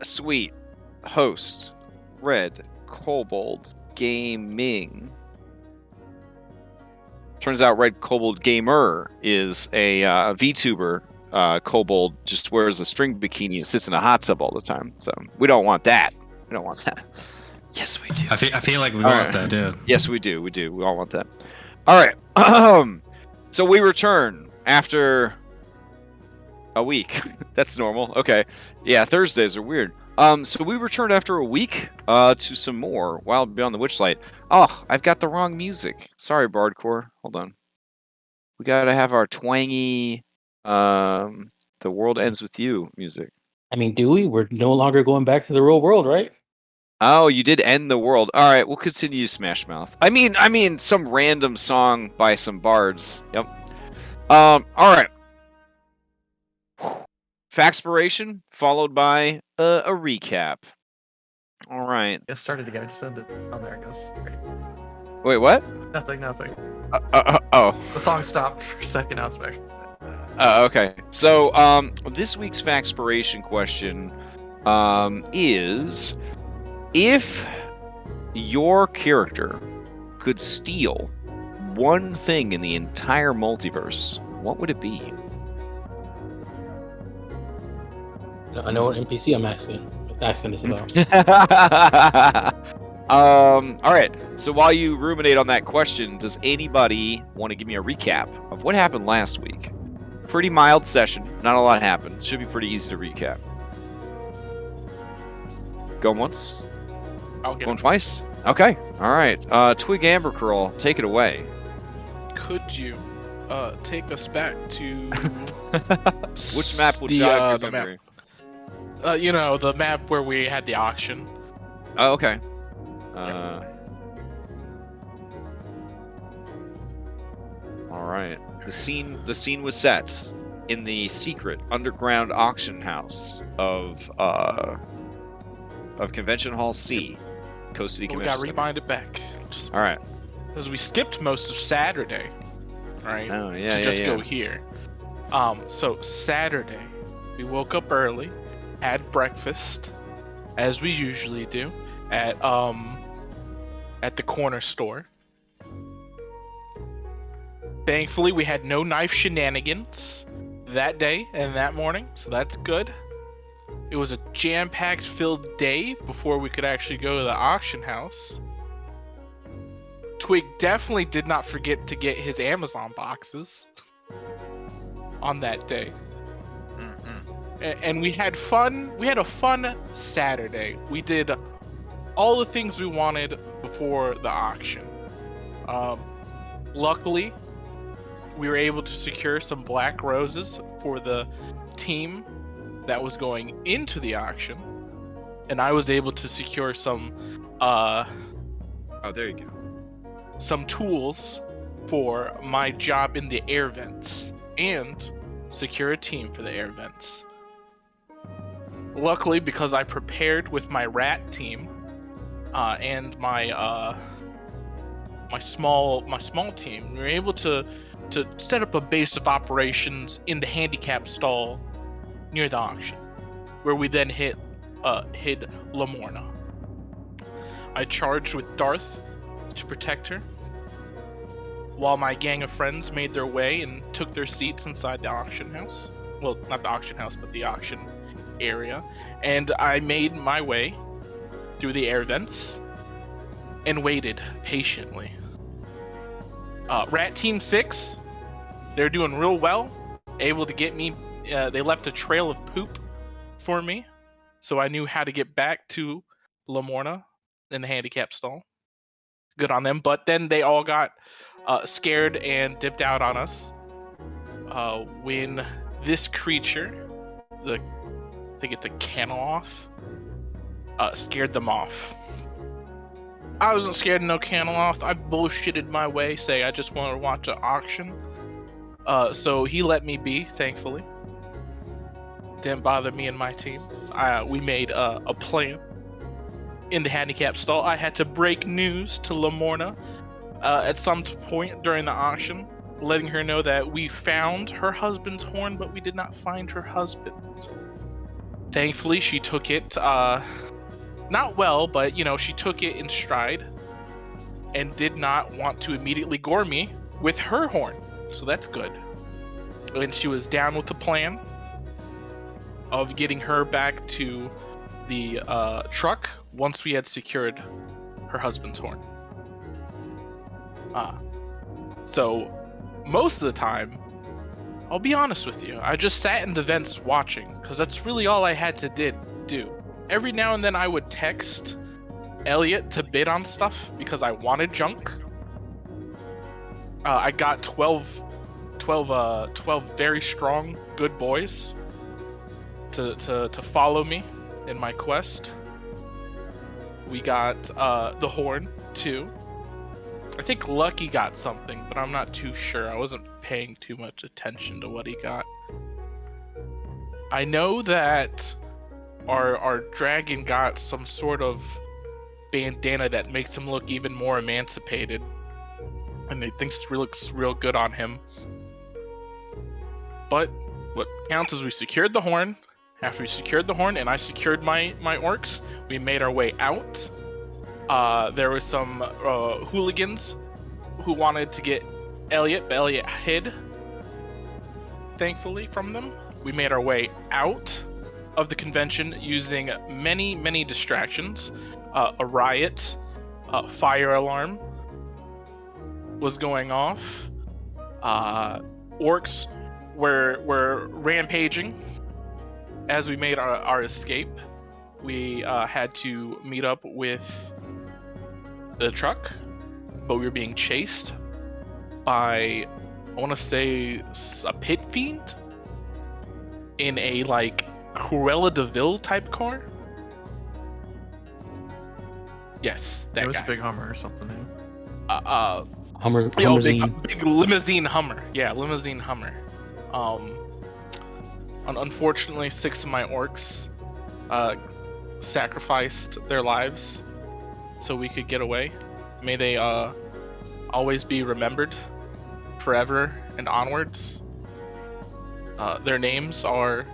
Sweet. Host. Red. Kobold. Gaming. Turns out Red Kobold Gamer is a VTuber. Kobold just wears a string bikini and sits in a hot tub all the time. So we don't want that. We don't want that. Yes, we do. I feel like we All want right. that, dude. Yes, we do. We do. We all want that. All right. So we return after a week. That's normal. Okay. Yeah, Thursdays are weird. So we returned after a week to some more Wild Beyond the Witchlight. Oh, I've got the wrong music. Sorry, Bardcore. Hold on. We gotta have our twangy The World Ends With You music. I mean, do we? We're no longer going back to the real world, right? Oh, you did end the world. All right, we'll continue Smash Mouth. I mean, some random song by some bards. Yep. All right. Factspiration followed by a recap. All right. It started again. I just ended. Oh, there it goes. Great. Wait, what? Nothing. Oh. The song stopped for a second. Now it's back. Okay. So, this week's Factspiration question is, if your character could steal one thing in the entire multiverse, what would it be? I know what NPC I'm asking. I finished it off. All right. So while you ruminate on that question, does anybody want to give me a recap of what happened last week? Pretty mild session. Not a lot happened. Should be pretty easy to recap. Going once? I'll get Going it. twice? Okay. All right. Twig Amber Curl, take it away. Could you take us back to Which map will the, jog the your memory? map? The map where we had the auction. Oh, okay. All right. The scene was set in the secret underground auction house of Convention Hall C, Coast City But we Convention got Center. reminded back. All right. Because we skipped most of Saturday, right? Oh, yeah, to just yeah. go here. So Saturday, we woke up early, had breakfast, as we usually do, at the corner store. Thankfully, we had no knife shenanigans that day and that morning, so that's good. It was a jam-packed filled day before we could actually go to the auction house. Twig definitely did not forget to get his Amazon boxes on that day. And we had fun. We had a fun Saturday. We did all the things we wanted before the auction. Luckily, we were able to secure some black roses for the team that was going into the auction, and I was able to secure some Oh, there you go. some tools for my job in the air vents and secure a team for the air vents. Luckily, because I prepared with my rat team and my small team, we were able to set up a base of operations in the handicap stall near the auction, where we then hid Lamorna. I charged with Darth to protect her, while my gang of friends made their way and took their seats inside the auction house. Well, not the auction house, but the auction area. And I made my way through the air vents and waited patiently. Rat Team 6, they're doing real well. Able to get me, they left a trail of poop for me, so I knew how to get back to Lamorna in the handicap stall. Good on them. But then they all got scared and dipped out on us when this creature, I think it's a Caneloth, scared them off. I wasn't scared of no Caneloth. I bullshitted my way, say I just wanted to watch an auction. So he let me be, thankfully. Didn't bother me and my team. We made a plan. In the handicap stall, I had to break news to Lamorna at some point during the auction, letting her know that we found her husband's horn, but we did not find her husband. Thankfully, she took it not well, but she took it in stride and did not want to immediately gore me with her horn. So that's good. And she was down with the plan of getting her back to the truck once we had secured her husband's horn. So most of the time, I'll be honest with you, I just sat in the vents watching, because that's really all I had to do. Every now and then I would text Elliot to bid on stuff because I wanted junk. I got 12 very strong, good boys to follow me in my quest. We got the horn too. I think Lucky got something, but I'm not too sure. I wasn't paying too much attention to what he got. I know that our dragon got some sort of bandana that makes him look even more emancipated, and I think it looks real good on him. But what counts is we secured the horn. After we secured the horn and I secured my orcs, we made our way out. There was some hooligans who wanted to get Elliot, but Elliot hid, thankfully, from them. We made our way out of the convention using many distractions. A riot, fire alarm was going off. Orcs were rampaging. As we made our escape, we had to meet up with the truck, but we were being chased by, I want to say, a pit fiend in a Cruella de Vil type car. Yes, that It was guy. a big Hummer or something. Big limousine Hummer. Yeah, limousine Hummer. Unfortunately, 6 of my orcs sacrificed their lives so we could get away. May they always be remembered forever and onwards. Their names are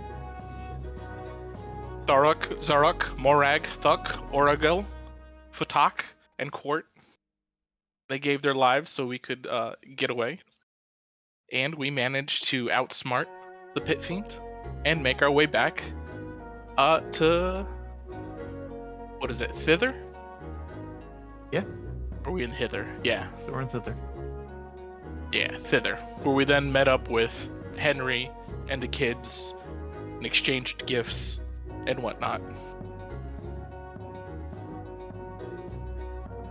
Zaruk, Morag, Thuk, Oragel, Fatak, and Quart. They gave their lives so we could get away. And we managed to outsmart the Pit Fiend and make our way back to... what is it, Thither? Yeah. Are we in Hither? Yeah. We're in Thither. Yeah, Thither. Where we then met up with Henry and the kids and exchanged gifts and whatnot.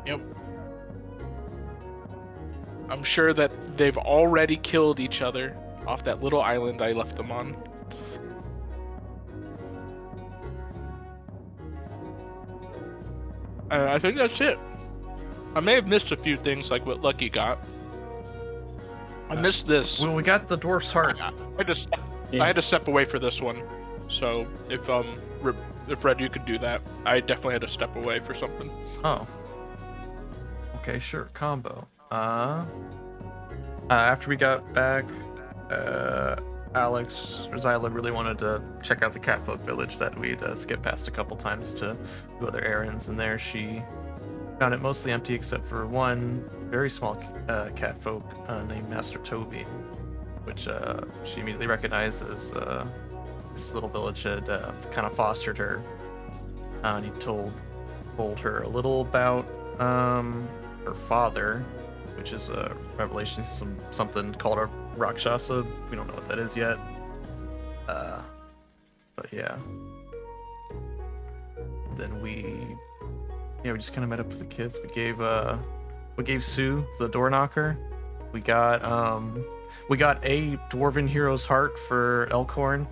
Yep. I'm sure that they've already killed each other off that little island I left them on. I think that's it. I may have missed a few things like what Lucky got. I missed this. When we got the dwarf's heart, I had to step away for this one. So if Red, you could do that. I definitely had to step away for something. oh. Okay, sure, combo. After we got back, Alex or Zyla really wanted to check out the catfolk village that we'd skipped past a couple times to do other errands, and there she found it mostly empty except for one very small catfolk named Master Toby, which she immediately recognized as this little village had kind of fostered her, and he told her a little about her father, which is a revelation, something called a Rakshasa. We don't know what that is yet. But yeah. Then we just kind of met up with the kids. We gave Sue the door knocker. We got a dwarven hero's heart for Elkhorn.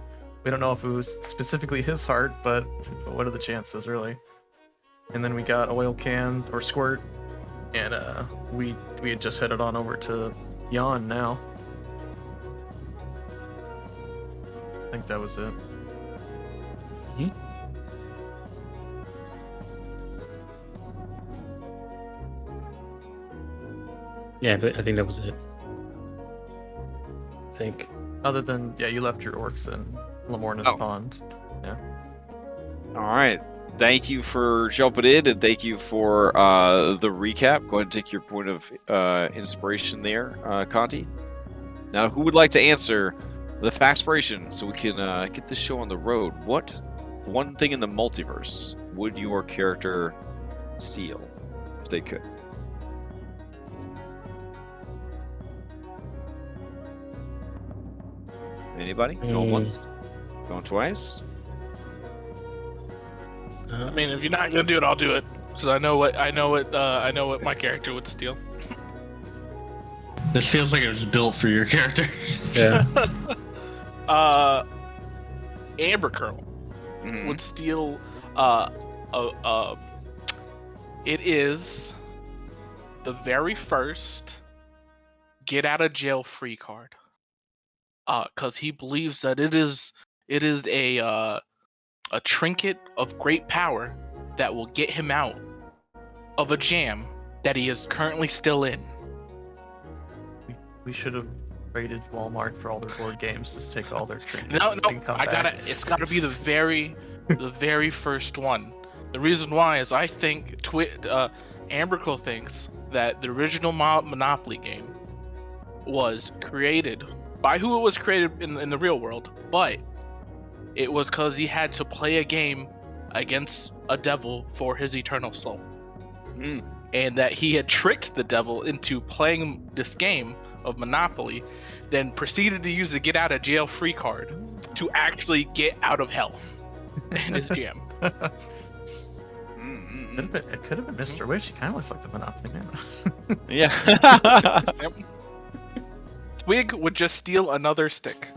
We don't know if it was specifically his heart, but what are the chances, really? And then we got oilcan or Squirt, and we had just headed on over to Yon now. I think that was it. Mm-hmm. Yeah, but I think that was it. I think. Other than, you left your orcs in Lamorna's Oh. Pond. Yeah. All right. Thank you for jumping in, and thank you for the recap. Go ahead and take your point of inspiration there, Conti. Now, who would like to answer the Factspiration so we can get this show on the road? What one thing in the multiverse would your character steal if they could? Anybody? Going once? Going twice? I mean, if you're not gonna do it, I'll do it because I know what my character would steal. This feels like it was built for your character. Yeah. Amber Curl Mhm. would steal. It is the very first get out of jail free card. Because he believes that it is a trinket of great power that will get him out of a jam that he is currently still in. We should have raided Walmart for all their board games. Just take all their trinkets. No, and come I back. gotta. It's gotta be the very first one. The reason why is I think Amberco thinks that the original Monopoly game was created by who it was created in the real world, but it was because he had to play a game against a devil for his eternal soul. Mm. And that he had tricked the devil into playing this game of Monopoly, then proceeded to use the get out of jail free card to actually get out of hell in his jam. It could have been Mr. Wish. He kind of looks like the Monopoly Man. Yeah. Yep. Twig would just steal another stick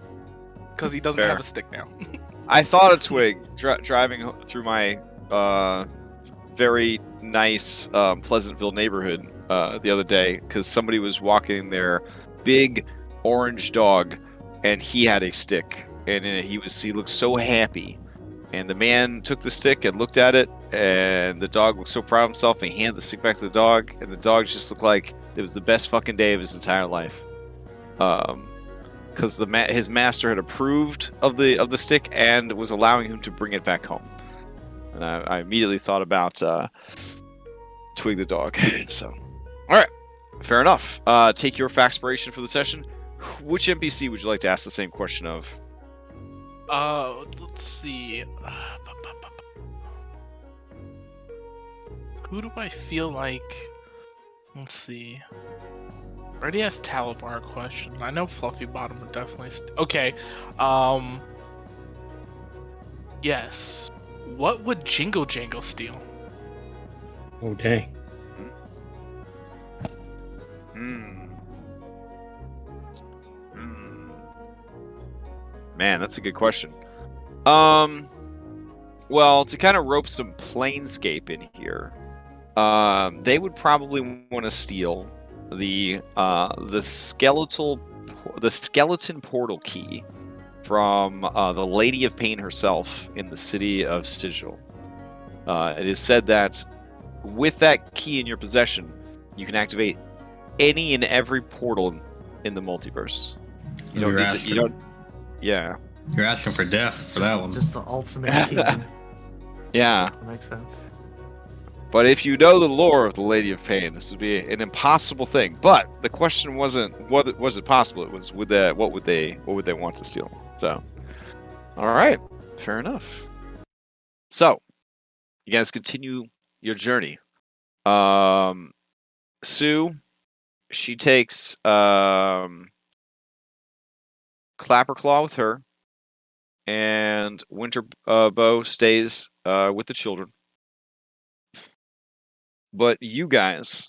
because he doesn't Fair. have a stick now. I thought of Twig driving through my very nice Pleasantville neighborhood the other day because somebody was walking their big orange dog and he had a stick and he looked so happy, and the man took the stick and looked at it, and the dog looked so proud of himself, and he handed the stick back to the dog, and the dog just looked like it was the best fucking day of his entire life. Because his master had approved of the stick and was allowing him to bring it back home, and I immediately thought about Twig the dog. So, all right, fair enough. Take your Factspiration for the session. Which NPC would you like to ask the same question of? Let's see. Who do I feel like? Let's see. I already asked Talabar a question. I know Fluffy Bottom would definitely. Okay. Yes. What would Jingle Jangle steal? Oh dang. Man, that's a good question. Well, to kind of rope some Planescape in here, they would probably want to steal the skeleton portal key from the Lady of Pain herself in the city of Sigil. It is said that with that key in your possession, you can activate any and every portal in the multiverse. You don't need to. You don't. Yeah. You're asking for death for that one. Just the ultimate key. Yeah. That makes sense. But if you know the lore of the Lady of Pain, this would be an impossible thing. But the question wasn't was it possible? It was what would they want to steal? So, all right, fair enough. So, you guys continue your journey. Sue, she takes Clapperclaw with her, and Winterbow stays with the children. But you guys,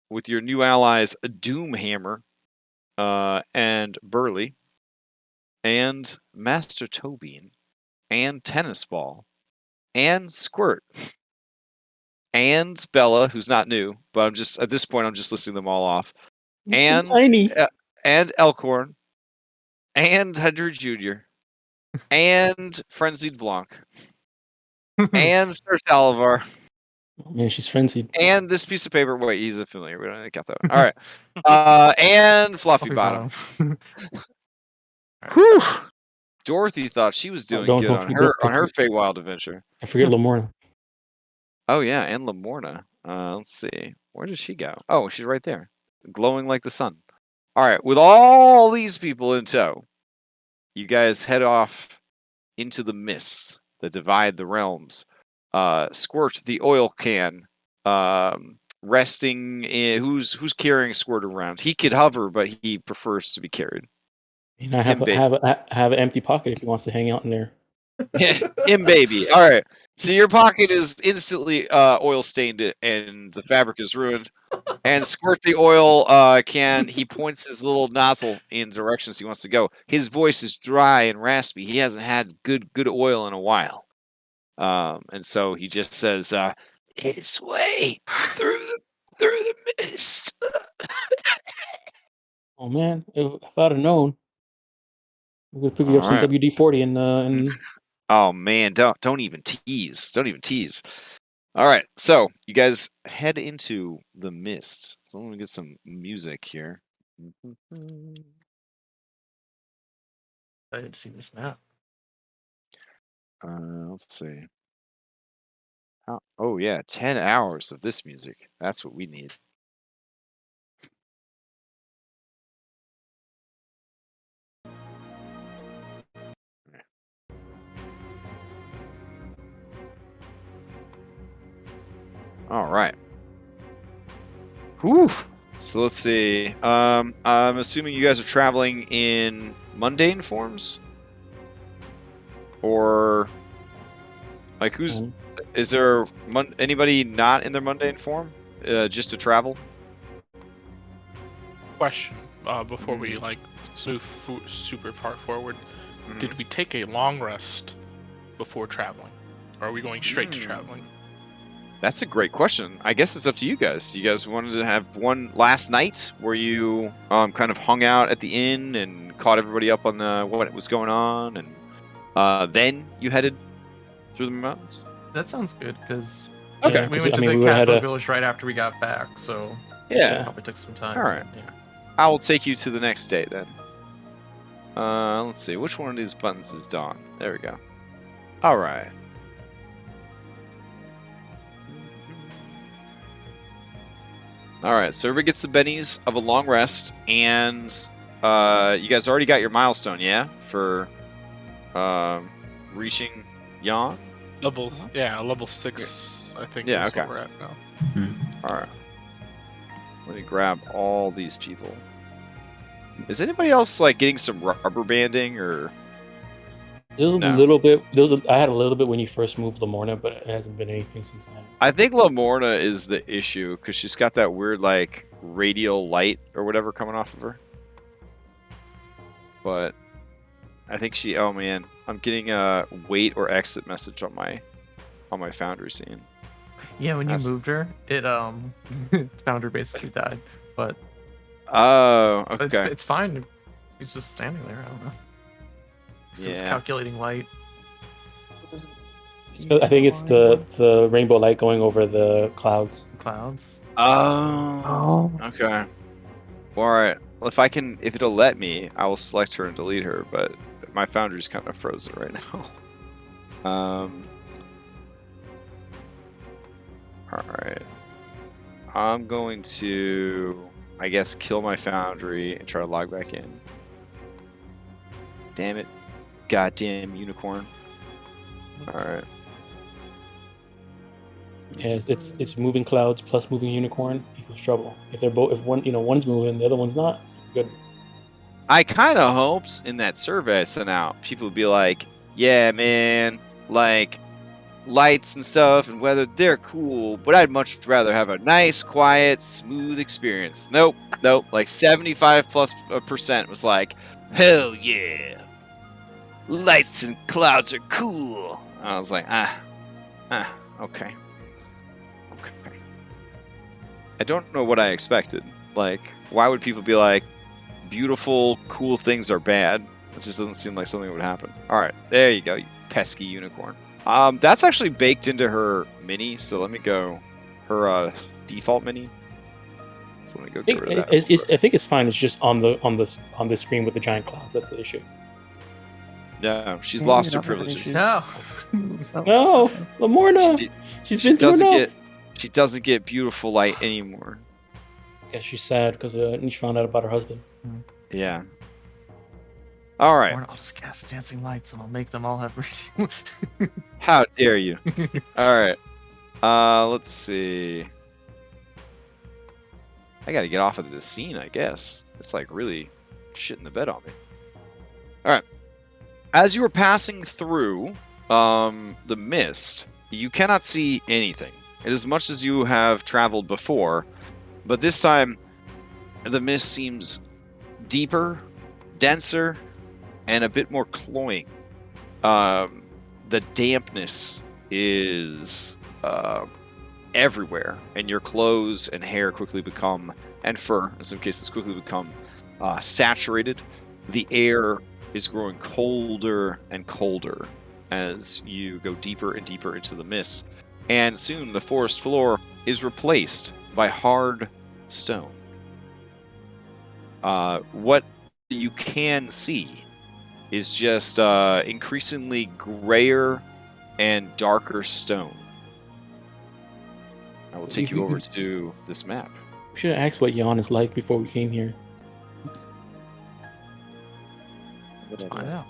with your new allies, Doomhammer, and Burley, and Master Tobean, and Tennis Ball, and Squirt, and Bella, who's not new, but at this point I'm just listing them all off, and So tiny. and Elkhorn, and Hedry Jr., and Frenzied Blanc, and Sir Talavar. Oh, man, she's frenzied. And this piece of paper. Wait, he's a familiar. We don't got that one. All right. And Fluffy Bottom. Whew. Dorothy thought she was doing don't good on forget- her Feywild adventure. I forget Lamorna. Oh yeah, and Lamorna. Let's see. Where did she go? Oh, she's right there. Glowing like the sun. Alright, with all these people in tow, you guys head off into the mists that divide the realms. Squirt the oil can, resting in who's carrying Squirt around. He could hover, but he prefers to be carried. I have an empty pocket if he wants to hang out in there. Him baby. All right. So your pocket is instantly oil stained and the fabric is ruined. And Squirt the oil can he points his little nozzle in the directions he wants to go. His voice is dry and raspy. He hasn't had good oil in a while. And so he just says, his way through the mist. Oh man, if I'd have known, we could pick you up All some right. WD-40 and Oh man, don't even tease. Don't even tease. All right, so you guys head into the mist. So let me get some music here. I didn't see this map. Let's see. Oh yeah, 10 hours of this music. That's what we need. All right. Whew. So let's see. I'm assuming you guys are traveling in mundane forms, or like is there anybody not in their mundane form, just to travel? Question: before we like move super far forward, did we take a long rest before traveling, or are we going straight to traveling? That's a great question. I guess it's up to you guys. You guys wanted to have one last night where you kind of hung out at the inn and caught everybody up on what was going on, and then you headed through the mountains? That sounds good, because Okay. we went to the Catfolk Village right after we got back, so Yeah. probably took some time. All right. Yeah. I will take you to the next day then. Let's see. Which one of these buttons is Dawn? There we go. All right. All right. So everybody gets the bennies of a long rest, and you guys already got your milestone, yeah, for reaching Yon. Level 6, I think. Yeah, is okay. What we're at now. All right. Let me grab all these people. Is anybody else like getting some rubber banding or? There was a little bit. I had a little bit when you first moved Lamorna, but it hasn't been anything since then. I think Lamorna is the issue because she's got that weird like radial light or whatever coming off of her. But I think she. Oh man, I'm getting a wait or exit message on my Foundry scene. Yeah, when you moved her, it Founder basically died, but oh, okay, it's fine. He's just standing there. I don't know. So it's calculating light. I think it's the rainbow light going over the clouds. Clouds. Oh. Okay. All right. Well, if it'll let me, I will select her and delete her. But my Foundry's kind of frozen right now. All right. I'm going to, I guess, kill my Foundry and try to log back in. Damn it. Goddamn unicorn. All right. Yeah, it's moving clouds plus moving unicorn equals trouble. If one's moving, the other one's not. Good. I kind of hoped in that survey I sent out, people would be like, "Yeah, man, like lights and stuff and weather, they're cool, but I'd much rather have a nice, quiet, smooth experience." Nope. Like 75+% was like, "Hell yeah, lights and clouds are cool." I was like, okay. I don't know what I expected. Like, why would people be like, beautiful, cool things are bad? It just doesn't seem like something that would happen. All right, there you go, you pesky unicorn. That's actually baked into her mini, so let me go. Her default mini. So let me go get rid of that. I think it's fine. It's just on the screen with the giant clouds. That's the issue. No, she's Yeah, lost you her don't have any privileges. shoes. No. No, Lamorna. She, She's she been through doesn't enough. get. She doesn't get beautiful light anymore. Guess she's sad because she found out about her husband. Yeah. All right. Or I'll just cast dancing lights and I'll make them all have. How dare you? All right. Let's see. I gotta get off of this scene, I guess. It's like really shitting the bed on me. All right. As you are passing through the mist, you cannot see anything. It is much as you have traveled before, but this time the mist seems deeper, denser, and a bit more cloying. The dampness is everywhere, and your clothes and hair quickly become, and fur in some cases, quickly become saturated. The air is growing colder and colder as you go deeper and deeper into the mist, and soon the forest floor is replaced by hard stone. What you can see is just increasingly grayer and darker stone. I will take you over to this map. We should have asked what Yon is like before we came here. Good Find idea. out.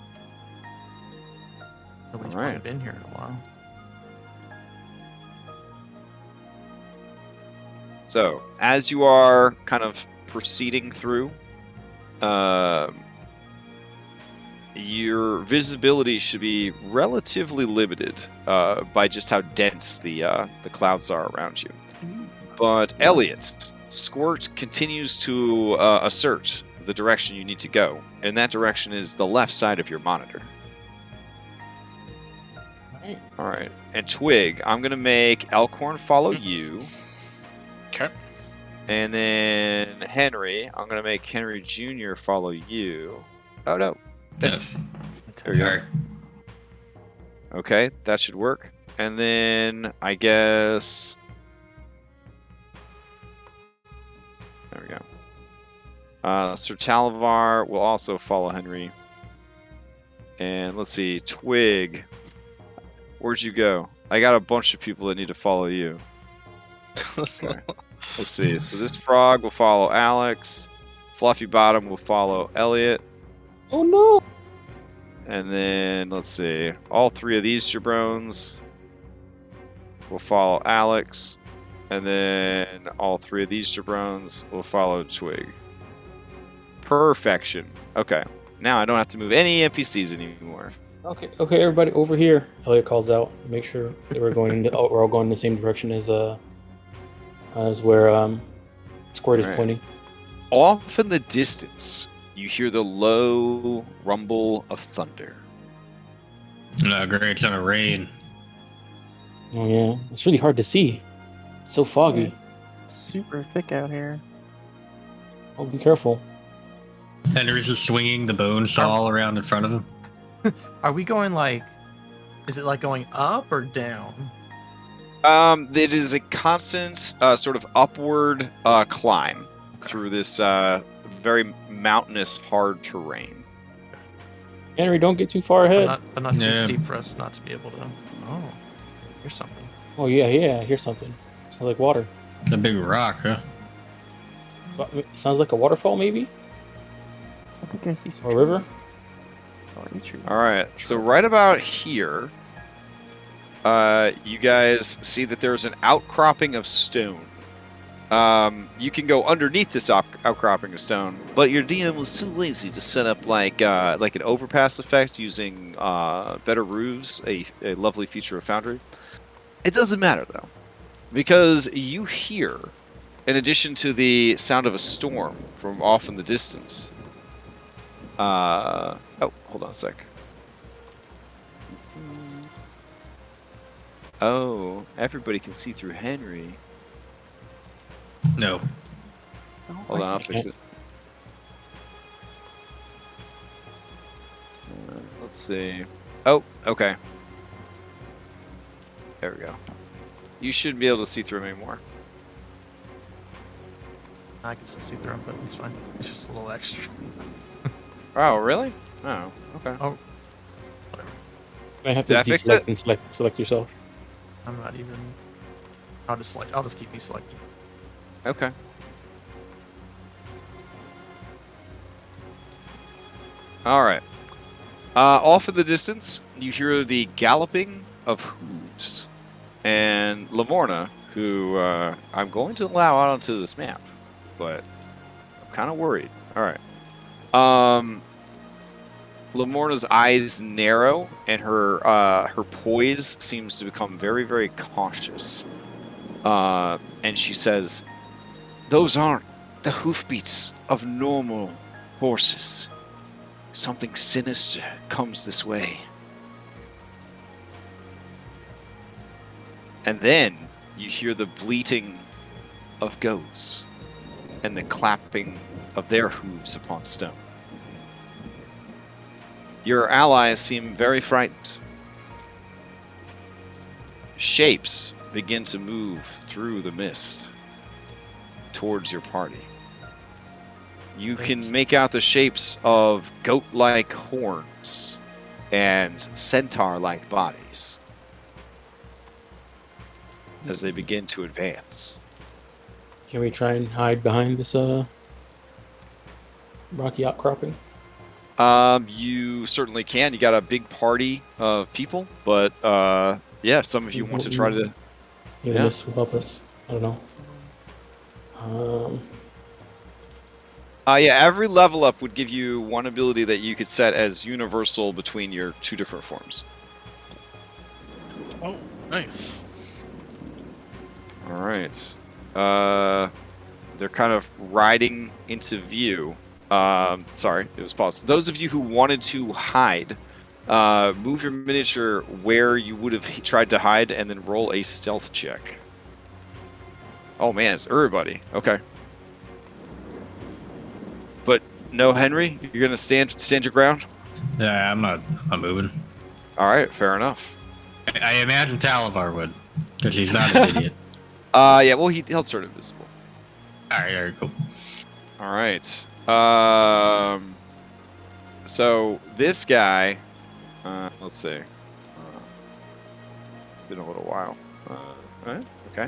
Nobody's Alright. probably been here in a while. So, as you are kind of proceeding through, your visibility should be relatively limited by just how dense the clouds are around you. But Elliot, Squirt continues to assert the direction you need to go, and that direction is the left side of your monitor. Alright. All right, and Twig, I'm gonna make Elkhorn follow you. Okay. And then Henry, I'm gonna make Henry Jr. follow you. Oh no. No. There we go. Sorry. Okay, that should work. And then I guess there we go. Sir Talavar will also follow Henry. And let's see, Twig. Where'd you go? I got a bunch of people that need to follow you. Okay. Let's see. So this frog will follow Alex. Fluffy Bottom will follow Elliot. Oh no! And then let's see. All three of these jabrones will follow Alex. And then all three of these jabrones will follow Twig. Perfection. Okay. Now I don't have to move any NPCs anymore. Okay, everybody over here. Elliot calls out. Make sure that we're going. We're all going in the same direction as where Squirt is Right. pointing. Off in the distance, you hear the low rumble of thunder. No, great. It's gonna rain. Oh yeah, it's really hard to see. It's so foggy. It's super thick out here. Oh, be careful. Henry's just swinging the bone saw around in front of him. Are we going like? Is it like going up or down? It is a constant sort of upward climb through this very mountainous, hard terrain. Henry, don't get too far ahead. But not too Yeah. steep for us not to be able to. Oh, here's something. Oh yeah, I hear something. Sounds like water. It's a big rock, huh? Sounds like a waterfall, maybe? I think I see some Or a river? trees. Oh, any tree. All right, so right about here, you guys see that there's an outcropping of stone. You can go underneath this outcropping of stone, but your DM was too lazy to set up like an overpass effect using Better Roofs, a lovely feature of Foundry. It doesn't matter though, because you hear, in addition to the sound of a storm from off in the distance. Oh, hold on a sec. Oh, everybody can see through Henry. No. Oh, Hold on, I'll can't. fix it. Let's see. Oh, okay. There we go. You should be able to see through him anymore. I can still see through 'em, but it's fine. It's just a little extra. Oh, really? Oh, okay. Oh. I have Did to I fix deselect it? and select yourself. I'm not even. I'll just keep deselecting. Okay. All right. Off in the distance, you hear the galloping of hooves, and Lamorna, who I'm going to allow out onto this map, but I'm kind of worried. All right. Lamorna's eyes narrow, and her poise seems to become very, very cautious. And she says, "Those aren't the hoofbeats of normal horses. Something sinister comes this way." And then you hear the bleating of goats and the clapping of their hooves upon stone. Your allies seem very frightened. Shapes begin to move through the mist towards your party. You can make out the shapes of goat-like horns and centaur-like bodies as they begin to advance. Can we try and hide behind this rocky outcropping? You certainly can. You got a big party of people, but yeah, some of you want to try to. Yeah, Yeah. this will help us. I don't know. Yeah, every level up would give you one ability that you could set as universal between your two different forms. Oh, nice. All right. They're kind of riding into view. Sorry, it was paused. Those of you who wanted to hide, move your miniature where you would have tried to hide, and then roll a stealth check. Oh man, it's everybody. Okay. But no, Henry, you're gonna stand your ground. Yeah, I'm not moving. All right, fair enough. I imagine Talavar would, because he's not an idiot. Yeah, well, he'll turn invisible. All right, cool. All right. So this guy, let's see. Been a little while. Okay.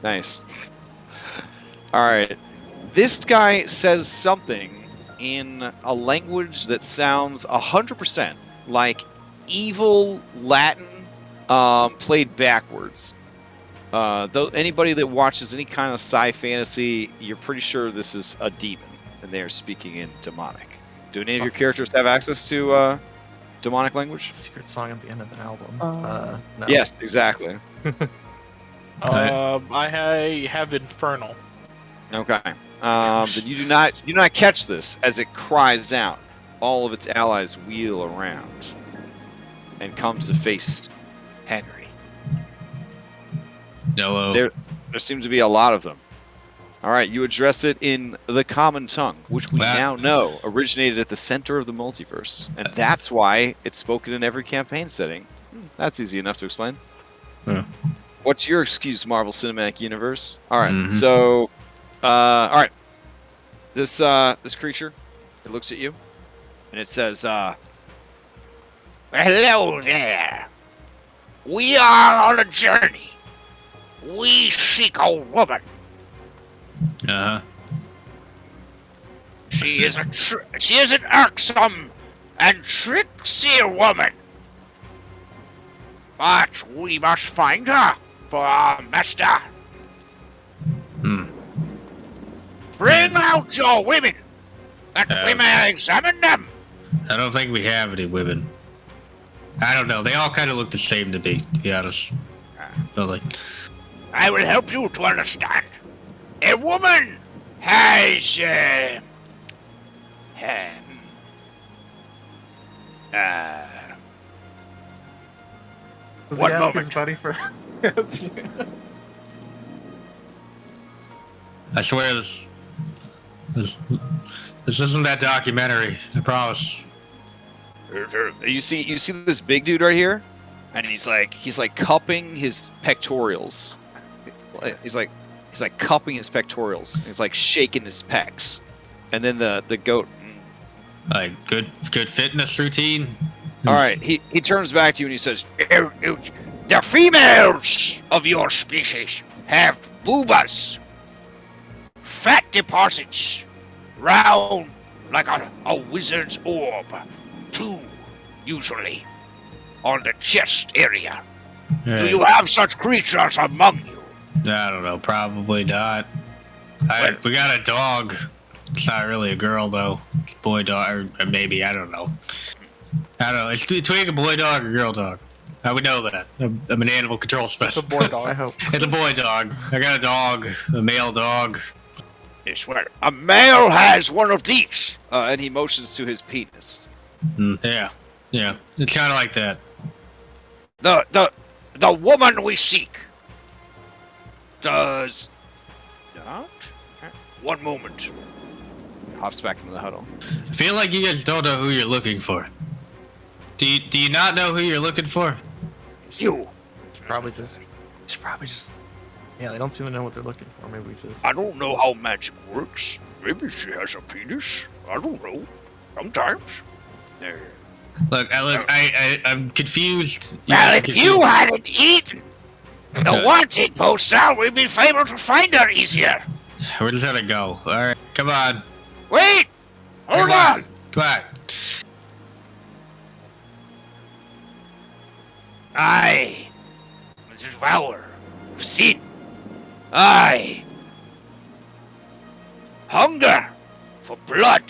Nice. All right. This guy says something in a language that sounds 100% like evil Latin, played backwards. Though anybody that watches any kind of sci fantasy, you're pretty sure this is a demon, and they are speaking in demonic. Do any of your characters have access to demonic language? Secret song at the end of an album. No. Yes, exactly. I have Infernal. Okay. Then you do not catch this as it cries out. All of its allies wheel around and come to face Henry. Hello. There seem to be a lot of them. All right, you address it in the common tongue, which we now know originated at the center of the multiverse, and that's why it's spoken in every campaign setting. That's easy enough to explain. Yeah. What's your excuse, Marvel Cinematic Universe? All right, so, all right, this creature, it looks at you, and it says, "Hello there. We are on a journey. We seek a woman. Uh-huh. She is an irksome and tricksy woman. But we must find her for our master. Bring out your women, that we may examine them." I don't think we have any women. I don't know. They all kind of look the same to me, to be honest. Really. I will help you to understand. A woman has Does One he ask his moment. buddy for? I swear this isn't that documentary. I promise. You see this big dude right here, and he's like cupping his pectorals. He's like cupping his pectorals. He's like shaking his pecs, and then the goat. Like good fitness routine. All right, he turns back to you and he says, "The females of your species have boobas, fat deposits, round like a wizard's orb, 2 usually, on the chest area. Do you have such creatures among you?" I don't know. Probably not. We got a dog. It's not really a girl though. Boy dog, or maybe I don't know. It's between a boy dog or girl dog. I would know that. I'm an animal control It's a specialist. boy dog. I hope. It's a boy dog. I got a dog, a male dog. Yes, well, a male has one of these. And he motions to his penis. Yeah. It's kind of like that. The woman we seek does not. One moment. Hops back into the huddle. I feel like you guys don't know who you're looking for. Do you not know who you're looking for? You. Should probably just. Yeah, they don't seem to know what they're looking for. Maybe we just. I don't know how magic works. Maybe she has a penis. I don't know. Sometimes. Look, I'm confused. Well, if you hadn't eaten the wanted poster, we'd be able to find her easier. We're just gonna go. All right, come on. Wait! Hold Come on! Come on. I, the devourer of sin. I hunger for blood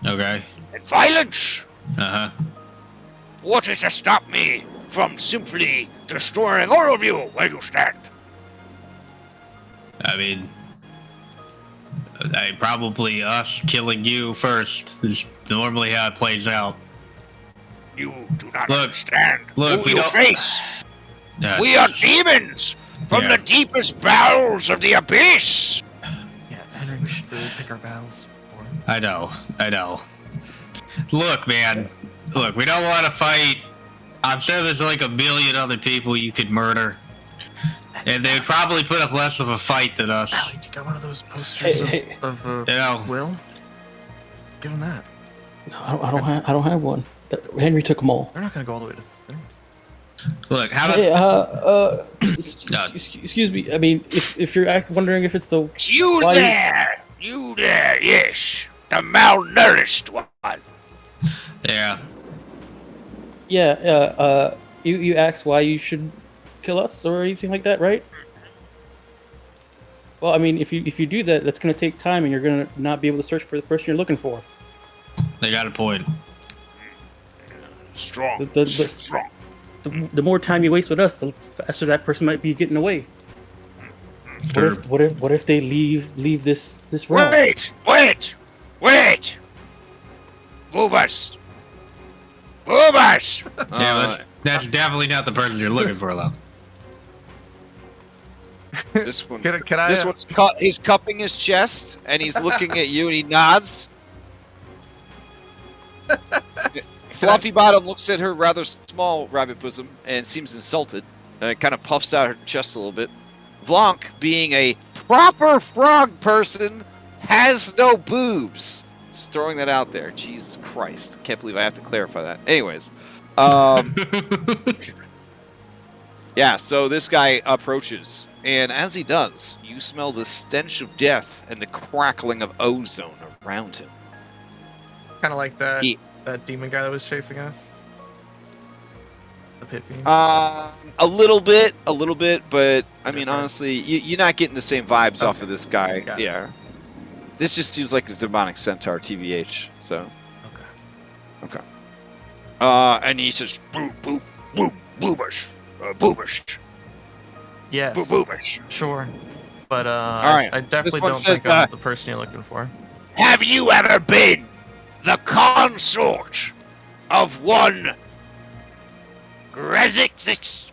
Okay. and violence. Uh-huh. What is to stop me from simply destroying all of you where you stand? I mean, probably us killing you first is normally how it plays out. You do not Look, understand look, who we you don't- face. We are demons from Yeah. the deepest bowels of the abyss. Yeah, Henry, we should really pick our battles. I know. Look, man. Look, we don't want to fight. I'm sure there's like a million other people you could murder. And they'd probably put up less of a fight than us. Allie, you got one of those posters Hey, of You know, Will? Give him that. No, I don't have one. Henry took them all. They're not gonna go all the way to the thing. look, how about Hey, excuse me. I mean, if you're wondering if it's the You Why- there! You there, yes. The malnourished one. yeah. you asked why you should kill us or anything like that, right? Well, I mean, if you do that, that's gonna take time, and you're gonna not be able to search for the person you're looking for. They got a point. Strong. Strong. The more time you waste with us, the faster that person might be getting away. Sure. What if they leave this realm? Wait! Boobas! Yeah, that's definitely not the person you're looking for, though. This one. Can I? This one's he's cupping his chest and he's looking at you and he nods. Fluffy Bottom looks at her rather small rabbit bosom and seems insulted. Kind of puffs out her chest a little bit. Vlank, being a proper frog person, has no boobs. Just throwing that out there. Jesus Christ. Can't believe I have to clarify that. Anyways. Yeah, so this guy approaches, and as he does, you smell the stench of death and the crackling of ozone around him. Kind of like that that demon guy that was chasing us. The pit fiend. A little bit, but I mean, Different. honestly, you're not getting the same vibes off Okay. of this guy. Got it. Yeah. This just seems like a demonic centaur, TVH. So. Okay. And he says, boobers. Boobers. Yes. Boobers. Sure. But right. I definitely This one don't says, think I'm the person you're looking for. Have you ever been the consort of one Grezix?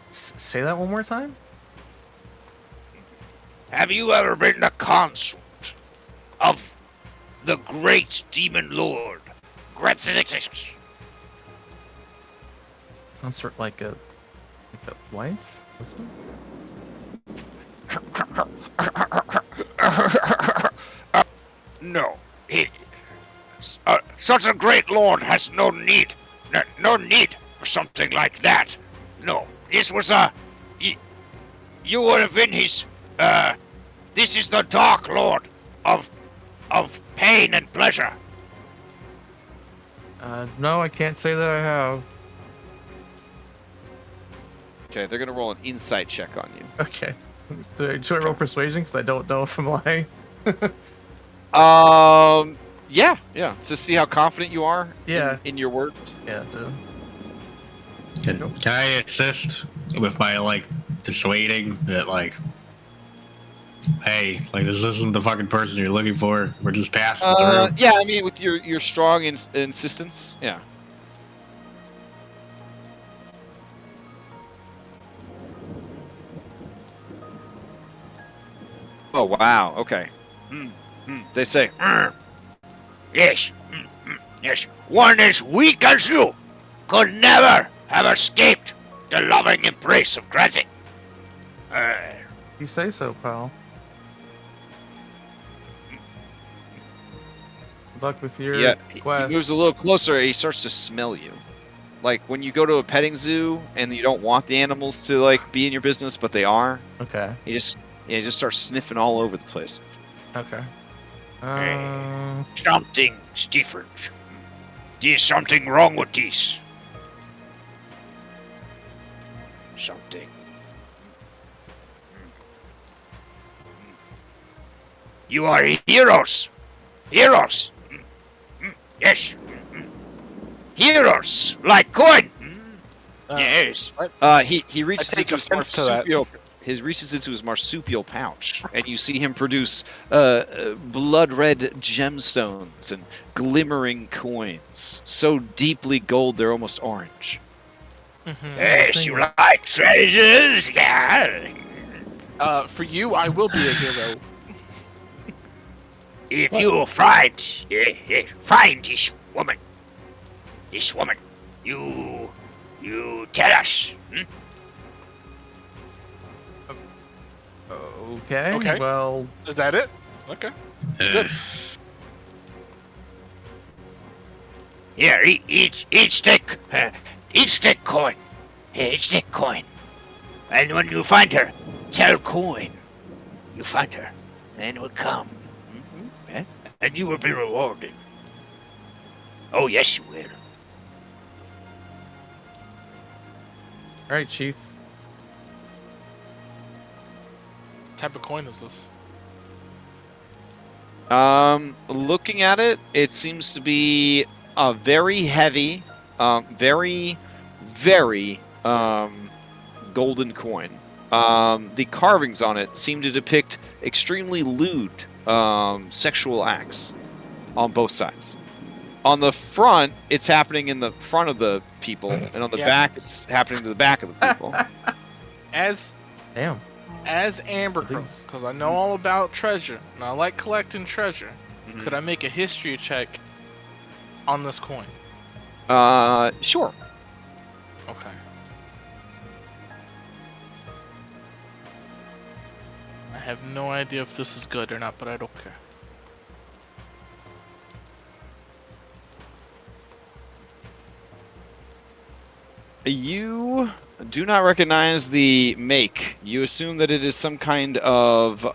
Say that one more time. Have you ever been the consort of the great demon lord Grezix? Consort like a wife? This one? No. such a great lord has no need for something like that. No, this was you would have been his, this is the Dark Lord of pain and pleasure. No, I can't say that I have. Okay, they're gonna roll an insight check on you. Okay. Should I roll persuasion? Because I don't know if I'm lying. Yeah. To see how confident you are Yeah. in your words. Yeah. Can I assist with my like dissuading that like, hey, like this isn't the fucking person you're looking for. We're just passing through. Yeah, I mean, with your strong insistence, yeah. Oh, wow, okay. They say, yes, yes, one as weak as you could never have escaped the loving embrace of Grazi. You say so, pal. Good luck with your He quest. moves a little closer, he starts to smell you. Like, when you go to a petting zoo and you don't want the animals to, like, be in your business, but they are, Okay. he just starts sniffing all over the place. Okay. Something's different. There's something wrong with this. Something. You are heroes. Heroes. Yes. Heroes like coin. Yes. He reaches take into his offense to that. marsupial. He reaches into his marsupial pouch, and you see him produce blood-red gemstones and glimmering coins, so deeply gold they're almost orange. Yes, you like treasures? Yeah. For you, I will be a hero. If you find this woman, you tell us. Okay. Okay. Well, Is that it? Okay. Good. Here, each take coin. Each take coin. And when you find her, tell coin. You find her, then will come. And you will be rewarded. Oh, yes, you will. all right, Chief. What type of coin is this? Looking at it, it seems to be a very heavy, very, very, golden coin. The carvings on it seem to depict extremely lewd, sexual acts on both sides. On the front, it's happening in the front of the people, and on the Yeah. back, it's happening to the back of the people. Damn. As Amber Crow, Please. because I know all about treasure, and I like collecting treasure. Mhm. Could I make a history check on this coin? Sure. Okay. I have no idea if this is good or not, but I don't care. You do not recognize the make. You assume that it is some kind of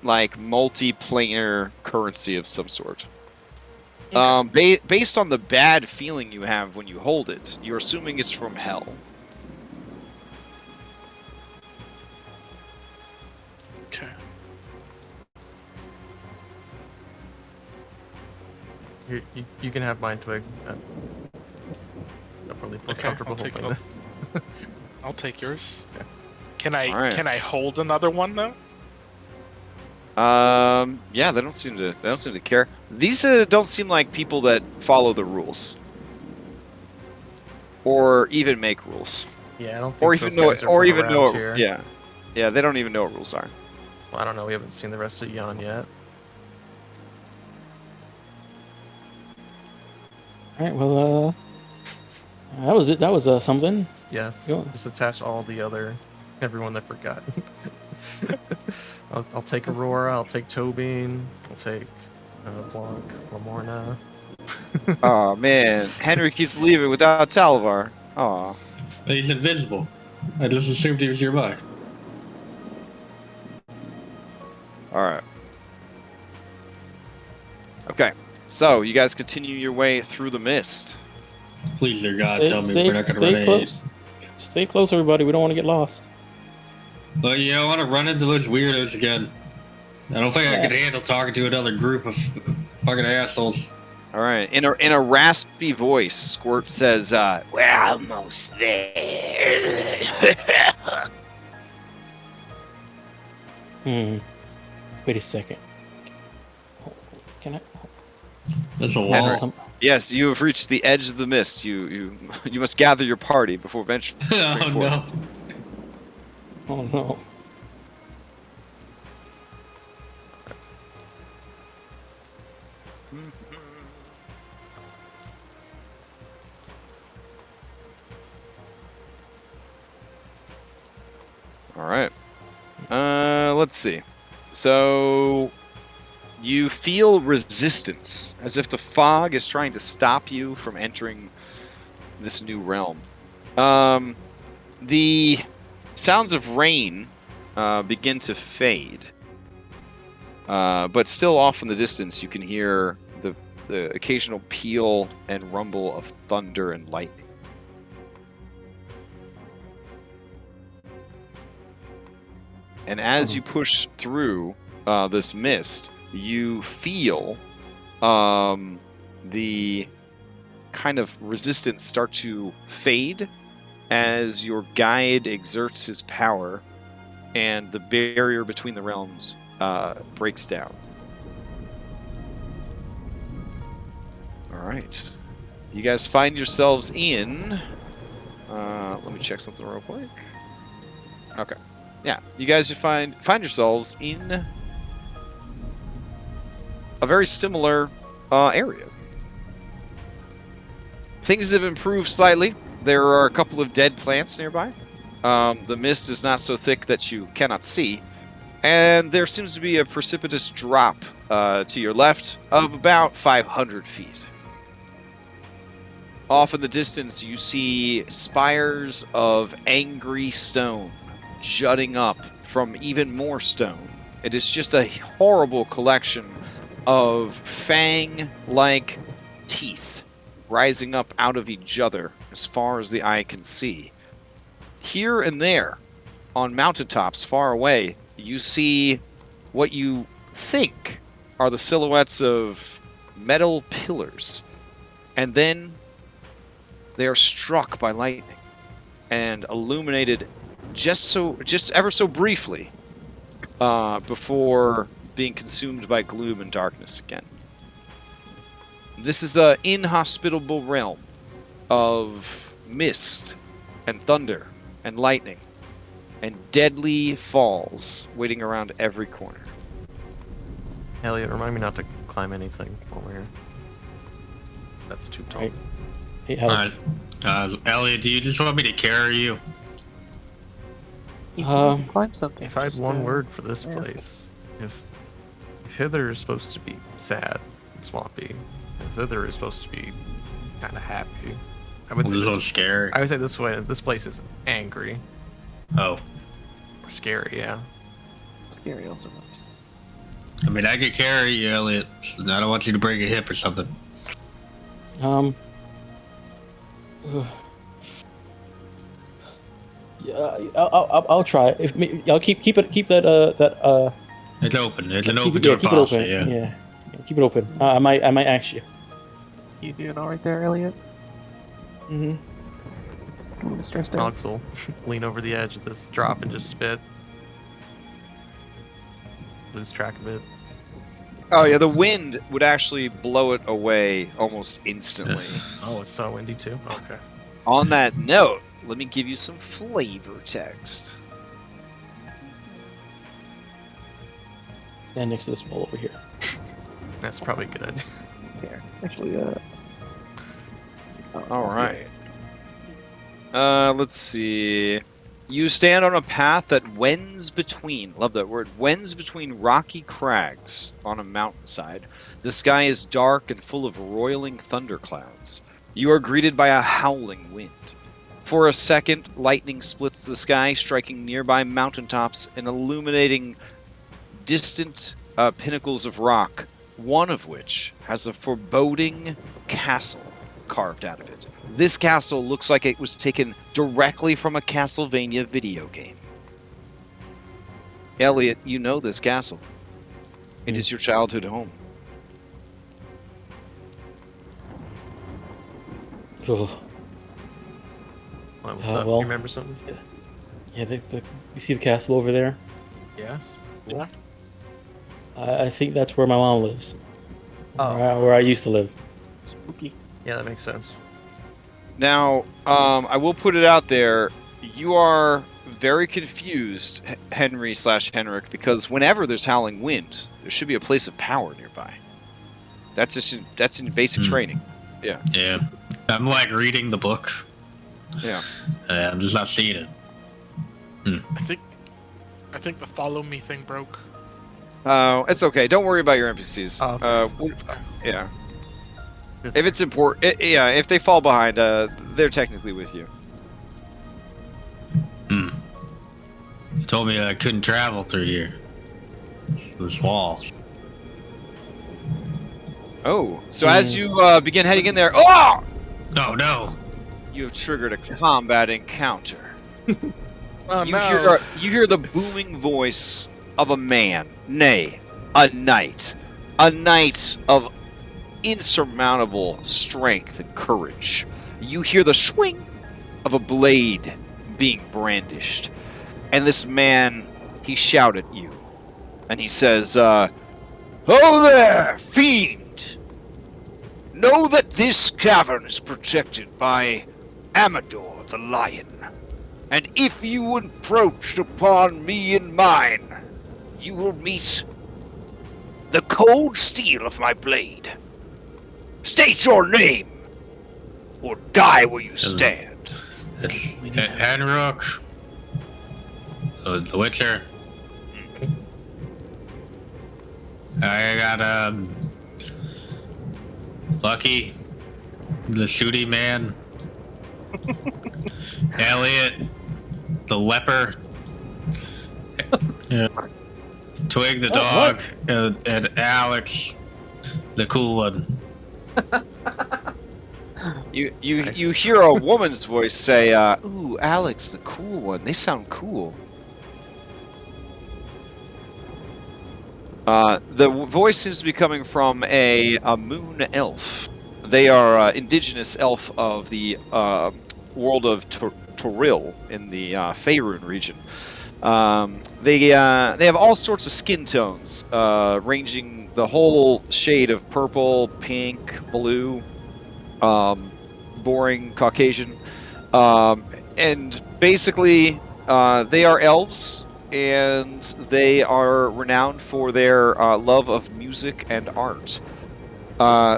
like multi-planar currency of some sort. Based on the bad feeling you have when you hold it, you're assuming it's from hell. Okay. You can have mine, Twig. I'll probably feel Okay, comfortable I'll take holding it. this. I'll take yours. Okay. Can I hold another one though? Yeah, they don't seem to care. These don't seem like people that follow the rules, or even make rules, Yeah, I don't think or even those know, guys are or from even know. around here. Yeah, they don't even know what rules are. Well, I don't know. We haven't seen the rest of Yon yet. All right. Well, that was it. That was something. Yes. Go on. Just attach all the other everyone that forgot. I'll take Aurora. I'll take Tobin. I'll take Blanc, Lamorna. Oh man, Henry keeps leaving without Talavar. Aw. He's invisible. I just assumed he was nearby. All right. Okay. So you guys continue your way through the mist. Please, dear God, tell me we're not going to run into. close. Stay close, everybody. We don't want to get lost. Well, you don't want to run into those weirdos again. I don't think I could handle talking to another group of fucking assholes. All right. In a raspy voice, Squirt says, "We're almost there." Wait a second. Can I? That's a Henry. wall. Yes, you have reached the edge of the mist. You must gather your party before venturing Oh forth. no. Oh no. All right. Let's see. So you feel resistance, as if the fog is trying to stop you from entering this new realm. The sounds of rain begin to fade, but still off in the distance you can hear the occasional peal and rumble of thunder and lightning. And as you push through this mist, you feel the kind of resistance start to fade as your guide exerts his power and the barrier between the realms breaks down. All right. You guys find yourselves in... let me check something real quick. Okay. Yeah, you guys find yourselves in a very similar area. Things have improved slightly. There are a couple of dead plants nearby. The mist is not so thick that you cannot see. And there seems to be a precipitous drop to your left of about 500 feet. Off in the distance, you see spires of angry stone jutting up from even more stone. It is just a horrible collection of fang-like teeth rising up out of each other as far as the eye can see. Here and there, on mountaintops far away, you see what you think are the silhouettes of metal pillars. And then they are struck by lightning and illuminated just ever so briefly before being consumed by gloom and darkness again. This is an inhospitable realm of mist and thunder and lightning and deadly falls waiting around every corner. Elliot, remind me not to climb anything while we're here. That's too tall. Right. Hey, Alex. Elliot, do you just want me to carry you? You can climb something. If I had just, one word for this ask. place, if hither is supposed to be sad and swampy, if hither is supposed to be kind of happy, I would say so scary. I would say this way. This place is angry Oh. or scary. Yeah. Scary also works. I mean, I could carry you, Elliot. I don't want you to break a hip or something. ugh. Yeah, I'll try. I'll keep that It's open. It's an keep open it, door keep it policy, open. yeah. Yeah, keep it open. I might ask you. You doing all right there, Elliot? Mm-hmm. I'm a little stressed out. Alex will lean over the edge of this drop and just spit. Lose track of it. Oh yeah, the wind would actually blow it away almost instantly. Oh, it's so windy too. Okay. On that note, let me give you some flavor text. Stand next to this wall over here. That's probably good. Here, actually, All right. Let's see. You stand on a path that wends between, love that word, wends between rocky crags on a mountainside. The sky is dark and full of roiling thunderclouds. You are greeted by a howling wind. For a second, lightning splits the sky, striking nearby mountaintops and illuminating distant pinnacles of rock, one of which has a foreboding castle carved out of it. This castle looks like it was taken directly from a Castlevania video game. Elliot, you know this castle. It is your childhood home. Ugh. What's up? well. You remember something? Yeah, you see the castle over there? Yeah. Yeah. I think that's where my mom lives. Oh, Where I used to live. Spooky. yeah, that makes sense. Now, I will put it out there. You are very confused, Henry/Henrik, because whenever there's howling wind, there should be a place of power nearby. That's in basic training. Yeah. I'm like reading the book. Yeah. I'm just not seeing it. I think the follow me thing broke. Oh, it's okay. Don't worry about your NPCs. Oh, Yeah. If it's important, if they fall behind, they're technically with you. You told me that I couldn't travel through here. This wall. Oh, so as you begin heading in there, oh! Oh no! You have triggered a combat encounter. Oh You hear the booming voice of a man, nay, a knight of insurmountable strength and courage. You hear the swing of a blade being brandished, and this man, he shouted at you, and he says, "Ho there, fiend! Know that this cavern is protected by Amador the Lion, and if you encroach upon me and mine, you will meet the cold steel of my blade. State your name, or die where you stand." Henrik. The Witcher. I got Lucky, the shooty man. Elliot, the leper. Twig the dog, and Alex, the cool one. You hear a woman's voice say, "Ooh, Alex, the cool one. They sound cool." The voice seems to be coming from a moon elf. They are indigenous elf of the world of Toril in the Faerun region. They have all sorts of skin tones, ranging the whole shade of purple, pink, blue, boring Caucasian, and basically they are elves, and they are renowned for their love of music and art.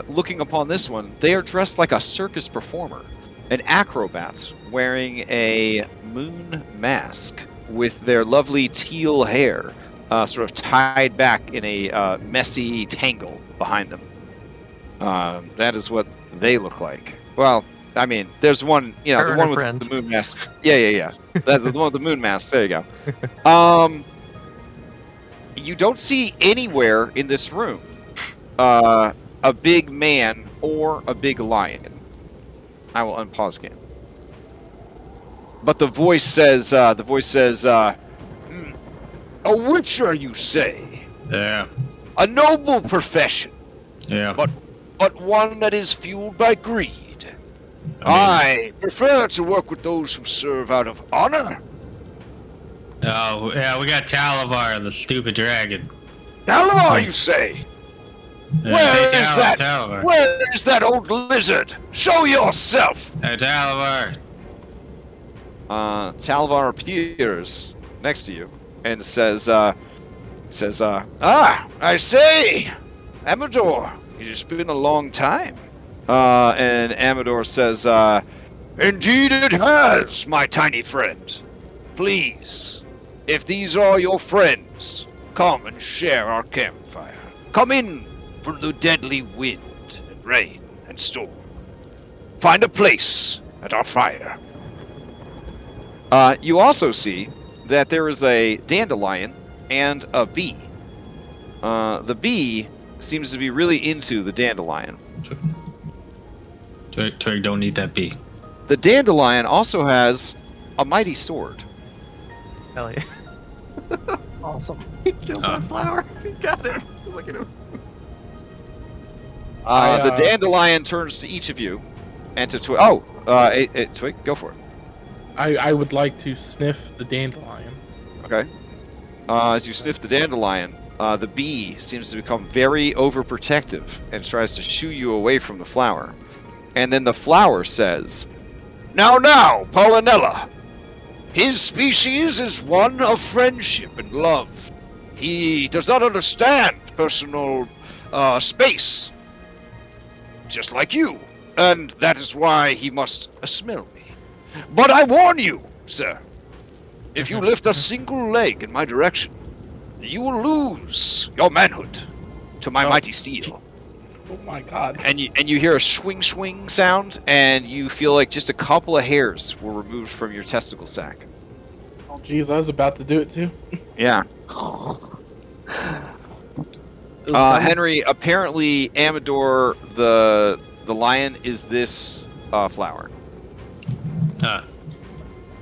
Looking upon this one, they are dressed like a circus performer, an acrobat wearing a moon mask with their lovely teal hair sort of tied back in a messy tangle behind them. That is what they look like. Well, I mean, there's one, the one with the moon mask. Yeah. That's the one with the moon mask. There you go. You don't see anywhere in this room a big man or a big lion. I will unpause game. But the voice says, a witcher, you say? Yeah. A noble profession. Yeah. But one that is fueled by greed. I prefer to work with those who serve out of honor. Oh, yeah, we got Talavar, the stupid dragon. Talavar, you say? Where is that? Talavar. Where is that old lizard? Show yourself! Hey, Talavar. Talavar appears next to you and says, I say, Amador, it has been a long time. And Amador says, indeed it has, my tiny friend. please, if these are your friends, come and share our campfire. Come in from the deadly wind and rain and storm. Find a place at our fire. You also see that there is a dandelion and a bee. The bee seems to be really into the dandelion. Twig, don't eat that bee. The dandelion also has a mighty sword. Hell yeah. Awesome. He killed that flower. He got it. Look at him. The dandelion turns to each of you and to Twig. Oh, Twig, go for it. I would like to sniff the dandelion. Okay. As you sniff the dandelion, the bee seems to become very overprotective and tries to shoo you away from the flower. And then the flower says, Now, Pollinella! His species is one of friendship and love. He does not understand personal space, just like you, and that is why he must smell me. But I warn you, sir, if you lift a single leg in my direction, you will lose your manhood to my mighty steel. Oh my god. And you hear a swing sound, and you feel like just a couple of hairs were removed from your testicle sac. Oh jeez, I was about to do it too. Yeah. Henry, apparently Amador the lion is this flower.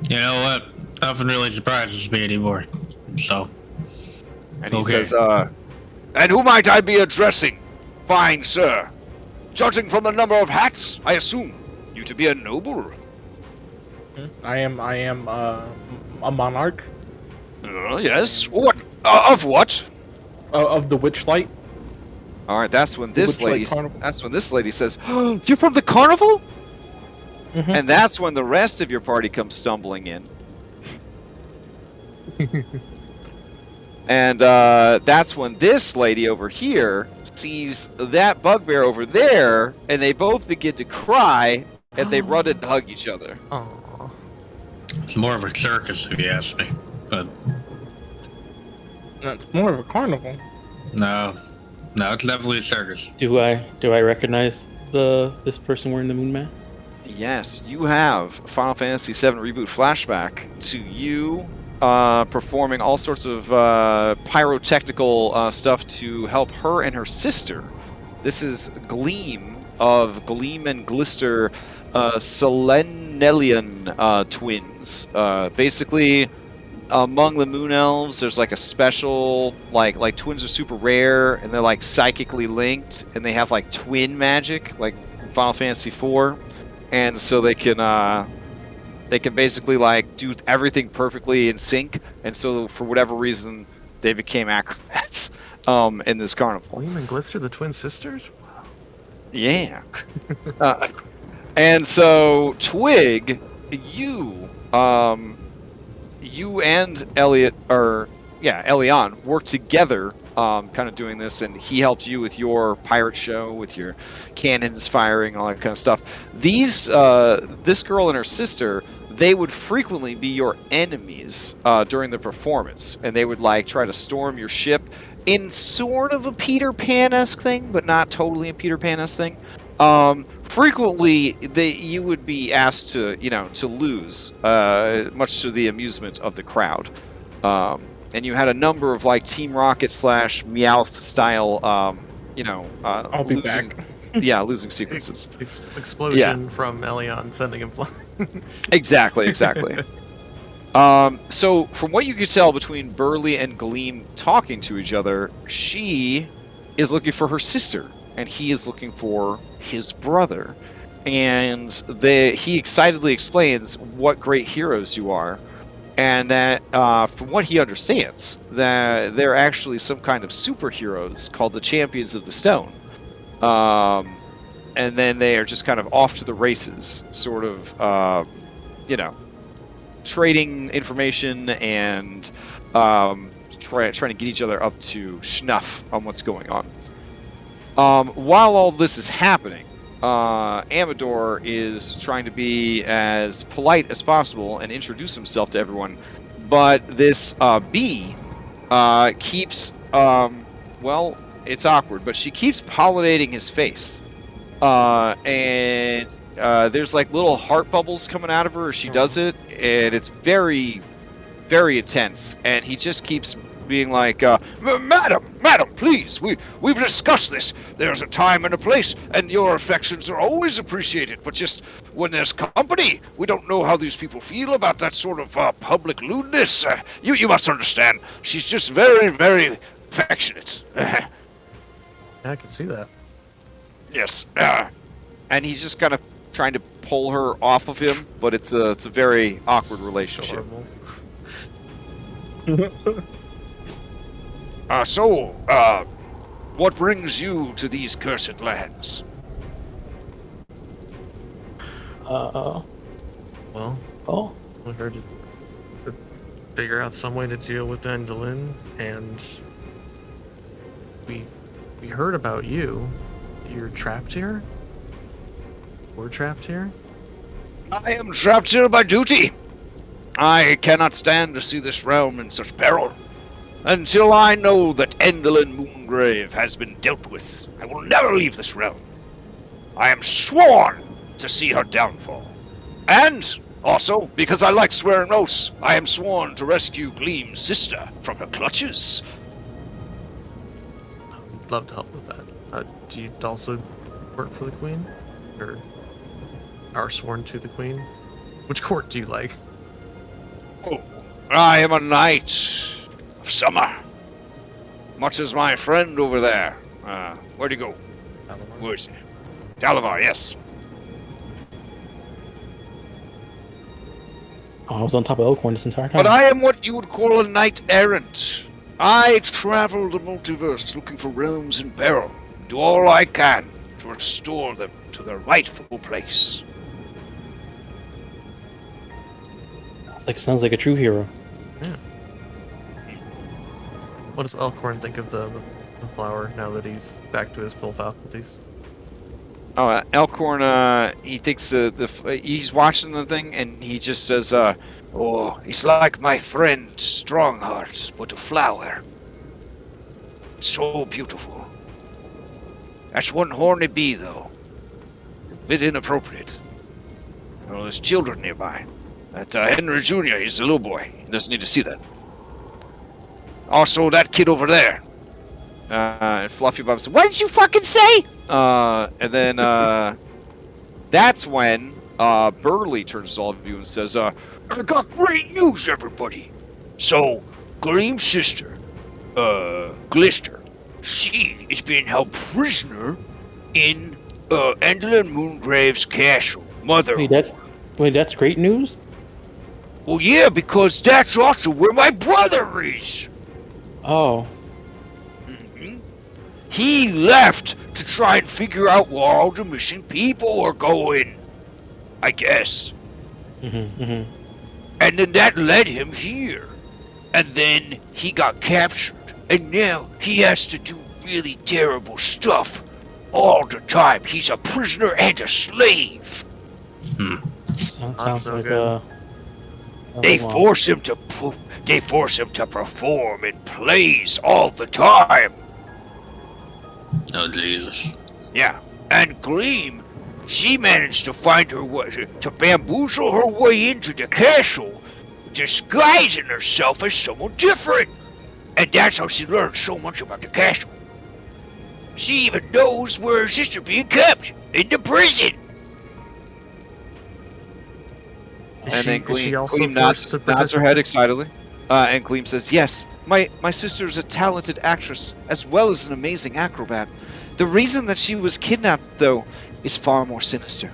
You know what? Nothing really surprises me anymore. So. And he says, and who might I be addressing? Fine, sir. Judging from the number of hats, I assume you to be a noble. I am a monarch. Yes. What? Of what? Of the Witchlight. All right. That's when this lady. Carnival. That's when this lady says, oh, "You're from the carnival." Mhm. And that's when the rest of your party comes stumbling in. And that's when this lady over here sees that bugbear over there, and they both begin to cry, and they run and hug each other. Aww. It's more of a circus, if you ask me. But It's more of a carnival. no, it's definitely a circus. Do I recognize this person wearing the moon mask? Yes, you have Final Fantasy VII Reboot flashback to you performing all sorts of pyrotechnical stuff to help her and her sister. This is Gleam of Gleam and Glister Selenelian twins. Basically, among the Moon Elves, there's like a special, like twins are super rare, and they're like psychically linked, and they have like twin magic, like in Final Fantasy IV. And so they can basically like do everything perfectly in sync, and so for whatever reason they became acrobats in this carnival. Gleam and Glister, the twin sisters? Yeah. And so Twig, you and Elion worked together, kind of doing this, and he helped you with your pirate show, with your cannons firing, all that kind of stuff. This girl and her sister, they would frequently be your enemies during the performance, and they would like try to storm your ship in sort of a Peter Pan-esque thing, but not totally a Peter Pan-esque thing. Frequently, you would be asked to lose, much to the amusement of the crowd. And you had a number of like Team Rocket / Meowth style, I'll be back. losing sequences. Explosion from Elion sending him flying. Exactly. So from what you could tell between Burley and Gleam talking to each other, she is looking for her sister, and he is looking for his brother. And he excitedly explains what great heroes you are, and that from what he understands, that they're actually some kind of superheroes called the Champions of the Stone. And then they are just kind of off to the races, sort of, trading information and trying to get each other up to snuff on what's going on. While all this is happening, Amador is trying to be as polite as possible and introduce himself to everyone but this bee keeps well, it's awkward, but she keeps pollinating his face, and there's like little heart bubbles coming out of her as she does it, and it's very, very intense. And he just keeps being like, madam, please, we've discussed this. There's a time and a place, and your affections are always appreciated. But just when there's company, we don't know how these people feel about that sort of public lewdness. You must understand. She's just very, very affectionate. Yeah, I can see that. Yes. And he's just kind of trying to pull her off of him, but it's a very awkward relationship. What brings you to these cursed lands? Well, Oh, we heard to figure out some way to deal with Endolin, and we heard about you. You're trapped here? We're trapped here? I am trapped here by duty. I cannot stand to see this realm in such peril. Until I know that Endolin Moongrave has been dealt with, I will never leave this realm. I am sworn to see her downfall. And also, because I like swearing oaths, I am sworn to rescue Gleam's sister from her clutches. I'd love to help with that. Do you also work for the Queen? Or are sworn to the Queen? Which court do you like? Oh, I am a knight of summer. Much as my friend over there. Where'd he go? Where is he? Dalavar, yes. I was on top of Elkhorn this entire time. But I am what you would call a knight errant. I travel the multiverse looking for realms in peril. Do all I can to restore them to their rightful place. Sounds like a true hero. Yeah. What does Elkhorn think of the flower now that he's back to his full faculties? Oh, Elkhorn, he thinks he's watching the thing, and he just says, oh, he's like my friend Strongheart, but a flower. So beautiful. That's one horny bee, though. A bit inappropriate. Well, there's children nearby. That Henry Jr., he's a little boy. He doesn't need to see that. Also, that kid over there. And Fluffy Bum said, what did you fucking say? And then, that's when, Burley turns to all of you and says, I got great news, everybody. So, Gleam's sister, Glister, she is being held prisoner in, Endolin Moongrave's castle. Mother. Wait, that's great news? Well, yeah, because that's also where my brother is. Oh. He left to try and figure out where all the missing people are going, I guess. And then that led him here. And then he got captured. And now he has to do really terrible stuff all the time. He's a prisoner and a slave. Sounds no like good. They force him to perform in plays all the time. Oh, Jesus. Yeah, and Gleam, she managed to find her way, to bamboozle her way into the castle, disguising herself as someone different. And that's how she learned so much about the castle. She even knows where her sister being kept, in the prison. And then Gleam nods her head excitedly. And Gleam says, yes, my sister is a talented actress, as well as an amazing acrobat. The reason that she was kidnapped, though, is far more sinister.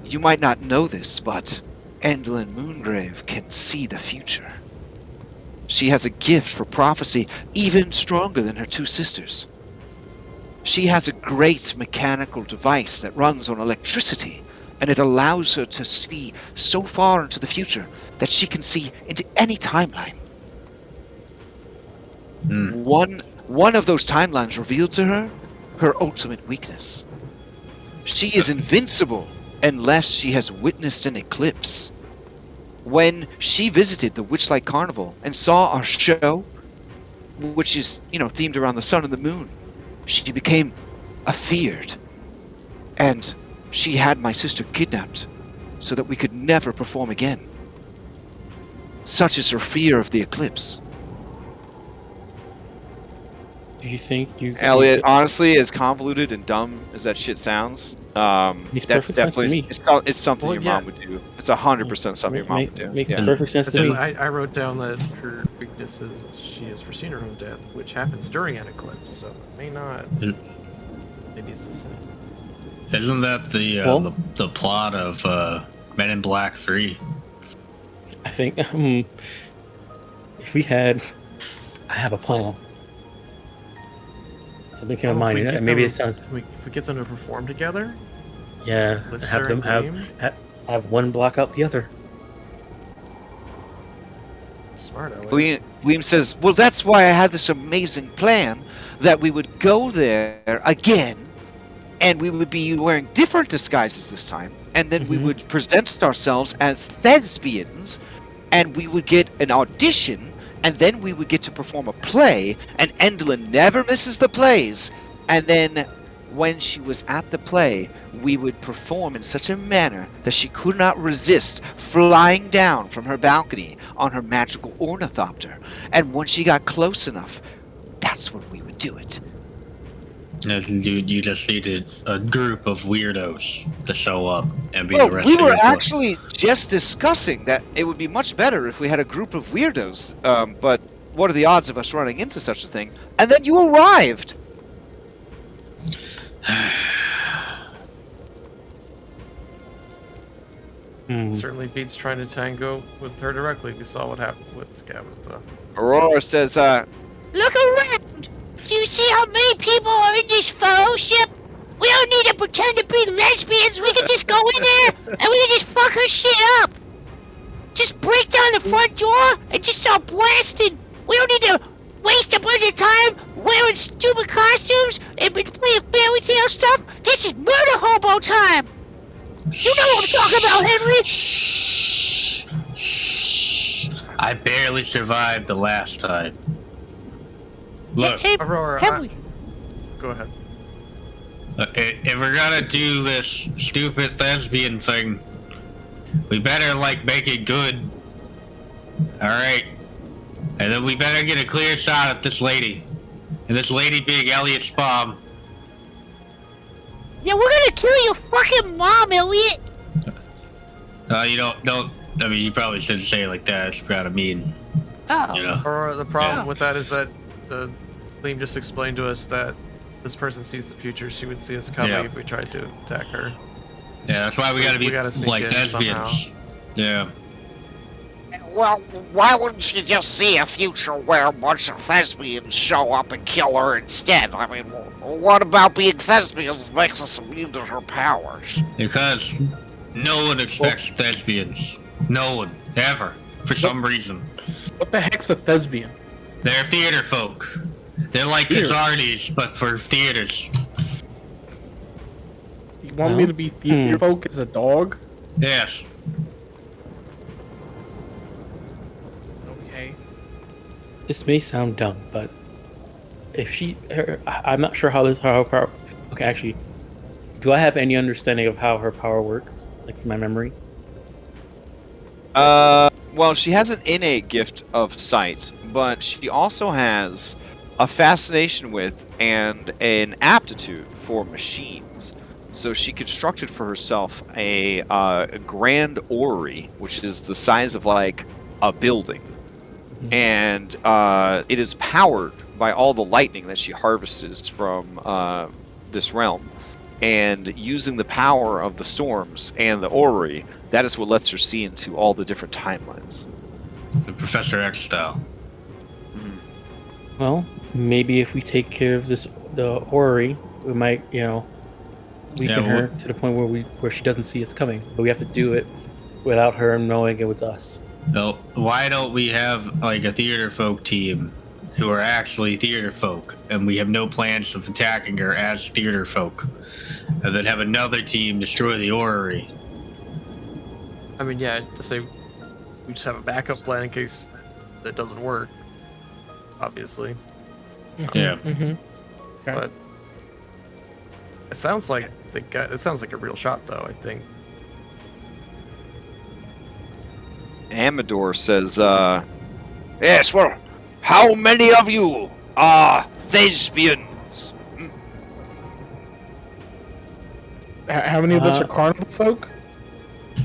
You might not know this, but Endolin Moongrave can see the future. She has a gift for prophecy, even stronger than her two sisters. She has a great mechanical device that runs on electricity, and it allows her to see so far into the future that she can see into any timeline. One of those timelines revealed to her ultimate weakness. She is invincible unless she has witnessed an eclipse. when she visited the Witchlight Carnival and saw our show, which is, themed around the sun and the moon, she became afeared. And she had my sister kidnapped so that we could never perform again. Such is her fear of the eclipse. Do you think you... Elliot, honestly, as convoluted and dumb as that shit sounds, Makes that's perfect sense to definitely me. it's something Well, your yeah. mom would do. It's 100% something your mom would do. Makes Yeah. perfect sense to Because me. I wrote down that her weakness is she has foreseen her own death, which happens during an eclipse, so it may not. Mm. Maybe it's the same. Isn't that Well- the plot of Men in Black 3? I think if we had... I have a plan. Something came to Oh, if mind. we get Maybe them- it sounds... If we get them to perform together, Yeah, Lister have them and have one block out the other. smart. I like. Gleam says, well, that's why I had this amazing plan that we would go there again, and we would be wearing different disguises this time, and then we Mhm. would present ourselves as thespians, and we would get an audition, and then we would get to perform a play, and Endlin never misses the plays, and then when she was at the play, we would perform in such a manner that she could not resist flying down from her balcony on her magical ornithopter. And when she got close enough, that's when we would do it. Dude, you just needed a group of weirdos to show up and be Well, the rest we of were your play. actually just discussing that it would be much better if we had a group of weirdos. But what are the odds of us running into such a thing? And then you arrived. Certainly beats trying to tango with her directly. We saw what happened with Scabatha. Aurora says, Look around! Do you see how many people are in this fellowship? We don't need to pretend to be lesbians. We can just go in there and we can just fuck her shit up. Just break down the front door and just start blasting. We don't need to waste a bunch of time wearing stupid costumes and playing fairy tale stuff. This is murder hobo time. You know what I'm talking about, Henry? I barely survived the last time. Look, Hey, Aurora, Henry. go ahead. if we're gonna do this stupid thespian thing, we better make it good. Alright. And then we better get a clear shot at this lady. And this lady being Elliot's mom. Yeah, we're gonna kill your fucking mom, Elliot. You don't, I mean, you probably shouldn't say it like that. It's kind of mean, Oh. you know? Aurora, the problem Yeah. with that is that Liam just explained to us that this person sees the future. She would see us coming Yeah. if we tried to attack her. Yeah, that's why we So gotta be we gotta sneak like in lesbians. Yeah. Well, why wouldn't you just see a future where a bunch of thespians show up and kill her instead? I mean, what about being thespians makes us immune to her powers? Because no one expects thespians. No one. Ever. For some reason. What the heck's a thespian? They're theater folk. They're like Theater. Khazardis, but for theaters. You want me to be theater folk as a dog? Yes. Okay. This may sound dumb, but if I'm not sure how her power. Okay, actually, do I have any understanding of how her power works, like from my memory? well, she has an innate gift of sight, but she also has a fascination with and an aptitude for machines. So she constructed for herself a grand orrery, which is the size of like a building. And it is powered by all the lightning that she harvests from this realm. And using the power of the storms and the orrery, that is what lets her see into all the different timelines. The Professor X style. Well, maybe if we take care of the orrery, we might, weaken her to the point where she doesn't see us coming. But we have to do it without her knowing it was us. No, why don't we have like a theater folk team who are actually theater folk, and we have no plans of attacking her as theater folk, and then have another team destroy the orrery? I mean, yeah, to say we just have a backup plan in case that doesn't work. Obviously, Yeah. Mm-hmm. but it sounds like it sounds like a real shot, though. I think. Amador says, Yes, well, how many of you are thespians? How many of us are carnival folk?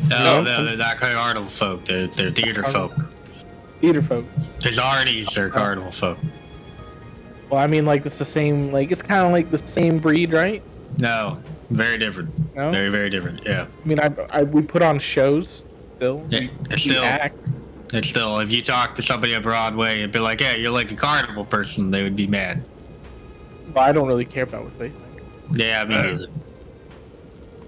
No, they're not carnival folk. They're theater folk. Theater folk. Because Arnie's are carnival folk. Well, I mean, like it's the same. Like it's kind of like the same breed, right? No, very different. No? Very, very different. Yeah. I mean, we put on shows still. Yeah, We still. act. It's still, if you talk to somebody at Broadway and be like, "Hey, you're like a carnival person," they would be mad. But I don't really care about what they think. Yeah, me neither.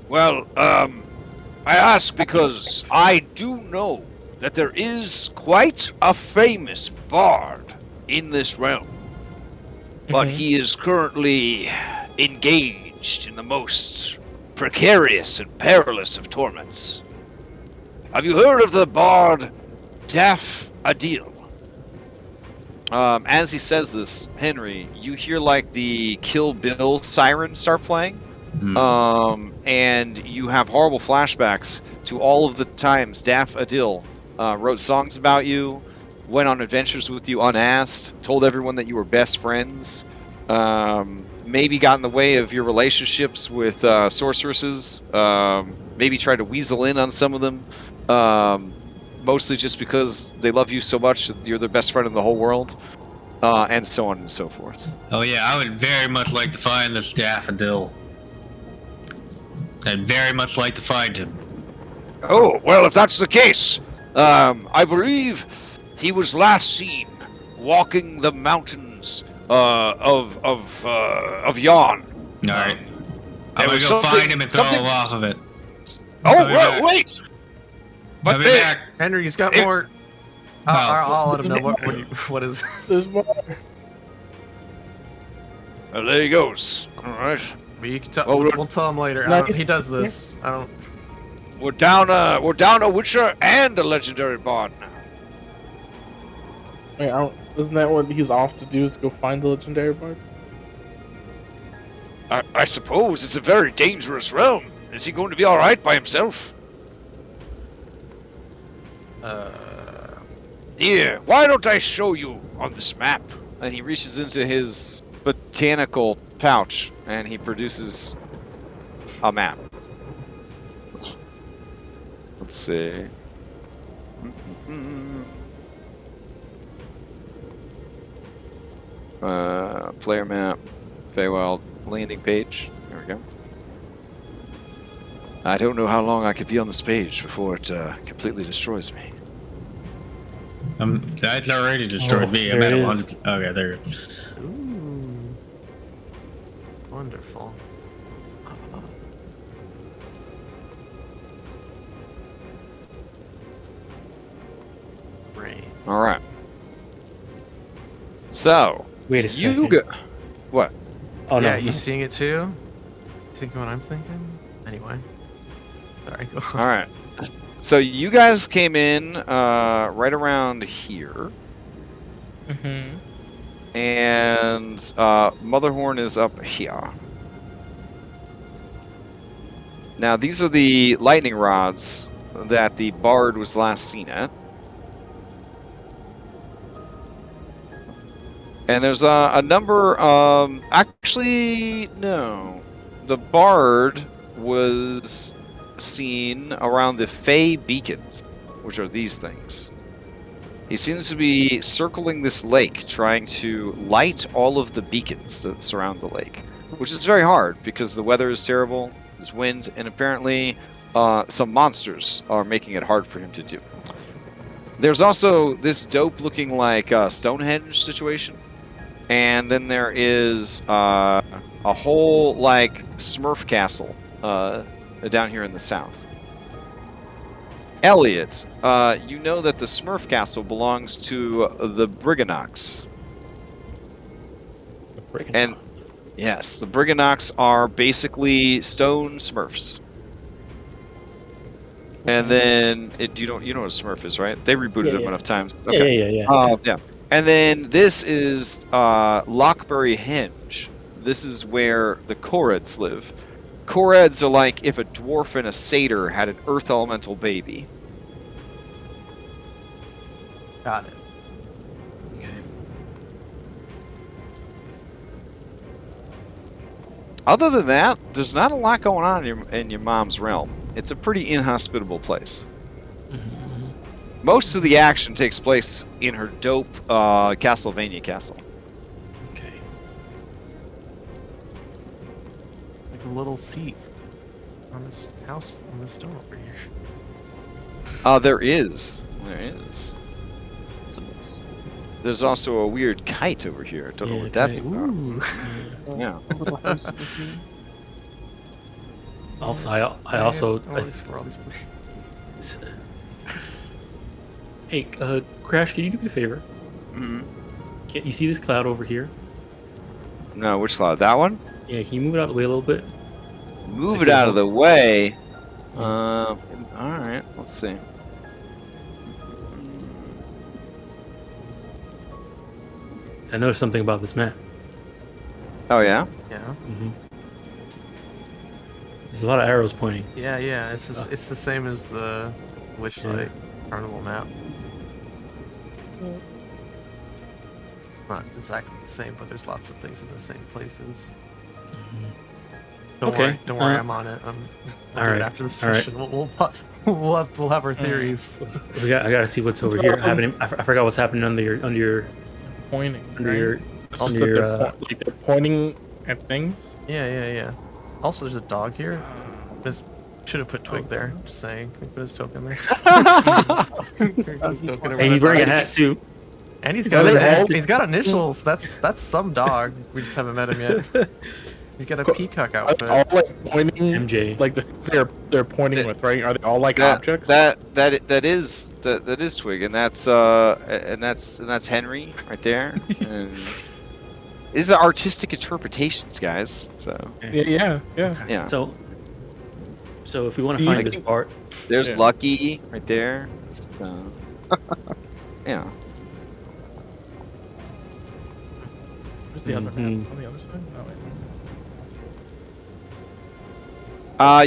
Well, I ask because I do know that there is quite a famous bard in this realm, but Mhm. he is currently engaged in the most precarious and perilous of torments. Have you heard of the bard Daff Adil? as he says this, Henry, you hear like the Kill Bill siren start playing. And you have horrible flashbacks to all of the times Daff Adil wrote songs about you, went on adventures with you unasked, told everyone that you were best friends, maybe got in the way of your relationships with sorceresses, maybe tried to weasel in on some of them, mostly just because they love you so much that you're their best friend in the whole world, and so on and so forth. Oh yeah, I would very much like to find this daffodil. I'd very much like to find him. Oh, well, if that's the case, I believe he was last seen walking the mountains of Yon. All right, There I'm gonna was go something- find him and throw something- him off of it. Oh, I'll be back. wait! I'll But be they, back. Henry's got It- more. Oh. I'll let him know what is. There's more. well, there he goes. All right, But you can tell. Well, we'll tell him later. No, He does this. I don't. we're down a witcher and a legendary bard now. Wait, isn't that what he's off to do? Is go find the legendary bard? I suppose it's a very dangerous realm. Is he going to be all right by himself? Here, why don't I show you on this map? And he reaches into his botanical pouch and he produces a map. Let's see. Player map, Feywild landing page. There we go. I don't know how long I could be on this page before it completely destroys me. That's already destroyed Oh, me. I'm there at it 100. Okay, there it is. Ooh. Wonderful. Rain. All right. So Wait a second. you go. What? Oh no. Yeah, you seeing it too? You thinking what I'm thinking? Anyway. Sorry. Go on. All right. So you guys came in right around here, Mm-hmm. and Motherhorn is up here. Now these are the lightning rods that the bard was last seen at. And there's a number. Actually, no. The bard was seen around the Fey beacons, which are these things. He seems to be circling this lake, trying to light all of the beacons that surround the lake, which is very hard because the weather is terrible, there's wind, and apparently some monsters are making it hard for him to do. There's also this dope-looking like Stonehenge situation, and then there is a whole like Smurf castle down here in the south. Elliot, you know that the Smurf castle belongs to the Briganox. And yes, the Briganox are basically stone Smurfs. And then you know what a Smurf is, right? They rebooted them enough times. Yeah, Okay. yeah. And then this is Lockbury Henge. This is where the Koreds live. Koreds are like if a dwarf and a satyr had an earth elemental baby. Got it. Other than that, there's not a lot going on in your mom's realm. It's a pretty inhospitable place. Most of the action takes place in her dope Castlevania castle. Okay. Like a little seat on this house, on this door over here. There is. There's also a weird kite over here. Don't know what that's about. Yeah. A little house over here. Also, I also. Where all these places. Hey, Crash, can you do me a favor? Mm-hmm. Can't you see this cloud over here? No, which cloud? That one? Yeah, can you move it out of the way a little bit? Move it out of the way. All right. Let's see. I noticed something about this map. Oh yeah. Yeah. Mm-hmm. There's a lot of arrows pointing. Yeah. It's the same as the Witchlight Carnival map. Not exactly the same, but there's lots of things in the same places. Don't worry, I'm on it. I'll do it after the session. We'll have our theories. I gotta see what's over here happening. I forgot what's happening under your Pointing. under right? your It's under just that your. they're pointing at things. Yeah. Also, there's a dog here. Just should have put Twig there. Just saying. We put his token there. And he's wearing a hat too. And he's got initials. That's some dog. We just haven't met him yet. He's got a peacock outfit. All like pointing. MJ. Like the things they're pointing with, right? Are they all like objects? That is Twig, and that's Henry right there. And these are artistic interpretations, guys. So Yeah. So if we want to find this part, there's Lucky right there. Yeah. Where's the other map? On the other side? Oh, wait.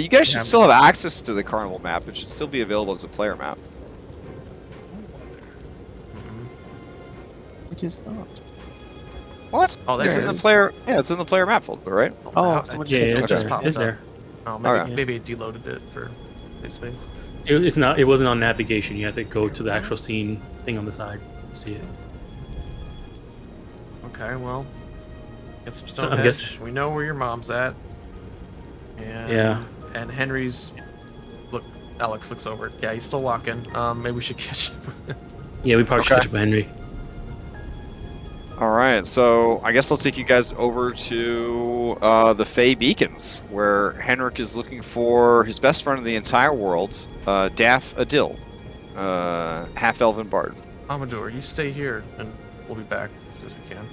You guys should still have access to the carnival map. It should still be available as a player map. It is not. What? Oh, there it's it in the is. player. Yeah, it's in the player map folder, right? Oh, someone just yeah, said it's just there. popped It's up. there. Oh, Okay. maybe it deloaded it for space. It's not. It wasn't on navigation. You have to go to the actual scene thing on the side to see it. Okay, well, get some So, stone I'm edge. guessing- We know where your mom's at. And, Yeah. And Henry's. Look, Alex looks over. Yeah, he's still walking. Maybe we should catch up with him. Yeah, we probably should catch up with Henry. All right, so I guess I'll take you guys over to the Fey Beacons, where Henrik is looking for his best friend in the entire world, Daff Adil, half-elven bard. Amador, you stay here, and we'll be back as soon as we can.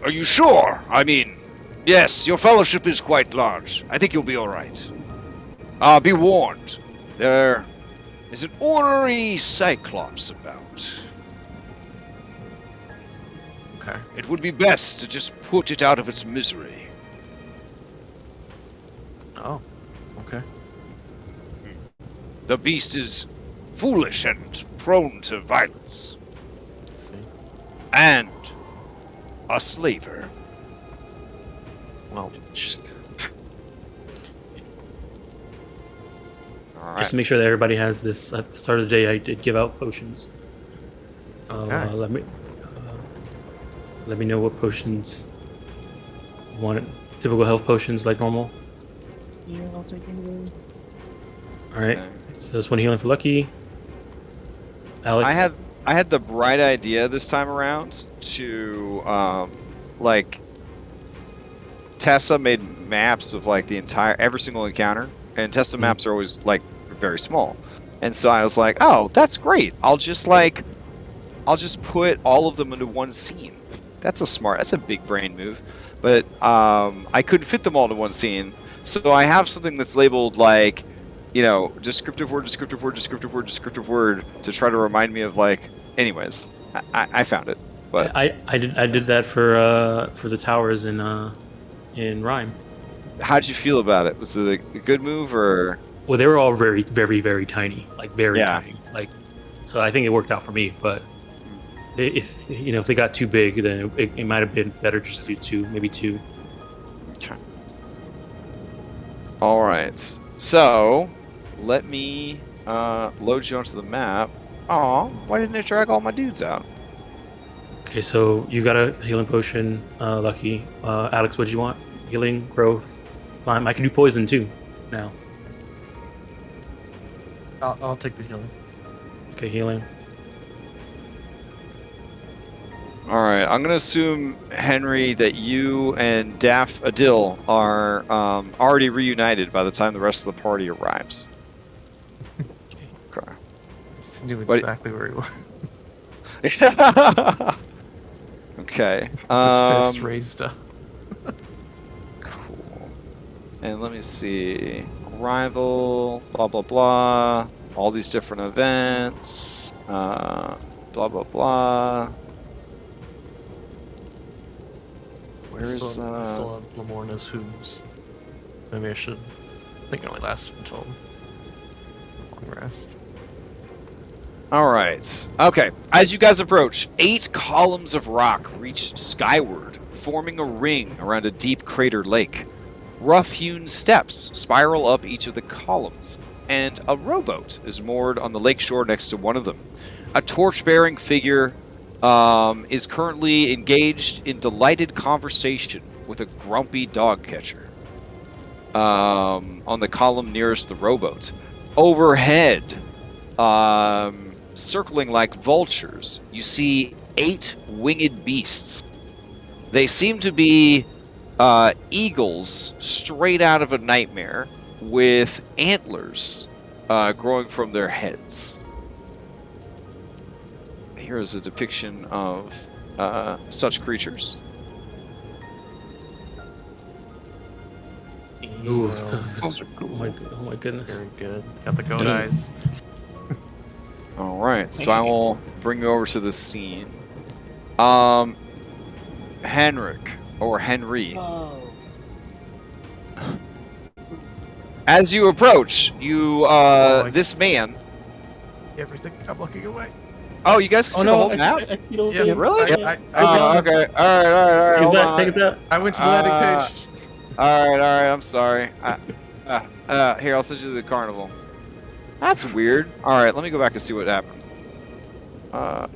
Are you sure? I mean, yes, your fellowship is quite large. I think you'll be all right. Be warned. There is an ornery cyclops about. Okay. It would be best to just put it out of its misery. Oh, okay. The beast is foolish and prone to violence. Let's see. And a slaver. Well, All right. Just to make sure that everybody has this. At the start of the day, I did give out potions. Okay. Let me know what potions you want. Typical health potions like normal. Yeah, I'll take it. All right. Okay. So there's one healing for Lucky. Alex. I had the bright idea this time around to like Tessa made maps of like every single encounter, and Tessa maps are always like very small, and so I was like, oh, that's great. I'll just put all of them into one scene. That's a big brain move, but I couldn't fit them all into one scene, so I have something that's labeled like, descriptive word to try to remind me of like. Anyways, I found it, but I did that for the towers in Rhyme. how'd you feel about it? Was it a good move or? Well, they were all very, very, very tiny, like very Yeah. tiny, like. So I think it worked out for me, but if they got too big, then it might have been better just to do two, maybe two. Okay. All right. So let me load you onto the map. Aw, why didn't it drag all my dudes out? Okay, so you got a healing potion, Lucky. Alex, what do you want? Healing, growth, climb. I can do poison too, now. I'll take the healing. Okay, healing. All right, I'm gonna assume, Henry, that you and Daffodil are already reunited by the time the rest of the party arrives. Okay. Just knew What- exactly where he was. Okay. His fist raised up. Cool. And let me see. Arrival, blah blah blah. All these different events. Blah blah blah. Where I is still have Lamorna's hooves. Maybe I should. I think it only lasts until long rest. All right. Okay. As you guys approach, 8 columns of rock reach skyward, forming a ring around a deep crater lake. Rough-hewn steps spiral up each of the columns, and a rowboat is moored on the lake shore next to one of them. A torch-bearing figure is currently engaged in delighted conversation with a grumpy dog catcher on the column nearest the rowboat. Overhead, circling like vultures, you see 8 winged beasts. They seem to be eagles straight out of a nightmare with antlers growing from their heads. Here is a depiction of such creatures. Ooh, Those are cool. oh my goodness. Very good. Got the goat eyes. All right, so I will bring you over to the scene. Henrik or Henry. Oh. As you approach, you this man. Everything. I'm looking away. Oh, you guys can see the whole map. Yeah, Really? I Oh, okay. All right. Hold on. Take us out. I went to the landing page. All right. I'm sorry. Here, I'll send you to the carnival. That's weird. All right, let me go back and see what happened. Oh,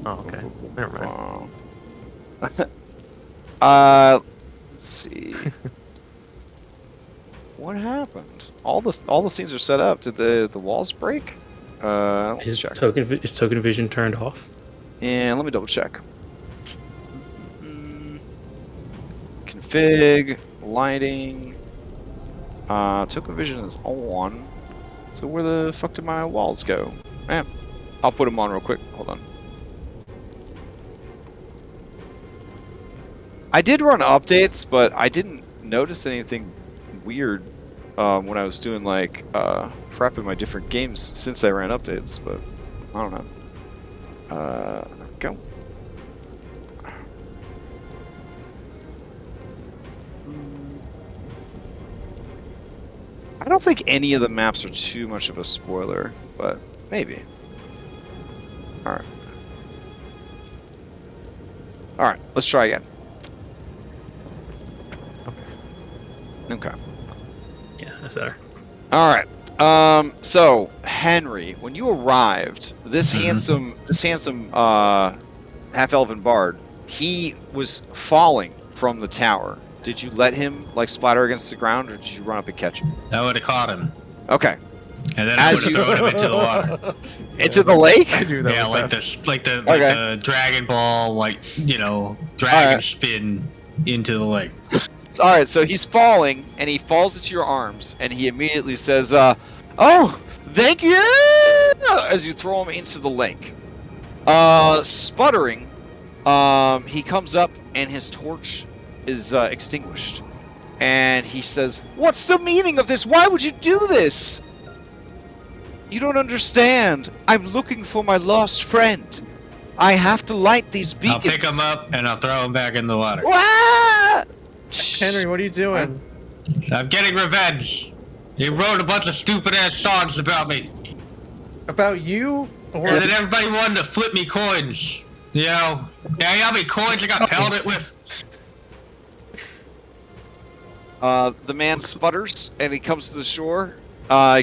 okay. Never mind. Let's see. What happened? All the scenes are set up. Did the walls break? Let's Is check. token vision turned off? And let me double check. Config, lighting. Token vision is on. So where the fuck did my walls go? Man, I'll put them on real quick. Hold on. I did run updates, but I didn't notice anything weird when I was doing like prepping my different games since I ran updates. But I don't know. Go. I don't think any of the maps are too much of a spoiler, but maybe. Alright. Alright, let's try again. Okay. Yeah, that's better. Alright. So Henry, when you arrived, this handsome half-elven bard, he was falling from the tower. Did you let him like splatter against the ground, or did you run up and catch him? I would have caught him, Okay. and then I As would have you- thrown him into the water. Into the lake? I knew that Yeah, was like happening. the Dragon Ball, dragon Alright. spin into the lake. Alright, so he's falling, and he falls into your arms, and he immediately says, oh, thank you! As you throw him into the lake. Sputtering, he comes up, and his torch is extinguished. And he says, what's the meaning of this? Why would you do this? You don't understand. I'm looking for my lost friend. I have to light these beacons. I'll pick him up and I'll throw him back in the water. Ah! Henry, what are you doing? I'm getting revenge. He wrote a bunch of stupid ass songs about me. About you? Or And then everybody wanted to flip me coins. You know? Yeah, how many coins I got pelted with? The man sputters and he comes to the shore,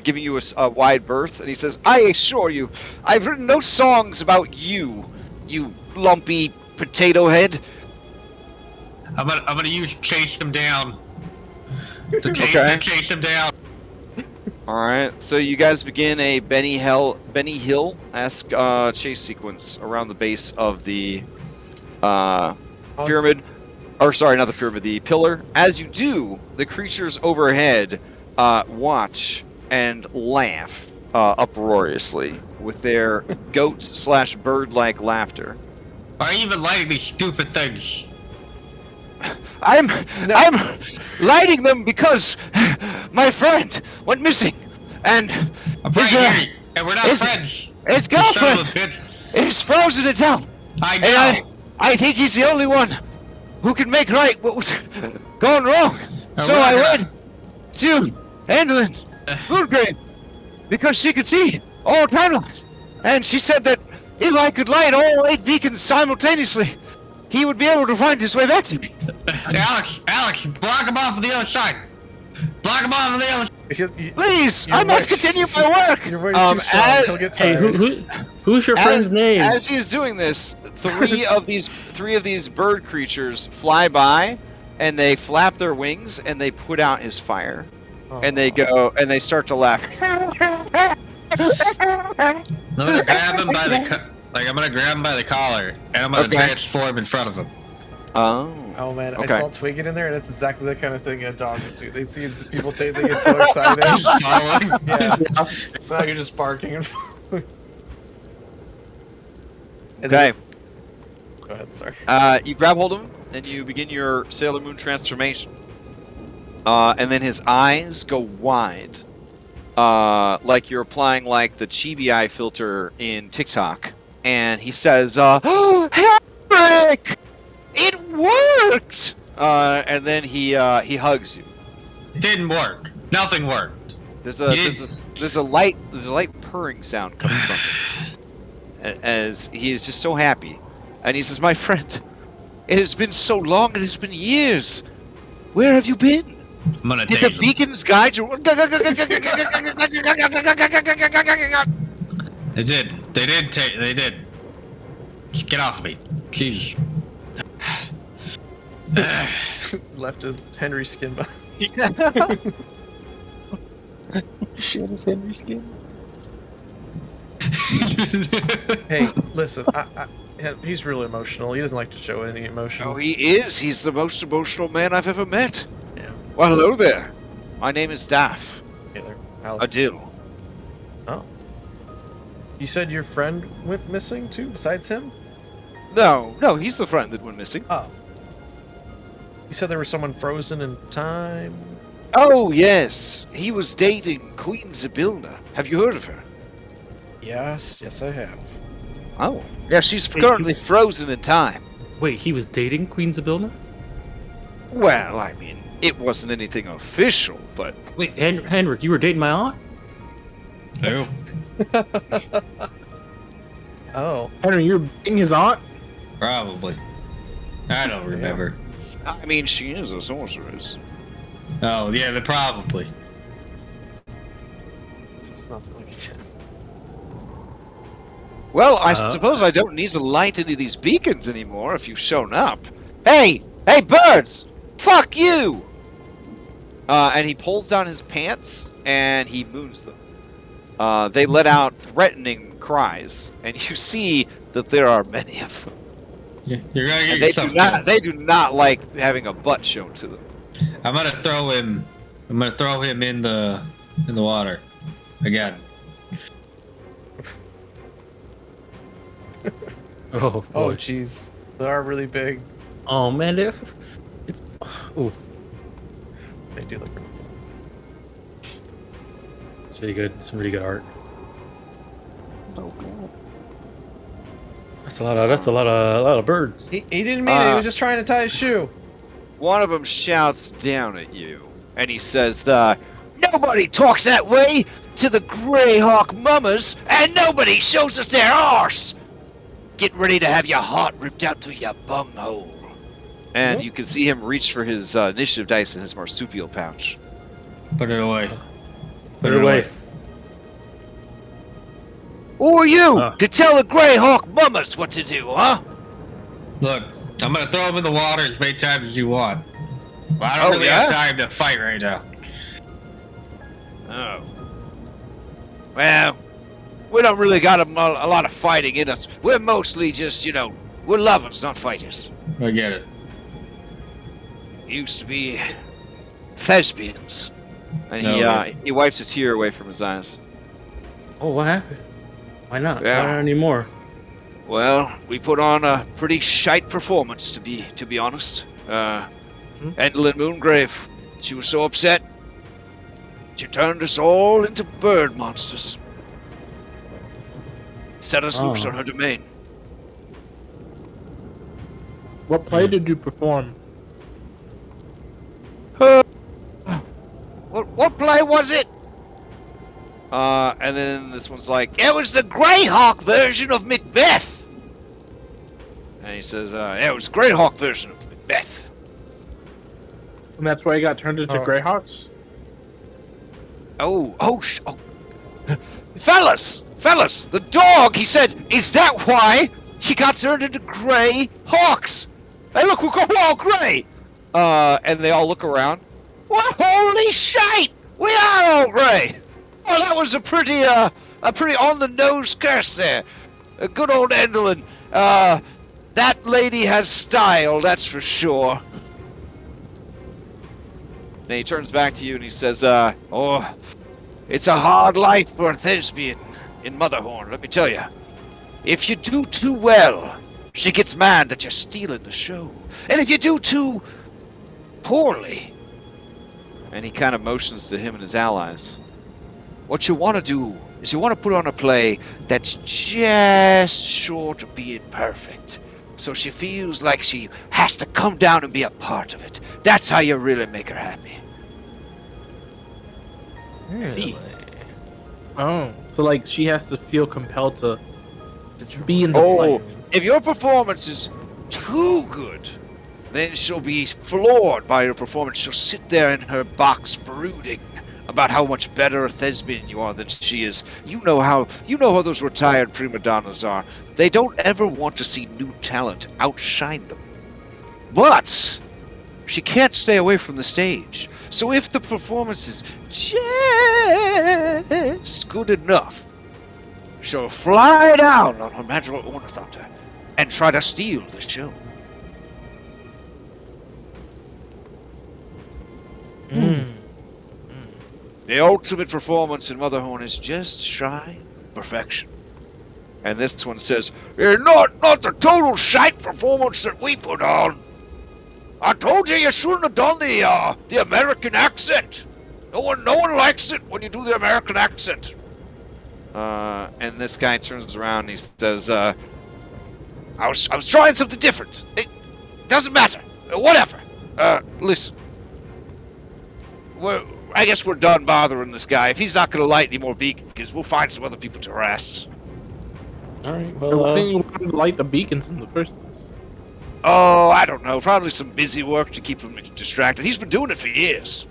giving you a wide berth, and he says, I assure you, I've written no songs about you, you lumpy potato head. I'm gonna use chase him down. To Okay. chase him down. Alright, so you guys begin a Benny Hill-esque chase sequence around the base of the pyramid. Or sorry, not the pyramid, the pillar. As you do, the creatures overhead watch and laugh uproariously with their goat/bird-like laughter. Why are you even lighting these stupid things? I'm lighting them because my friend went missing, and I'm his, right here, and we're not his- friends. his You son of a girlfriend bitch. is frozen in town. I And know. I think he's the only one who can make right what was going wrong. So we're not I gonna- went to Andolin Moongrave because she could see all timelines. And she said that if I could light all 8 beacons simultaneously, he would be able to find his way back to me. Alex, block him off on the other side. Block him off on the other side. Please, Your I must voice- continue my work. Your voice is too strong. He'll get Hey, tired. who's your friend's name? As he is doing this, three of these bird creatures fly by, and they flap their wings, and they put out his fire, and they go and they start to laugh. I'm gonna grab him by the collar, and I'm gonna Okay. transform in front of him. Oh. Oh man, Okay. I saw Twigget in there, and it's exactly the kind of thing a dog would do. They see the people chase, they get so excited. Yeah. So now you're just barking and. And Okay. then- Go ahead. Sorry. You grab hold of him, and you begin your Sailor Moon transformation. And then his eyes go wide, like you're applying like the Chibi Eye filter in TikTok. And he says, "Oh, Henrik, it worked!" And then he hugs you. It didn't work. Nothing worked. There's You a light purring sound coming from him, as he is just so happy. And he says, "My friend, it has been so long. It has been years. Where have you been? I'm gonna Did the tase him. beacons guide you?" They did. They did. Just get off of me. Jesus. Left his Henry skin behind. Shit, is Henry skin? Hey, listen, he's really emotional. He doesn't like to show any emotion. Oh, he is. He's the most emotional man I've ever met. Yeah. Well, hello there. My name is Daff. Hey there, Alex. Adil. Oh. You said your friend went missing too, besides him? No, he's the friend that went missing. Oh. You said there was someone frozen in time? Oh, yes. He was dating Queen Zybilna. Have you heard of her? Yes, I have. Oh. Yeah, she's currently frozen in time. Wait, he was dating Queen Zybilna? Well, I mean, it wasn't anything official, but... Wait, Henrik, you were dating my aunt? Who? Oh. Henry, you're being his aunt? Probably. I don't remember. I mean, she is a sorceress. Oh, yeah, they probably. It's not like it's Well, I suppose I don't need to light any of these beacons anymore if you've shown up. Hey, birds! Fuck you! And he pulls down his pants and he moons them. They let out threatening cries, and you see that there are many of them. Yeah, you're gonna get And they yourself do not. killed. They do not like having a butt shown to them. I'm gonna throw him in the water again. Oh, Oh, boy. jeez. They are really big. Oh, man. It's... Oh, They do look cool. it's really good. Some really good art. Oh god. That's a lot of birds. He didn't mean it. He was just trying to tie his shoe. One of them shouts down at you, and he says, "Nobody talks that way to the Greyhawk mummers, and nobody shows us their arse. Get ready to have your heart ripped out to your bunghole." And you can see him reach for his initiative dice in his marsupial pouch. Put it away. Put it away. Who are you to tell the Greyhawk mummers what to do, huh? Look, I'm gonna throw him in the water as many times as you want. But I don't really have time to fight right now. Oh. Well, we don't really got a lot of fighting in us. We're mostly just, we're lovers, not fighters. I get it. Used to be thespians. And he wipes a tear away from his eyes. Oh, what happened? Why not? Yeah. Not anymore. Well, we put on a pretty shite performance, to be honest. Endlin Moongrave, she was so upset, she turned us all into bird monsters. Set us loose on her domain. What play did you perform? What play was it? And then this one's like, It was the Greyhawk version of Macbeth. and he says, it was the Greyhawk version of Macbeth. And that's why he got turned into Greyhawks? Fellas, the dog, he said, is that why he got turned into Grey Hawks? Hey, look, we're all gray! And they all look around. What holy shite! We are all grey! Well, that was a pretty on-the-nose curse there. A good old Endelin. That lady has style, that's for sure. And he turns back to you and he says, It's a hard life for a thespian in Motherhorn, let me tell you. If you do too well, she gets mad that you're stealing the show. And if you do too poorly... And he kind of motions to him and his allies. What you want to do is you want to put on a play that's just short of being perfect. So she feels like she has to come down and be a part of it. That's how you really make her happy. See. Oh, so like she has to feel compelled to be in the play. If your performance is too good, then she'll be floored by your performance. She'll sit there in her box brooding about how much better a thespian you are than she is. You know how those retired prima donnas are. They don't ever want to see new talent outshine them. But she can't stay away from the stage. So if the performance is just good enough, she'll fly down on her magical ornithopter and try to steal the show. The ultimate performance in Motherhorn is just shy of perfection. And this one says, not the total shite performance that we put on. I told you shouldn't have done the American accent. No one likes it when you do the American accent. And this guy turns around and he says, I was trying something different. It doesn't matter. Whatever. Listen. I guess we're done bothering this guy. If he's not going to light any more beacons, we'll find some other people to harass. All right. Why Well, didn't you want to light the beacons in the first place? Oh, I don't know. Probably some busy work to keep him distracted. He's been doing it for years.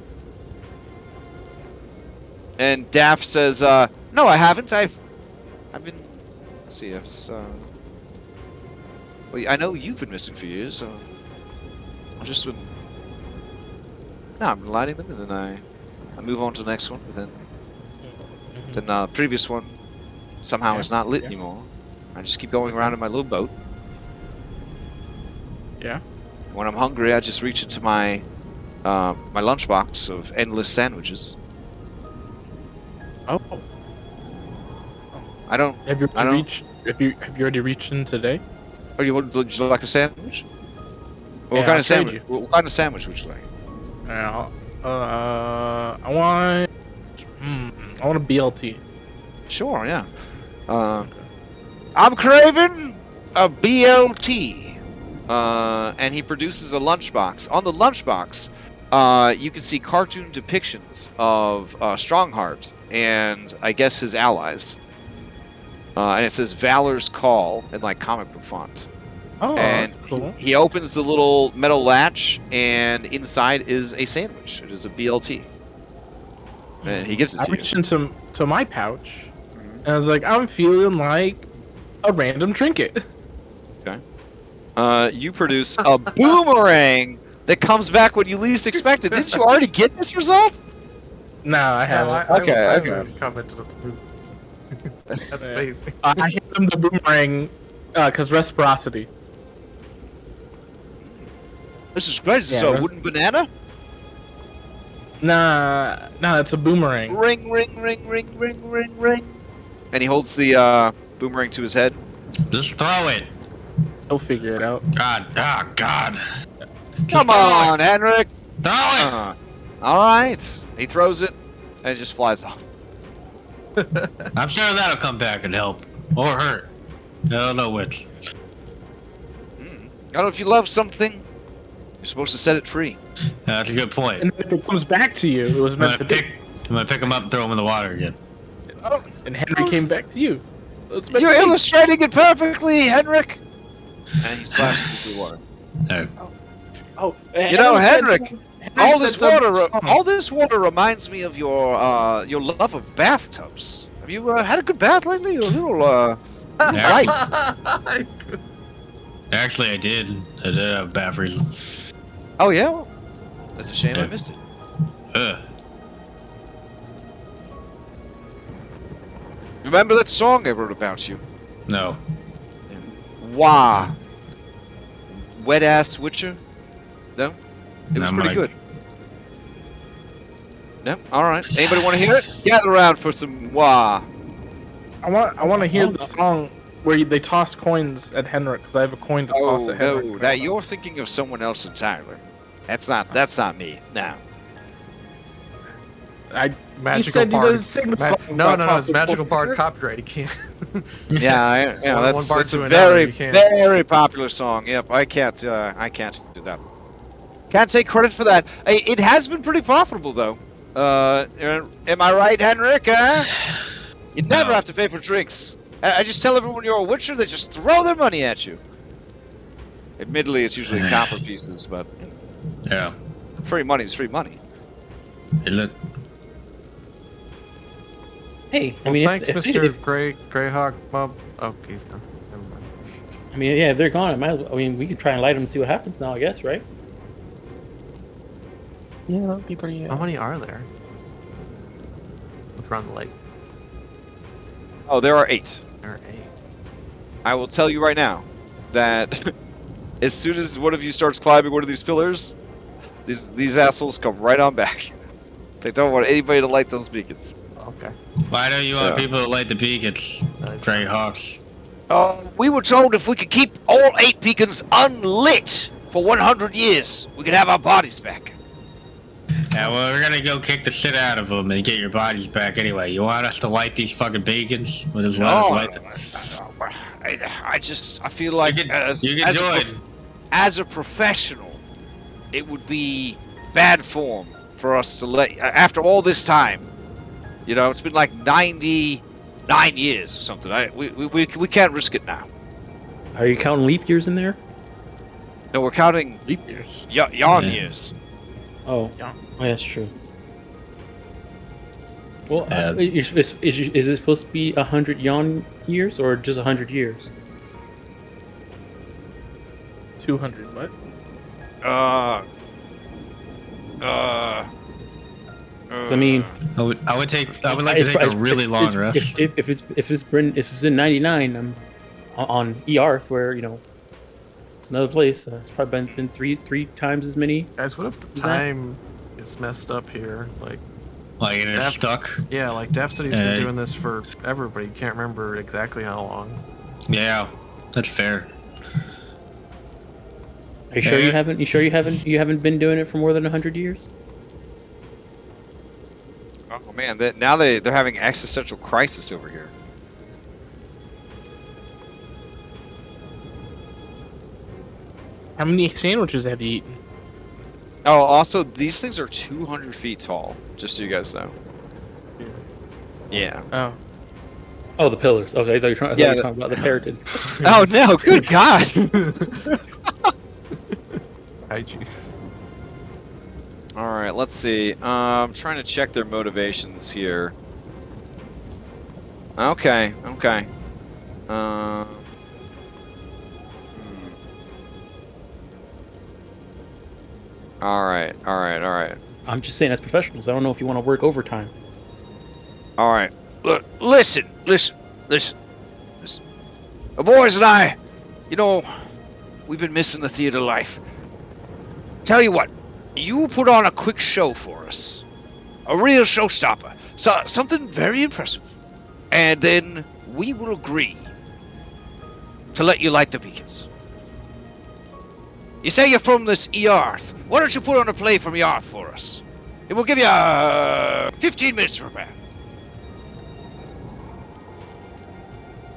And Daff says, no, I haven't. I've been... Let's see, well, I know you've been missing for years, so... I've just been... No, I've been lighting them, and then I move on to the next one, but then the previous one somehow is not lit anymore. I just keep going around in my little boat. Yeah. When I'm hungry, I just reach into my my lunchbox of endless sandwiches. Oh. I don't. Have you already reached in today? Oh, would you like a sandwich? What Yeah, kind I'll of trade sandwich? you. What kind of sandwich would you like? I want a BLT. Sure, yeah. I'm craving a BLT. And he produces a lunchbox. On the lunchbox, you can see cartoon depictions of Strongheart and I guess his allies. And it says Valor's Call in like comic book font. Oh, And that's cool. he opens the little metal latch, and inside is a sandwich. It is a BLT. And he gives it I to you. reached into my pouch, and I was like, I'm feeling like a random trinket. You produce a boomerang that comes back when you least expect it. Didn't you already get this result? No, I haven't. Okay. Commented on the group. That's amazing. I hit him the boomerang because reciprocity. This is great. Is this Yeah, a wooden banana? Nah, it's a boomerang. Ring, ring, ring, ring, ring, ring, ring. And he holds the boomerang to his head. Just throw it. He'll figure it out. God. Ah, God. Come on, Henrik. Throw it. All right. He throws it, and it just flies off. I'm sure that'll come back and help. Or hurt. I don't know which. I don't know, if you love something, you're supposed to set it free. That's a good point. And if it comes back to you, it was I'm meant to gonna be. pick him up and throw him in the water again. And Henry came back to you. It's meant You're to be. illustrating it perfectly, Henrik. And he splashes into the water. Oh, You know, Henrik, all this said water, something. all this water reminds me of your love of bathtubs. Have you had a good bath lately? You're a little light. Actually, I did. I did have a bath reason. Oh yeah, well, that's a shame I Yeah. missed it. Ugh. Remember that song I wrote about you? No. Wah. Wet ass Witcher? No? It was I'm pretty like- good. No? Alright. Anybody want to hear it? Gather around for some wah. I want to hear the song where they toss coins at Henrik because I have a coin to toss at Henrik. no, that you're thinking of someone else entirely. That's not me. No. Magical said he Bard. doesn't sing the song No, about it's tossing Magical coins Bard at her. copyright. He can't. Yeah, One that's bar it's to a another, very, you can't. very popular song. Yep, I can't do that. Can't take credit for that. It has been pretty profitable though. Am I right, Henrik? You never No. have to pay for drinks. I just tell everyone you're a Witcher, they just throw their money at you. Admittedly, it's usually copper pieces, but Yeah. free money is free money. Is it? Hey, I Well, mean, thanks, if Mr. Greyhawk Bob. Oh, he's gone. Never mind. I mean, yeah, if they're gone, I mean, we could try and light them and see what happens now, I guess, right? Yeah, that would be pretty. How many are there? Look around the lake. Oh, there are 8. There are 8. I will tell you right now that as soon as one of you starts climbing one of these pillars, these assholes come right on back. They don't want anybody to light those beacons. Okay. Why don't you want Yeah. people to light the beacons? Grey Hawks. We were told if we could keep all 8 beacons unlit for 100 years, we could have our bodies back. Yeah, well, we're gonna go kick the shit out of them and get your bodies back anyway. You want us to light these fucking beacons? We'll just let us light them. I feel like You can as join. as a professional, it would be bad form for us to let after all this time. You know, it's been like 99 years or something. We can't risk it now. Are you counting leap years in there? No, we're counting Leap years. yarn Yeah. years. Oh, that's true. Well, Yeah. is it supposed to be 100 yawn years or just 100 years? 200. What? I mean, I would like to take a really long rest. If it's been 99, I'm on Earth where it's another place. It's probably been three times as many. Guys, what if the that- time is messed up here? Like it's Def- stuck. Yeah, like Def said he's been Hey. doing this forever, but he can't remember exactly how long. Yeah, that's fair. Are you sure Yeah. you haven't? You haven't been doing it for more than 100 years? Oh man, now they're having existential crisis over here. How many sandwiches have you eaten? Oh, also, these things are 200 feet tall, just so you guys know. Yeah. Oh. Oh, the pillars. Okay, I thought you were talking about the parroted. Oh, no, good God! Hygiene. Alright, let's see. I'm trying to check their motivations here. Okay. Alright. I'm just saying, as professionals, I don't know if you want to work overtime. Alright. Look, listen. The boys and I, we've been missing the theater life. Tell you what, you put on a quick show for us. A real showstopper. Something very impressive. And then we will agree to let you light the beacons. You say you're from this Earth. Why don't you put on a play from Earth for us? It will give you 15 minutes to prepare.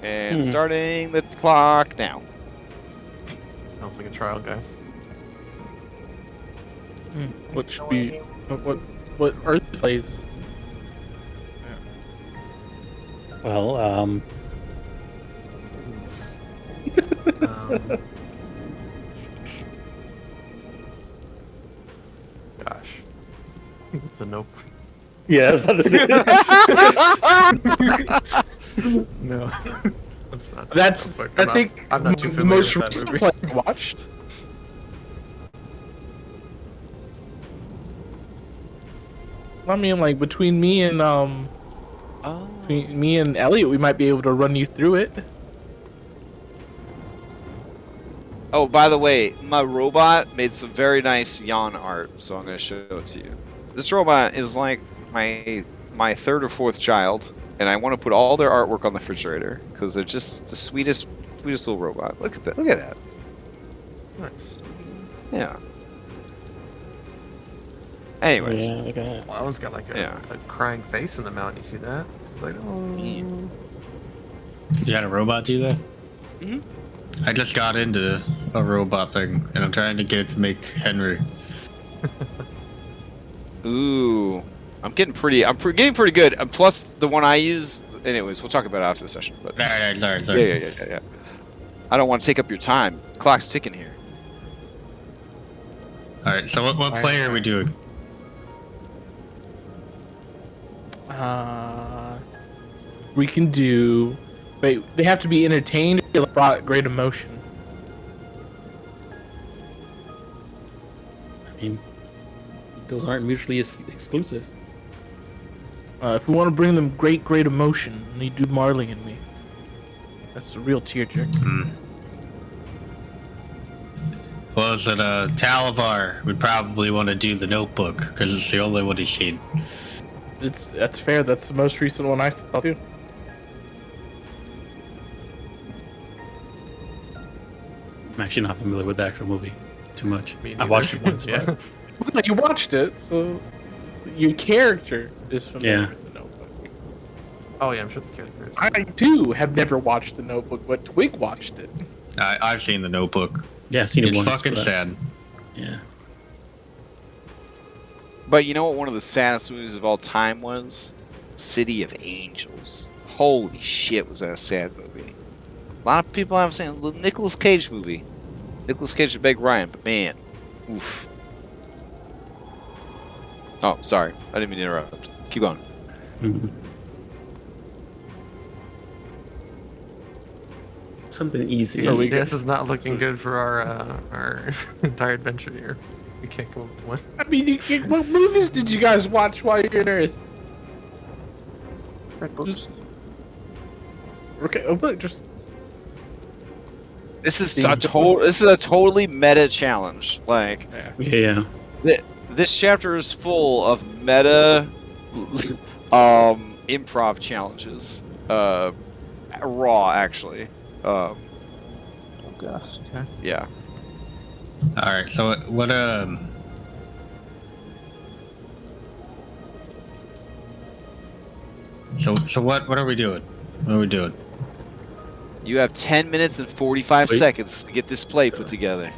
And starting the clock now. Sounds like a trial, guys. What should be what Earth plays? Well, Gosh. It's a nope. yeah, I was about to say. No. That's not. That's Quick. I think I'm not too the familiar most with that recent movie. play I watched. I mean, like between me and Elliot, we might be able to run you through it. Oh, by the way, my robot made some very nice Yon art, so I'm going to show it to you. This robot is like my third or fourth child, and I want to put all their artwork on the refrigerator because they're just the sweetest little robot. Look at that! Look at that! Nice. Yeah. Anyways, Yeah, look at that. Well, that one's got like a crying face in the mountain. You see that? Like, oh. You got a robot do that? Mhm. I just got into a robot thing, and I'm trying to get it to make Henry. ooh, I'm getting pretty good. And plus, the one I use. Anyways, we'll talk about it after the session. But Sorry. yeah. I don't want to take up your time. Clock's ticking here. All right. So what play are we doing? We can do. Wait, they have to be entertained or brought great emotion. I mean, those aren't mutually exclusive. If we want to bring them great emotion, you do Marley and Me. That's the real tearjerker. Well, is it Talavar would probably want to do The Notebook because it's the only one he's seen. That's fair. That's the most recent one I saw too. I'm actually not familiar with the actual movie too much. Me I watched it neither. once. Yeah. But You watched it, so your character is familiar Yeah. with the Notebook. Oh yeah, I'm sure the character is. I too have never watched the Notebook, but Twig watched it. I've seen The Notebook. yeah, I've seen it It's once. fucking but, sad. Yeah. But you know what one of the saddest movies of all time was? City of Angels. Holy shit, was that a sad movie. A lot of people haven't seen the Nicolas Cage movie. Nicolas Cage and Meg Ryan, but man, oof. Oh, sorry. I didn't mean to interrupt. Keep going. Mhm. Something easy. So we This is not looking good for our entire adventure here. We can't come up with one. I mean, what movies did you guys watch while you're on Earth? Just okay. Oh, look, just This is a totally meta challenge. Like Yeah. this chapter is full of meta improv challenges. Raw actually. Oh gosh. Yeah. All right. So what So what are we doing? What are we doing? You have 10 minutes and 45 Wait. seconds to get this play put together.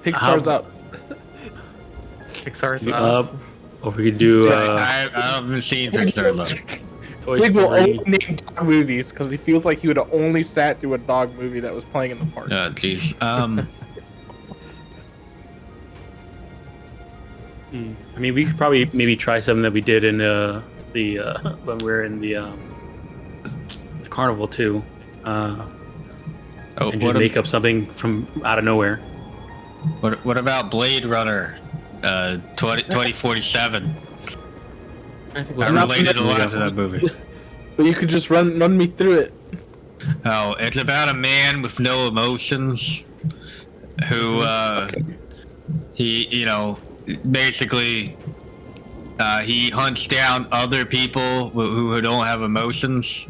Pixar's up. Pixar's Up. Or we could do I haven't seen Pixar though. Toy Twig will Story. only name dog movies because he feels like he would have only sat through a dog movie that was playing in the park. Jeez. I mean, we could probably maybe try something that we did in when we were in the carnival too, and just make up something from out of nowhere. What about Blade Runner 2047? I think I related a lot to that movie. But you could just run me through it. Oh, it's about a man with no emotions who he basically he hunts down other people who don't have emotions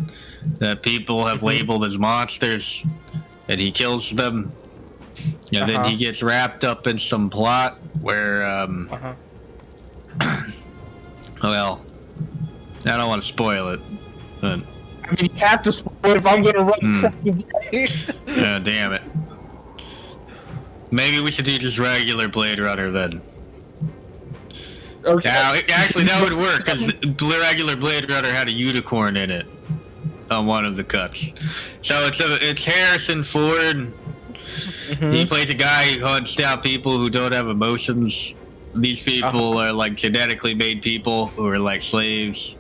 that people have labeled as monsters, and he kills them. And then he gets wrapped up in some plot where well, I don't want to spoil it, but I mean, you have to spoil it if I'm going to run the fucking game. yeah, damn it. Maybe we should do just regular Blade Runner then. Okay. Now, actually, that would work because the regular Blade Runner had a unicorn in it on one of the cuts. So it's Harrison Ford. He plays a guy who hunts down people who don't have emotions. These people are like genetically made people who are like slaves.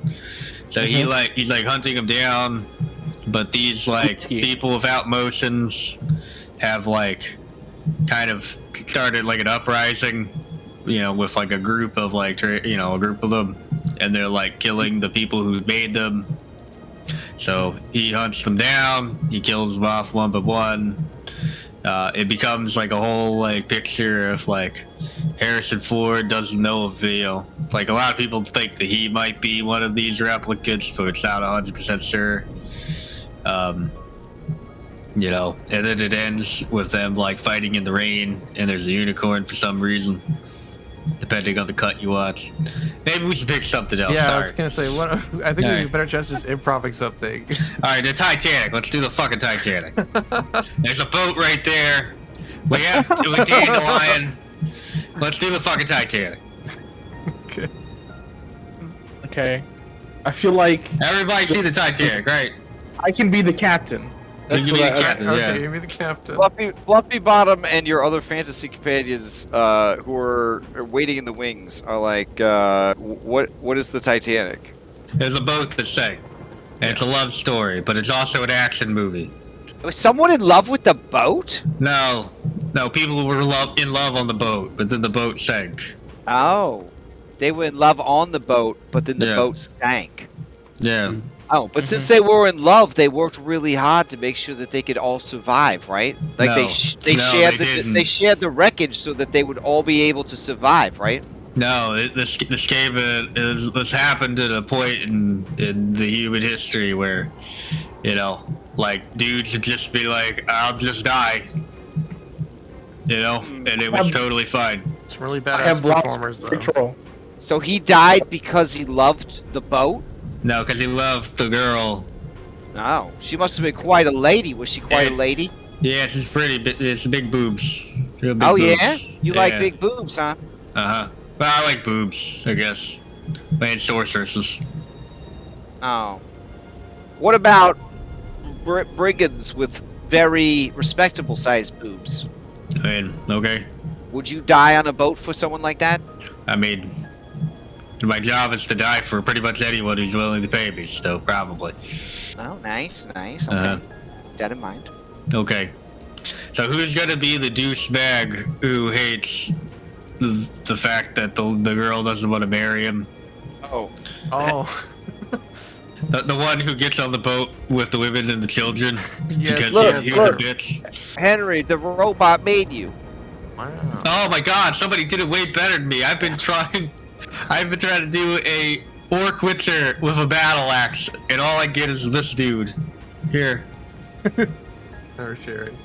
So he's like hunting them down, but these like people without emotions have like kind of started like an uprising, with like a group of like a group of them, and they're like killing the people who made them. So he hunts them down, he kills them off one by one. It becomes like a whole like picture of like Harrison Ford doesn't know if like a lot of people think that he might be one of these replicants, but it's not 100% sure. And then it ends with them like fighting in the rain, and there's a unicorn for some reason, depending on the cut you watch. Maybe we should pick something else. Yeah, Sorry. I was gonna say I think we better just improvising something. All right, the Titanic. Let's do the fucking Titanic. There's a boat right there. We have with Dandelion. Let's do the fucking Titanic. Okay. I feel like Everybody see the Titanic, right? I can be the captain. That's You what can be the I- captain, Okay, yeah. give me the captain. Fluffy Bottom and your other fantasy companions who are waiting in the wings are like, what is the Titanic? There's a boat that sank. And it's a love story, but it's also an action movie. Was someone in love with the boat? No, people were in love on the boat, but then the boat sank. Oh, they were in love on the boat, but then the Yeah. boat sank. Yeah. Oh, but since they were in love, they worked really hard to make sure that they could all survive, right? Like No. they No, shared they didn't. they shared the wreckage so that they would all be able to survive, right? No, this game this happened at a point in the human history where, like dudes would just be like, "I'll just die," and it was totally fine. It's really I badass have lots performers of though. control. So he died because he loved the boat? No, because he loved the girl. Oh, she must have been quite a lady. Was she quite a lady? Yeah, she's pretty. It's big boobs. Real big Oh boobs. yeah? You like Yeah. big boobs, huh? Well, I like boobs, I guess. And sorceresses. Oh. What about brigands with very respectable sized boobs? I mean, okay. Would you die on a boat for someone like that? I mean, my job is to die for pretty much anyone who's willing to pay me, so probably. Oh, nice. Okay. Keep that in mind. Okay. So who's gonna be the douchebag who hates the fact that the girl doesn't want to marry him? Oh. The one who gets on the boat with the women and the children Yes, because Look, he was a bitch. Henry, the robot made you. Wow. Oh my god, somebody did it way better than me. I've been trying to do a orc witcher with a battle axe, and all I get is this dude. Here. Or sharing.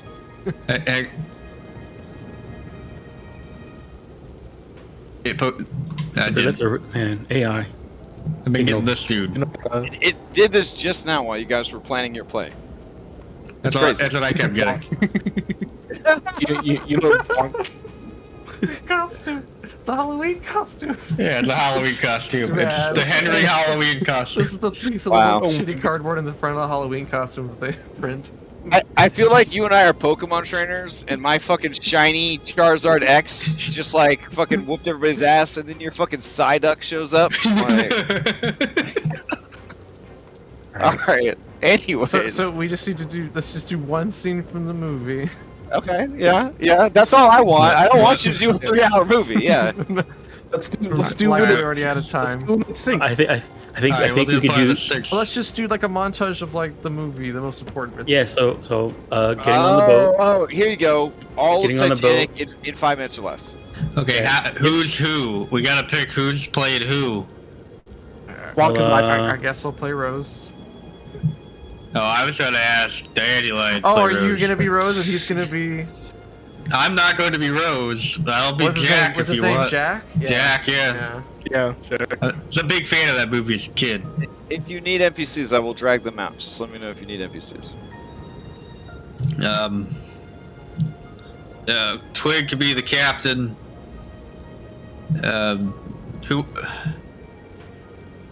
It I did. That's an AI. I've been getting this dude. It did this just now while you guys were planning your play. That's crazy. That's what I kept getting. You know, Vonk. Costume. It's a Halloween costume. Yeah, it's a Halloween costume. It's bad. the Henry Halloween costume. This is the piece of Wow. little shitty cardboard in the front of the Halloween costume that they print. I feel like you and I are Pokemon trainers, and my fucking shiny Charizard X just like fucking whooped everybody's ass, and then your fucking Psyduck shows up. All right. Anyways. So we just need to do. Let's just do one scene from the movie. Okay. Yeah. That's all I want. I don't want you to do a 3-hour movie. Yeah. Let's do Like it. we're already out of time. Let's do it at 6. I think Alright, we could do. Well, let's just do like a montage of like the movie, the most important bits. Yeah. So getting on the boat. Oh, here you go. All Getting of on the Titanic in 5 minutes or less. Okay, who's who? We gotta pick who's played who. Well, 'cause I guess I'll play Rose. Oh, I was gonna ask Dandelion. Oh, play are you Rose. gonna be Rose and he's gonna be? I'm not going to be Rose. I'll be What's his Jack name? What's if his you name? want. Jack. Jack, yeah. yeah, sure. I was a big fan of that movie as a kid. If you need NPCs, I will drag them out. Just let me know if you need NPCs. Twig could be the captain. Who?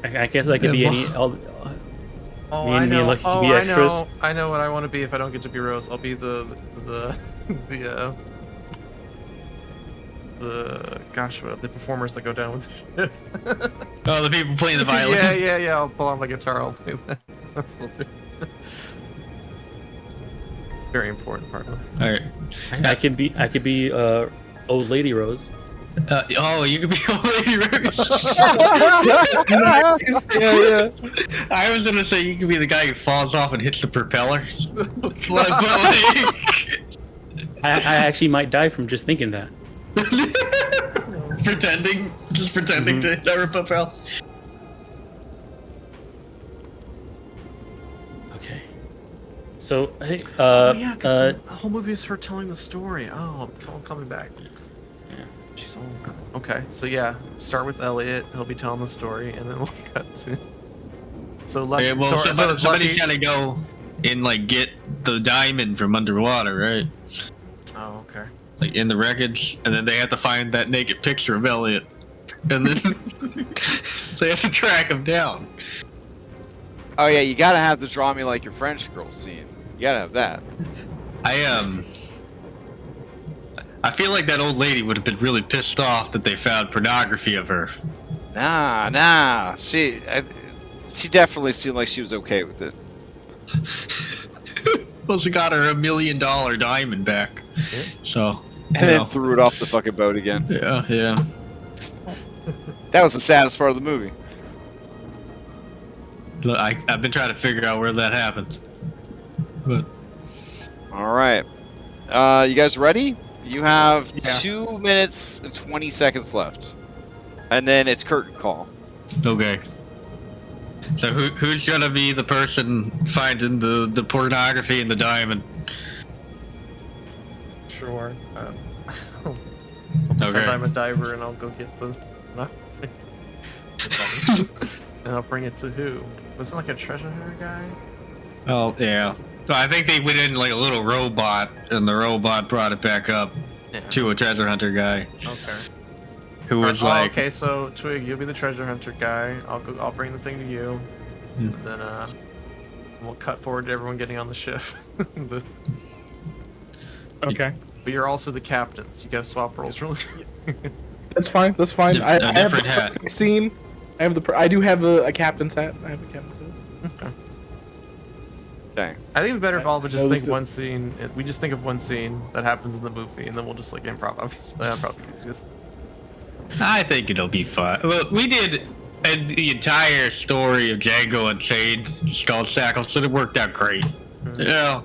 I guess I could be any. Oh, Me and I me know. and Lucky Oh, could be I extras. know. I know what I want to be if I don't get to be Rose. I'll be the gosh, what the performers that go down with the ship. Oh, the people playing the violin. Yeah. I'll pull out my guitar. I'll play that. That's what we'll do. Very important part of it. All right. I could be old lady Rose. Oh, you could be old lady Rose. Yeah. I was gonna say you could be the guy who falls off and hits the propeller. I actually might die from just thinking that. Just pretending to hit a propeller. Okay. So hey, yeah, 'cause the whole movie is her telling the story. Oh, coming back. Yeah. She's old. Okay, so yeah, start with Elliot. He'll be telling the story, and then we'll cut to. So Lucky. Yeah, well, so somebody's gotta go and like get the diamond from underwater, right? Oh, okay. Like in the wreckage, and then they have to find that naked picture of Elliot, and then they have to track him down. Oh yeah, you gotta have the draw me like your French girl scene. You gotta have that. I feel like that old lady would have been really pissed off that they found pornography of her. Nah. She definitely seemed like she was okay with it. Well, she got her $1 million diamond back. Yeah. So. And then threw it off the fucking boat again. Yeah. That was the saddest part of the movie. Look, I've been trying to figure out where that happened. But. All right. You guys ready? You have Yeah. 2 minutes and 20 seconds left. And then it's curtain call. Okay. So who's gonna be the person finding the pornography and the diamond? Sure. I'll Okay. pretend I'm a diver, and I'll go get the. And I'll bring it to who? Was it like a treasure hunter guy? Oh yeah. So I think they went in like a little robot, and the robot brought it back up Yeah. to a treasure hunter guy Okay. who was like, okay, so Twig, you'll be the treasure hunter guy. I'll bring the thing to you. Hmm. And then we'll cut forward to everyone getting on the ship. Okay. But you're also the captain, so you gotta swap roles really. That's fine. That's fine. A I have the different hat. perfect scene. I do have a captain's hat. I have a captain's hat. Okay. Dang. I think it's better if all of us just No, think it's one scene. We just think of one scene that happens in the movie, and then we'll just like improv. That'll probably be easiest. I think it'll be fun. Look, we did the entire story of Django Unchained, Skull Shackles, so it worked out great. Yeah.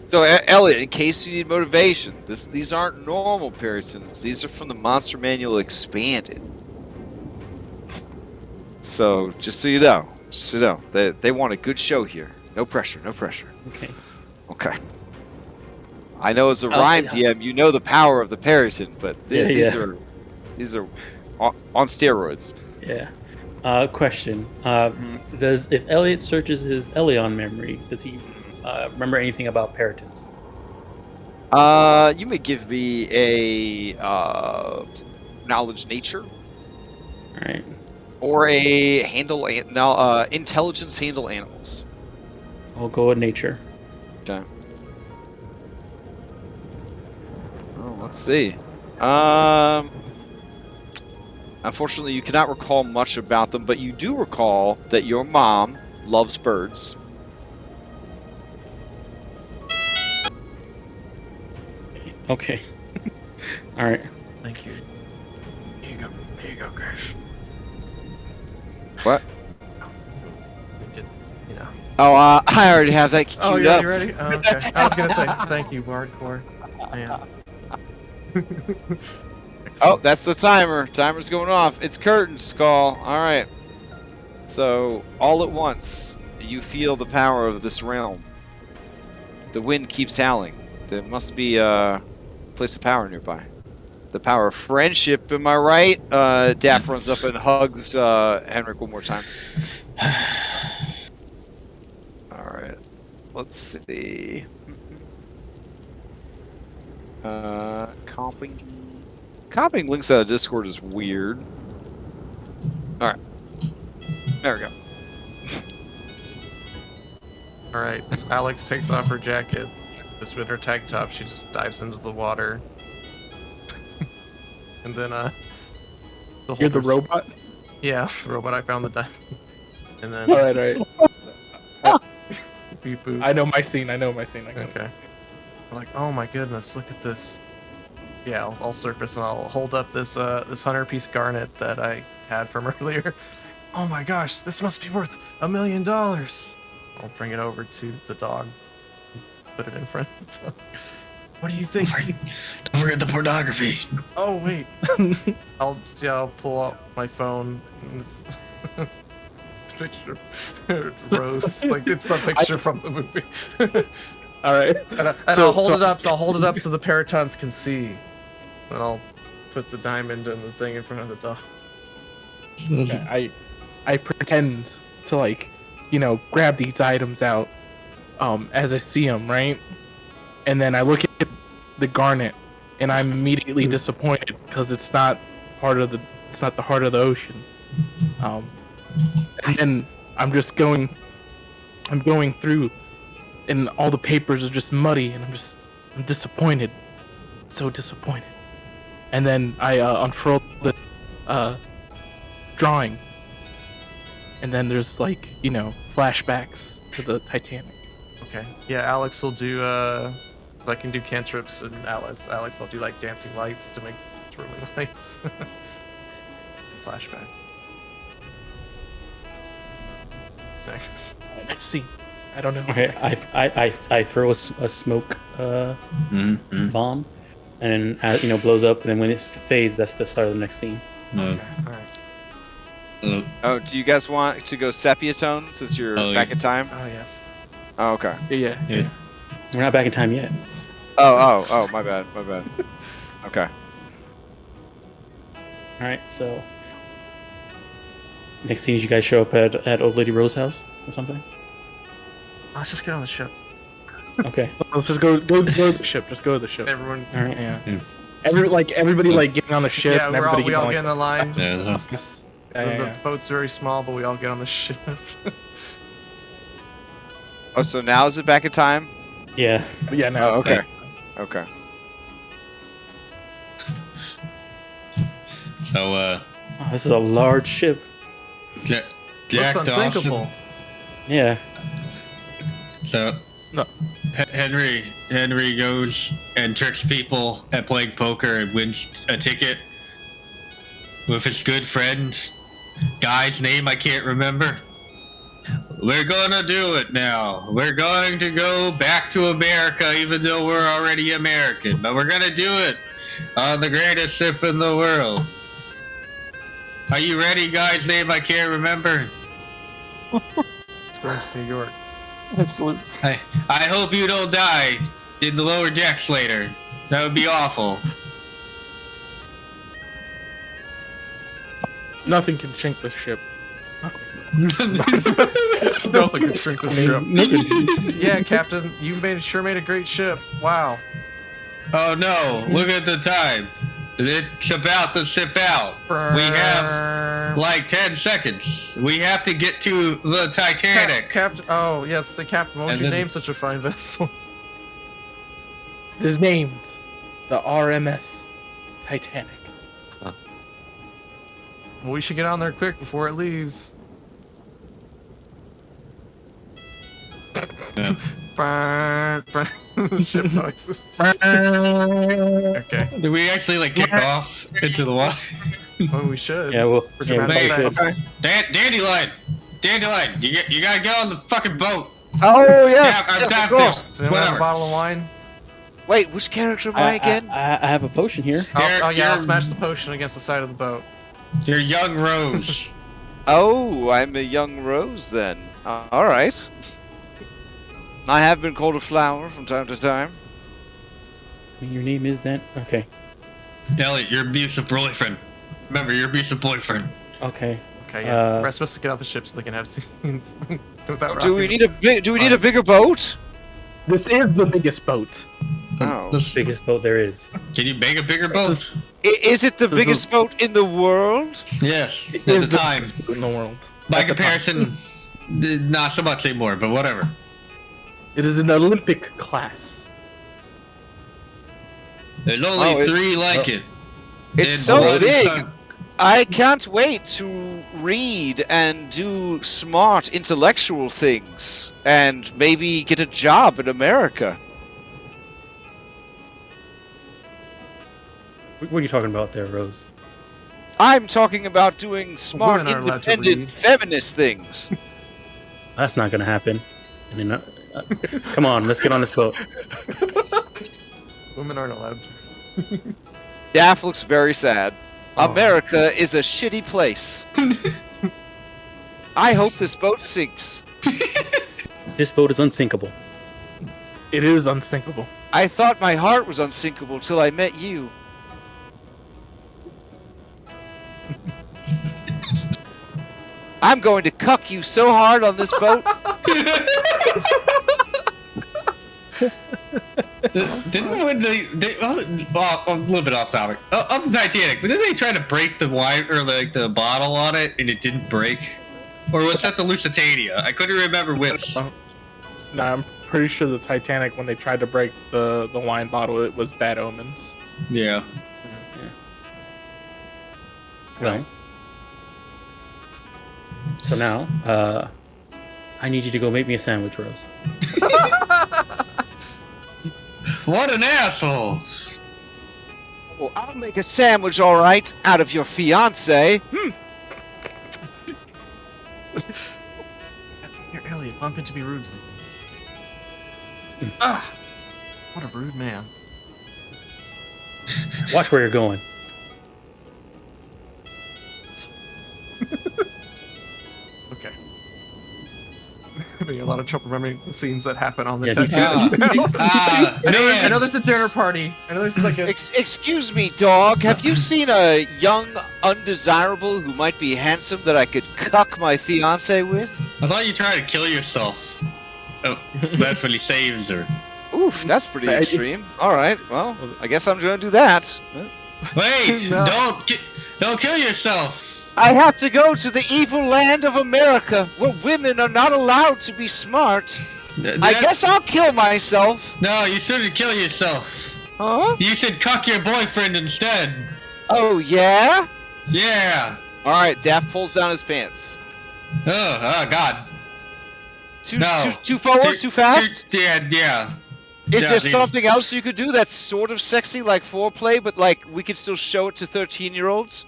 So, Elliot, in case you need motivation, these aren't normal Puritans. These are from the Monster Manual Expanded. So, just so you know, they want a good show here. No pressure. Okay. I know as a rhyme DM, you know the power of the Puritan, but these are on steroids. Yeah. Question. If Elliot searches his Elion memory, does he remember anything about Puritans? You may give me a knowledge nature All right. or a intelligence handle animals. I'll go with nature. Okay. Oh, let's see. Unfortunately, you cannot recall much about them, but you do recall that your mom loves birds. Okay. All right. Thank you. Here you go, Crash. What? You know. Oh, I already have that queued Oh, up. you ready? Oh, okay. I was gonna say thank you, Hardcore. Man. Oh, that's the timer. Timer's going off. It's curtains call. All right. So, all at once, you feel the power of this realm. The wind keeps howling. There must be a place of power nearby. The power of friendship, am I right? Daff runs up and hugs Henrik one more time. All right. Let's see. Copying links out of Discord is weird. Alright. There we go. Alright, Alex takes off her jacket. Just with her tank top, she just dives into the water. And then, You're the robot? Yeah, the robot. I found the dive. And then. Alright. Beep boop. I know my scene. I got it. Okay. I'm like, oh my goodness, look at this. Yeah, I'll surface and I'll hold up this this 100-piece garnet that I had from earlier. Oh my gosh, this must be worth $1 million. I'll bring it over to the dog. Put it in front of the dog. What do you think? Don't forget the pornography. Oh wait. I'll pull out my phone. And it's picture Rose. Like it's the picture from the movie. All right. And I'll hold it up. I'll hold it up so the paratons can see. And I'll put the diamond and the thing in front of the dog. Okay, I pretend to grab these items out as I see them, right? And then I look at the garnet and I'm immediately disappointed because it's not the heart of the ocean. And then I'm going through and all the papers are just muddy and I'm disappointed. So disappointed. And then I unfurl the drawing. And then there's flashbacks to the Titanic. Okay. Yeah, Alex will do I can do cantrips, and Alex will do dancing lights to make twirling lights. Flashback. Next. Let's see. I don't know. Okay, I throw a smoke bomb, and then blows up, and then when it fades, that's the start of the next scene. Okay. All right. Oh, do you guys want to go sepia tone since you're back in time? Oh yes. Oh, okay. Yeah. We're not back in time yet. Oh, my bad. Okay. All right, so next scene is you guys show up at Old Lady Rose's house or something. Let's just get on the ship. Okay. Let's just go to the ship. Just go to the ship. Everyone. All right. Yeah. Everybody getting on the ship. Yeah, and we all get in the line. The The boat's very small, but we all get on the ship. Oh, so now is it back in time? Yeah. Yeah. Now. Oh, it's okay. back. Okay. So, Oh, this is a large ship. Jack Looks Dawson. unsinkable. Yeah. So, No. Henry goes and tricks people at playing poker and wins a ticket with his good friend, guy's name I can't remember. We're gonna do it now. We're going to go back to America, even though we're already American. But we're gonna do it on the greatest ship in the world. Are you ready, guy's name I can't remember? It's going to New York. Absolutely. I hope you don't die in the lower decks later. That would be awful. Nothing can sink this ship. Nothing can sink the ship. Yeah, Captain, you sure made a great ship. Wow. Oh no, look at the time. It's about to ship out. We have like 10 seconds. We have to get to the Titanic. Captain. Oh yes, say Captain. What would you name such a fine vessel? It is named the RMS Titanic. Well, we should get on there quick before it leaves. Yeah. Ship noises. Okay. Do we actually like kick off into the water? Well, we should. Yeah, well, For yeah, dramatic we effect. should. Dandelion, you gotta get on the fucking boat. Oh, yes, Yeah, I've yes, got of course. this. Does anyone have a Whatever. bottle of wine? Wait, which character am I again? I have a potion here. I'll You're- smash the potion against the side of the boat. You're young Rose. Oh, I'm a young rose then. All right. I have been called a flower from time to time. Your name is that? Okay. Elliot, your abusive boyfriend. Remember, your abusive boyfriend. Okay. Okay, yeah. We're supposed to get off the ship so they can have scenes without Do we rocking. need a bigger boat? This is the biggest boat. Oh. The biggest boat there is. Can you make a bigger boat? Is it the biggest boat in the world? Yes, It at is the time. biggest boat in the world. By At the time. comparison, not so much anymore, but whatever. It is an Olympic class. There's only Oh, 3 like it. It's And so one big. sunk. I can't wait to read and do smart intellectual things and maybe get a job in America. What are you talking about there, Rose? I'm talking about doing smart, Women are allowed to independent, read. feminist things. That's not gonna happen. I mean, come on, let's get on this boat. Women aren't allowed to. Daff looks very sad. Oh. America is a shitty place. I hope this boat sinks. This boat is unsinkable. It is unsinkable. I thought my heart was unsinkable till I met you. I'm going to cuck you so hard on this boat. Didn't when they a little bit off topic on the Titanic, but didn't they try to break the wine or like the bottle on it and it didn't break, or was that the Lusitania? I couldn't remember which. No, I'm pretty sure the Titanic, when they tried to break the wine bottle, it was bad omens. Yeah. Well, so now, I need you to go make me a sandwich, Rose. What an asshole! Well, I'll make a sandwich, all right, out of your fiance. Here, Elliot, bump into me rudely. Ah! What a rude man. Watch where you're going. Okay. Having a lot of trouble remembering the scenes that happen on the Yeah, me Titanic. I know Man. there's a dinner party. I know there's like a. Excuse me, dog. Have you seen a young undesirable who might be handsome that I could cuck my fiance with? I thought you tried to kill yourself. Oh, that's when he saves her. Oof, that's pretty extreme. All right, well, I guess I'm gonna do that. Wait! No. Don't kill yourself. I have to go to the evil land of America, where women are not allowed to be smart. I guess I'll kill myself. No, you shouldn't kill yourself. Huh? You should cuck your boyfriend instead. Oh, yeah? Yeah. All right, Daft pulls down his pants. Oh God. Too forward, too fast? Yeah. Is Yeah, there these- something else you could do that's sort of sexy, like foreplay, but like we could still show it to 13-year-olds?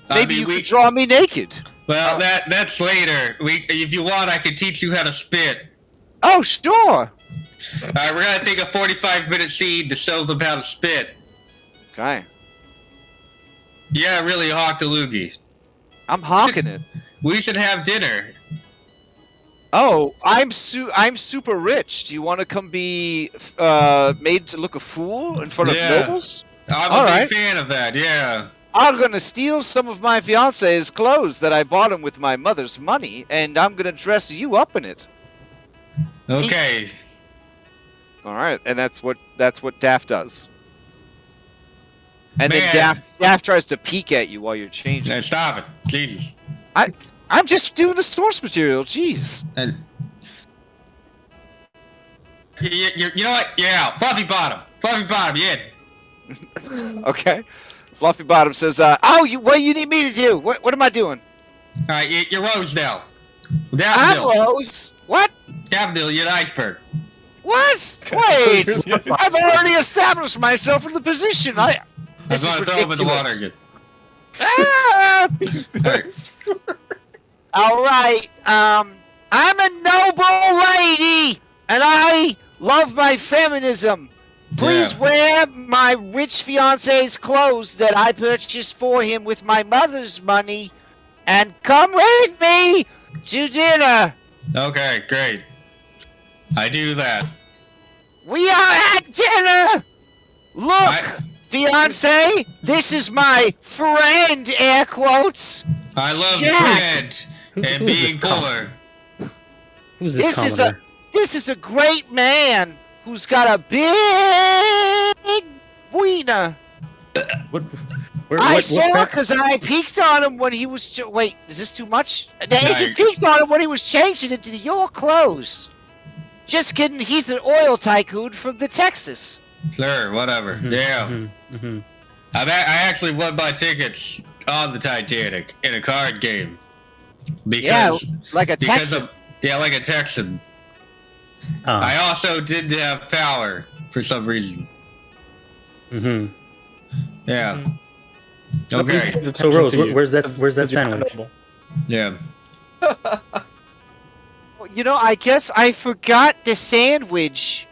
Maybe you could draw me naked. Well, that's later. If you want, I could teach you how to spit. Oh, sure. Alright, we're gonna take a 45-minute scene to show them how to spit. Okay. Yeah, really hawk the loogie. I'm hawking it. We should have dinner. Oh, I'm super rich. Do you want to come be made to look a fool in front of nobles? I'm All a right. big fan of that, yeah. I'm gonna steal some of my fiance's clothes that I bought him with my mother's money, and I'm gonna dress you up in it. Okay. All right, and that's what Daft does. And Man. then Daft tries to peek at you while you're changing. Hey, stop it, Jesus. I'm just doing the source material. Jeez. And you know what? Yeah, Fluffy Bottom, yeah. Okay. Fluffy Bottom says, "Oh, what do you need me to do? What am I doing?" All right, you're Rose now. I'm Daffodil. Rose. What? Daffodil, you're an iceberg. What? Wait! I've already established myself in the position. This I'm is gonna throw him in the water ridiculous. again. Ah! All right. I'm a noble lady, and I love my feminism. Please Yeah. wear my rich fiance's clothes that I purchased for him with my mother's money, and come with me to dinner. Okay, great. I do that. We are at dinner. Look, fiance, this is my friend. Air quotes. I love Jack. bread and Who's being this poor. Who's this commenter? This is a great man who's got a big wiener. I saw because I peeked on him when he was. Wait, is this too much? I peeked on him when he was changing into your clothes. Just kidding. He's an oil tycoon from the Texas. Sure, whatever. Yeah. I actually won my tickets on the Titanic in a card game. Because, like a because Texan. like a Texan. I also did have power for some reason. Yeah. Okay. So Rose, where's that sandwich? Yeah. You know, I guess I forgot the sandwich.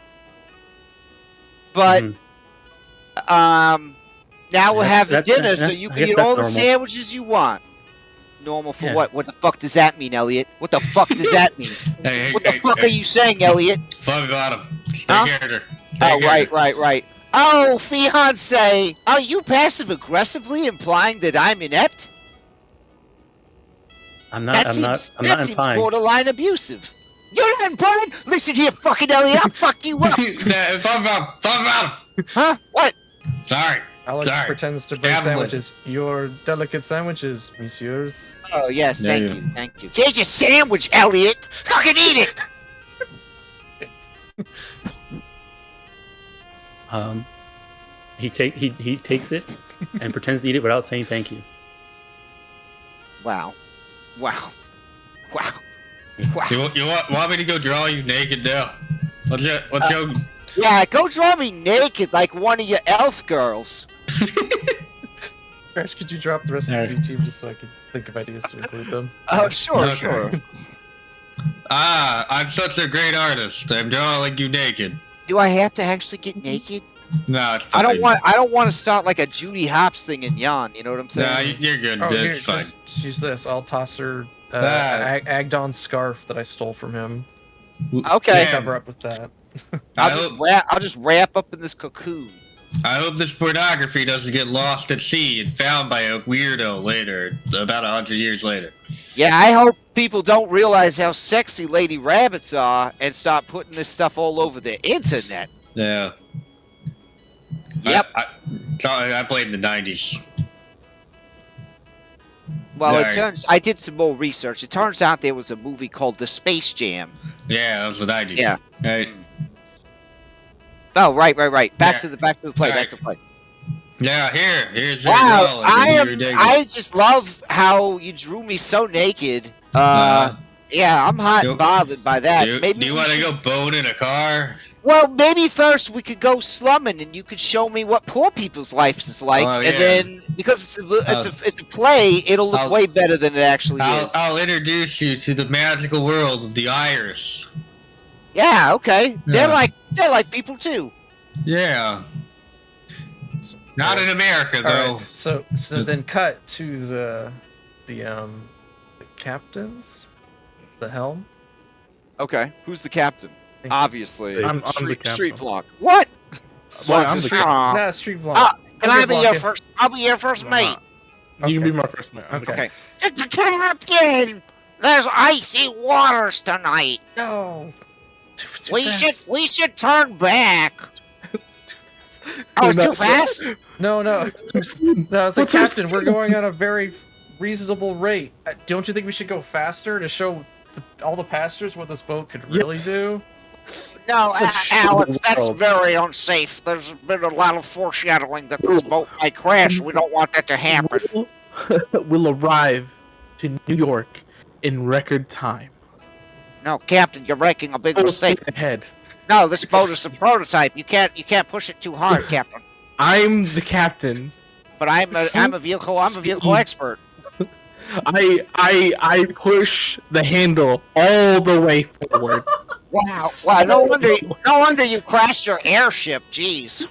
But now we'll have dinner, so you can eat all the sandwiches you want. Normal for what? What the fuck does that mean, Elliot? What the fuck does that mean? What the fuck are you saying, Elliot? Fluffy Bottom. Stay character. Oh, right. Oh, fiance, are you passive-aggressively implying that I'm inept? I'm not That implying. seems borderline abusive. You're not implying? Listen here, fucking Elliot, I'll fuck you up. Fluffy Bottom. Huh? What? Sorry. Alex Sorry. pretends to bring sandwiches. Your delicate sandwiches, messieurs. Oh, yes, thank you. Here's your sandwich, Elliot. Fucking eat it. He takes it and pretends to eat it without saying thank you. Wow. You want me to go draw you naked now? What's your... Yeah, go draw me naked like one of your elf girls. Crash, could you drop the rest of the B team just so I can think of ideas to include them? Oh, sure. I'm such a great artist. I'm drawing you naked. Do I have to actually get naked? No, it's fine. I don't want to start like a Judy Hopps thing in Yon. You know what I'm saying? No, you're good. Oh, That's fine. Just use this. I'll toss her Agdon's scarf that I stole from him. Okay. Cover up with that. I'll just wrap up in this cocoon. I hope this pornography doesn't get lost at sea and found by a weirdo later, about 100 years later. Yeah, I hope people don't realize how sexy lady rabbits are and start putting this stuff all over the internet. Yeah. Yep. I blame the 90s. Well, I did some more research. It turns out there was a movie called The Space Jam. Yeah, that was the 90s. Yeah. Right. Oh, right. Back to the play. Back to play. Yeah, here's wow. I just love how you drew me so naked. Yeah, I'm hot and bothered by that. Do you want to go bone in a car? Well, maybe first we could go slumming, and you could show me what poor people's lives is like, and then because it's a play, it'll look way better than it actually is. I'll introduce you to the magical world of the Irish. Yeah, okay. Yeah. They're like people too. Yeah. Not in America though. Right. So then cut to the captains, the helm. Okay, who's the captain? Obviously, I'm the captain. Street Vlog. What? Well, I'm the captain. Nah, Street Vlog. Can I be your first? I'll be your first mate. You can be my first mate. Okay. Captain, there's icy waters tonight. No. We should turn back. Oh, it's too fast? No. No, it's like, Captain, we're going at a very reasonable rate. Don't you think we should go faster to show all the passengers what this boat could really do? No, Alex, that's very unsafe. There's been a lot of foreshadowing that this boat might crash. We don't want that to happen. We'll arrive to New York in record time. No, Captain, you're making a big mistake. Ahead. No, this boat is a prototype. You can't push it too hard, Captain. I'm the captain. But I'm a vehicle expert. I push the handle all the way forward. Wow. No wonder you crashed your airship. Jeez.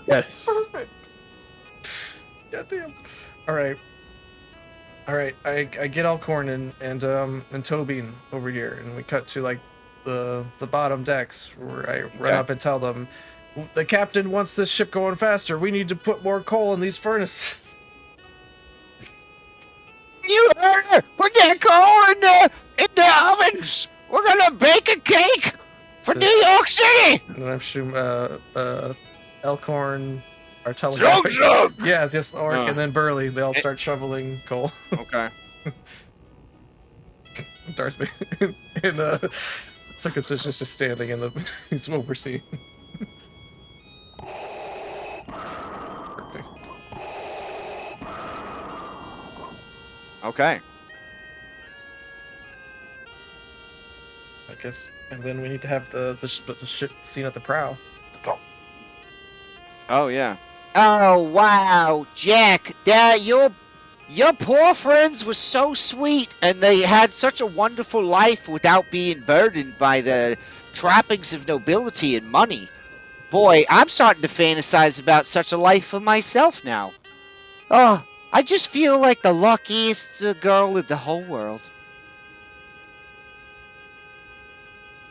Yes. Goddamn. All right. I get Alcorn and Tobin over here, and we cut to like the bottom decks where I run up and tell them, the captain wants this ship going faster. We need to put more coal in these furnaces. You heard her! Put that coal in the ovens! We're gonna bake a cake for New York City! And I'm sure Elkhorn, our Zug, telegraphic... zug! Yes, Orc, and then Burley. They all start shoveling coal. Okay. Darth Vader and Circus is just standing in the... He's overseeing. Perfect. Okay. I guess, and then we need to have the ship scene at the prow. Go. Oh yeah. Oh wow, Jack, your poor friends were so sweet, and they had such a wonderful life without being burdened by the trappings of nobility and money. Boy, I'm starting to fantasize about such a life for myself now. Oh, I just feel like the luckiest girl in the whole world.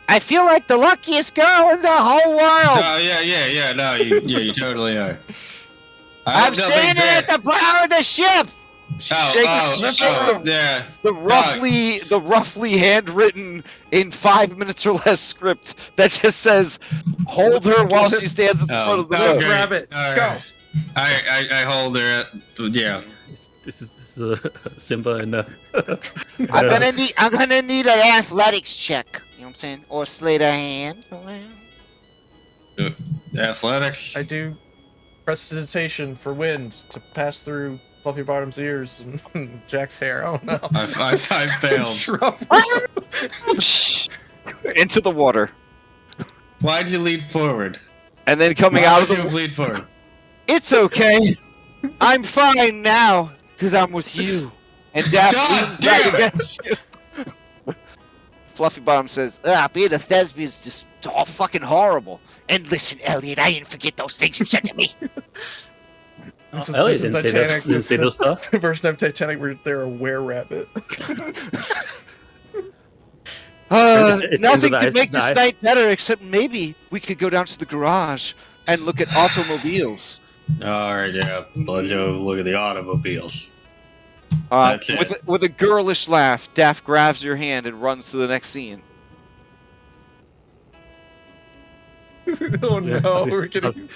I feel like the luckiest girl in the whole world. Oh yeah. No, you totally are. I'm standing at the prow of the ship. She shakes the roughly handwritten in 5 minutes or less script that just says, "Hold her while she stands in front of the door." Grab it. Go. I hold her. Yeah. This is Simba and I'm gonna need an athletics check. You know what I'm saying? Or sleight of hand. Athletics. I do prestidigitation for wind to pass through Fluffy Bottom's ears and Jack's hair. Oh no! I failed. Into the water, Why'd you lead forward? and then coming out of the. lead forward. It's okay. I'm fine now because I'm with you. And Daphne God leans back damn it. against you. Fluffy Bottom says, being a thespian is just all fucking horrible. And listen, Elliot, I didn't forget those things you said to me. Elliot didn't say those stuff. The version of Titanic where they're a were-rabbit. Nothing could make this night better except maybe we could go down to the garage and look at automobiles. Alright, yeah. Let's go look at the automobiles. With a girlish laugh, Daff grabs your hand and runs to the next scene. Oh no, we're getting...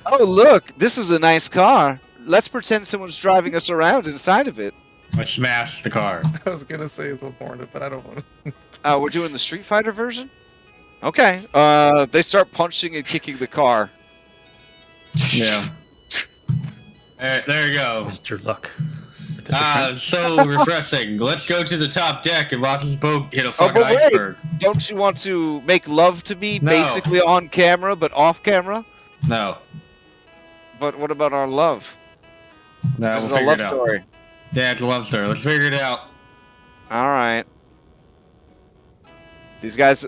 Oh look, this is a nice car. Let's pretend someone's driving us around inside of it. I smashed the car. I was gonna say the Hornet, but I don't want to. We're doing the Street Fighter version? Okay. They start punching and kicking the car. Yeah. There you go. Mr. Luck. So refreshing. Let's go to the top deck and watch this boat hit a fucking but wait. iceberg. Don't you want to make love to me No. basically on camera but off camera? No. But what about our love? No, This is we'll a figure love it out. story. Yeah, it's a love story. Let's figure it out. All right. These guys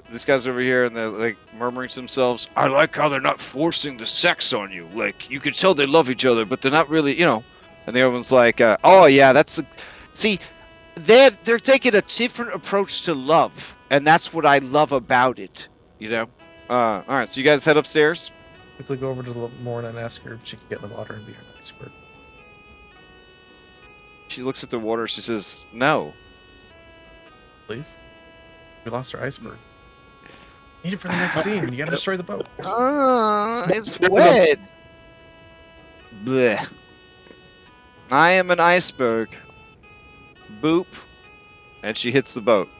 over here, and they're like murmuring to themselves, "I like how they're not forcing the sex on you. Like you can tell they love each other, but they're not really, you know." And the other one's like, "Oh yeah, see, they're taking a different approach to love, and that's what I love about it, you know." All right, so you guys head upstairs. Quickly go over to Lorna and ask her if she can get in the water and be her expert. She looks at the water. She says, "No." Please? We lost our iceberg. Need it for the next scene. You gotta destroy the boat. It's wet. Blech. I am an iceberg. Boop. And she hits the boat.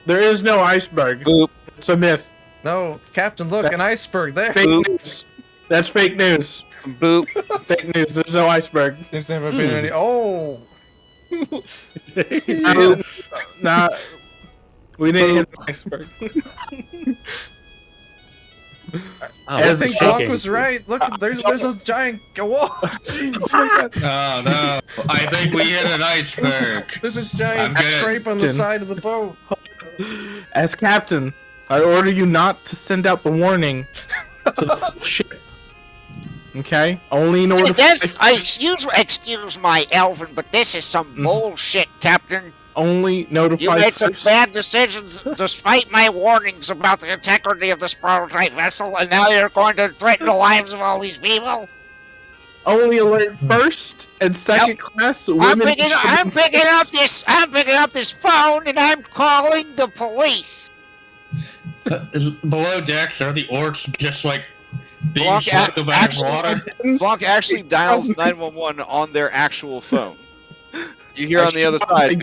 There is no iceberg. Boop. It's a myth. No, Captain, look, an iceberg there. Fake news. That's fake news. Boop. Fake news. There's no iceberg. There's never been any. Oh. Nah. We didn't hit an iceberg. I think Blanc was right. Look, there's those giant. Whoa, Jesus! Oh no! I think we hit an iceberg. There's a giant stripe on the side of the boat. As captain, I order you not to send out the warning to the full ship. Okay? Only in order Excuse my elven, but this is some bullshit, Captain. Only notify You made some first. bad decisions despite my warnings about the integrity of this prototype vessel, and now you're going to threaten the lives of all these people? Only alert first and second class women. I'm picking up this phone, and I'm calling the police. Below decks are the orcs just like being Blanc swept away in water. Blanc actually dials 911 on their actual phone. You hear on the other side,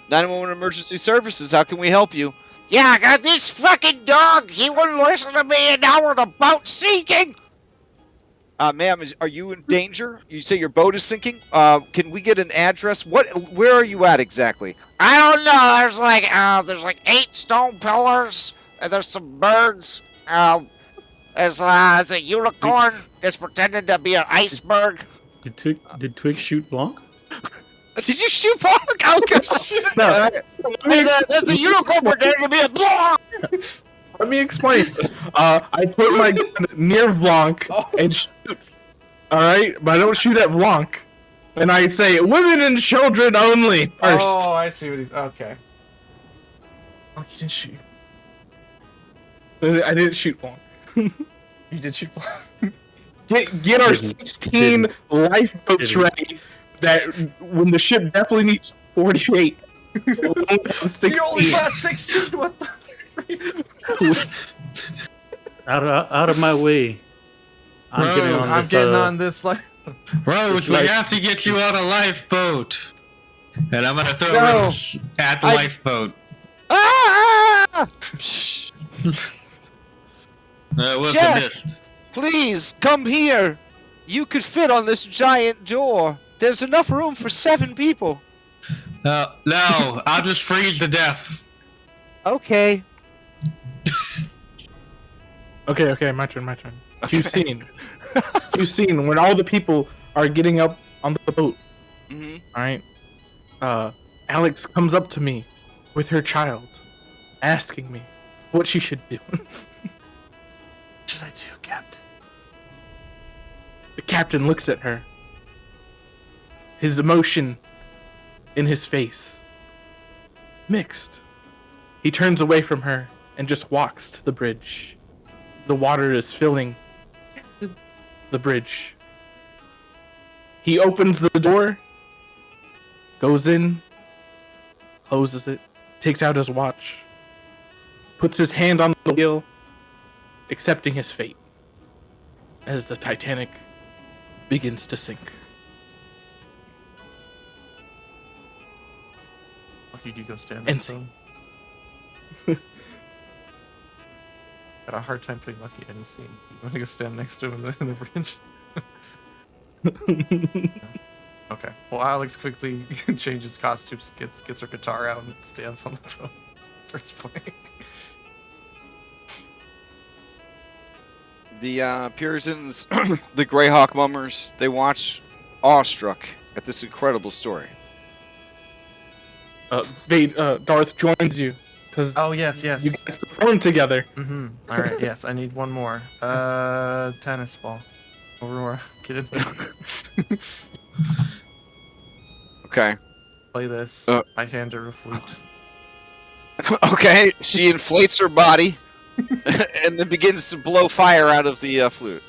911 emergency services, how can we help you? Yeah, I got this fucking dog. He wouldn't listen to me, and now we're the boat sinking. Ma'am, are you in danger? You say your boat is sinking? Can we get an address? Where are you at exactly? I don't know. There's like 8 stone pillars, and there's some birds. There's a unicorn. It's pretending to be an iceberg. Did Twig shoot Blanc? Did you shoot Blanc? Oh, shit. No. There's a unicorn pretending to be a dog. Let me explain. I put my gun near Blanc and shoot. Alright? But I don't shoot at Blanc. And I say, women and children only first. Oh, I see what he's. Okay. Oh, you didn't shoot. I didn't shoot Blanc. You did shoot. Get our 16 lifeboats ready. That when the ship definitely needs 48. So You only got 16. What the? Out of my way. I'm getting on this. Rose, we have to get you on a lifeboat. And I'm gonna throw Rose at the lifeboat. Ah! What's Jack, a mist? Please, come here. You could fit on this giant door. There's enough room for 7 people. No, I'll just freeze to death. Okay. Okay, my turn. You've seen when all the people are getting up on the boat. Alright? Alex comes up to me with her child, asking me what she should do. What should I do, Captain? The captain looks at her. His emotion in his face. Mixed. He turns away from her and just walks to the bridge. The water is filling the bridge. He opens the door, goes in, closes it, takes out his watch, puts his hand on the wheel, accepting his fate as the Titanic begins to sink. Lucky you go stand And next to him. Got a hard time putting Lucky in the scene. You want to go stand next to him in the bridge? Okay. Well, Alex quickly changes costumes, gets her guitar out, and stands on the boat. Starts playing. The Puritans, the Greyhawk mummers, they watch awestruck at this incredible story. Darth joins you because Oh yes. you guys perform together. Mm-hmm. All right. Yes, I need one more. Tennis ball. Over. Get in there. Okay. Play this. I hand her a flute. Okay, she inflates her body and then begins to blow fire out of the flute.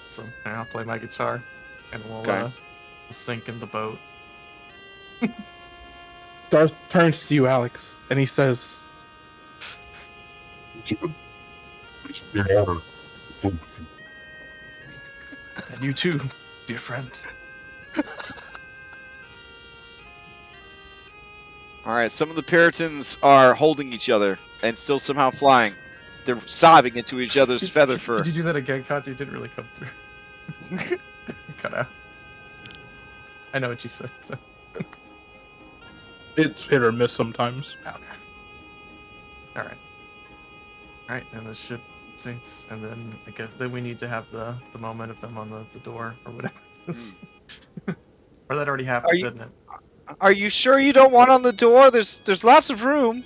So now I'll play my guitar, and we'll Okay. we'll sink in the boat. Darth turns to you, Alex, and he says, And you too, dear friend. All right, some of the Puritans are holding each other and still somehow flying. They're sobbing into each other's feather fur. Did you do that again, Conti? You didn't really come through. Cut out. I know what you said. It's hit or miss sometimes. Okay. All right. All right, and the ship sinks, and then I guess then we need to have the moment of them on the door or whatever. Or that already happened, didn't it? Are you sure you don't want on the door? There's lots of room.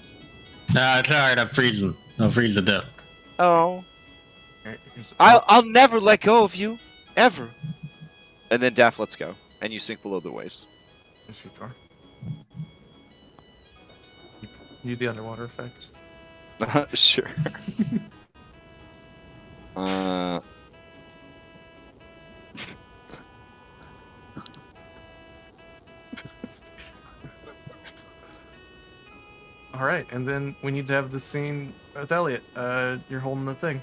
Nah, it's alright. I'm freezing. I'll freeze to death. Oh, Alright, I'll never let go of you, ever. And then Daff lets go, and you sink below the waves. Here's your door. You do the underwater effect. Sure. All right, and then we need to have the scene with Elliot. You're holding the thing.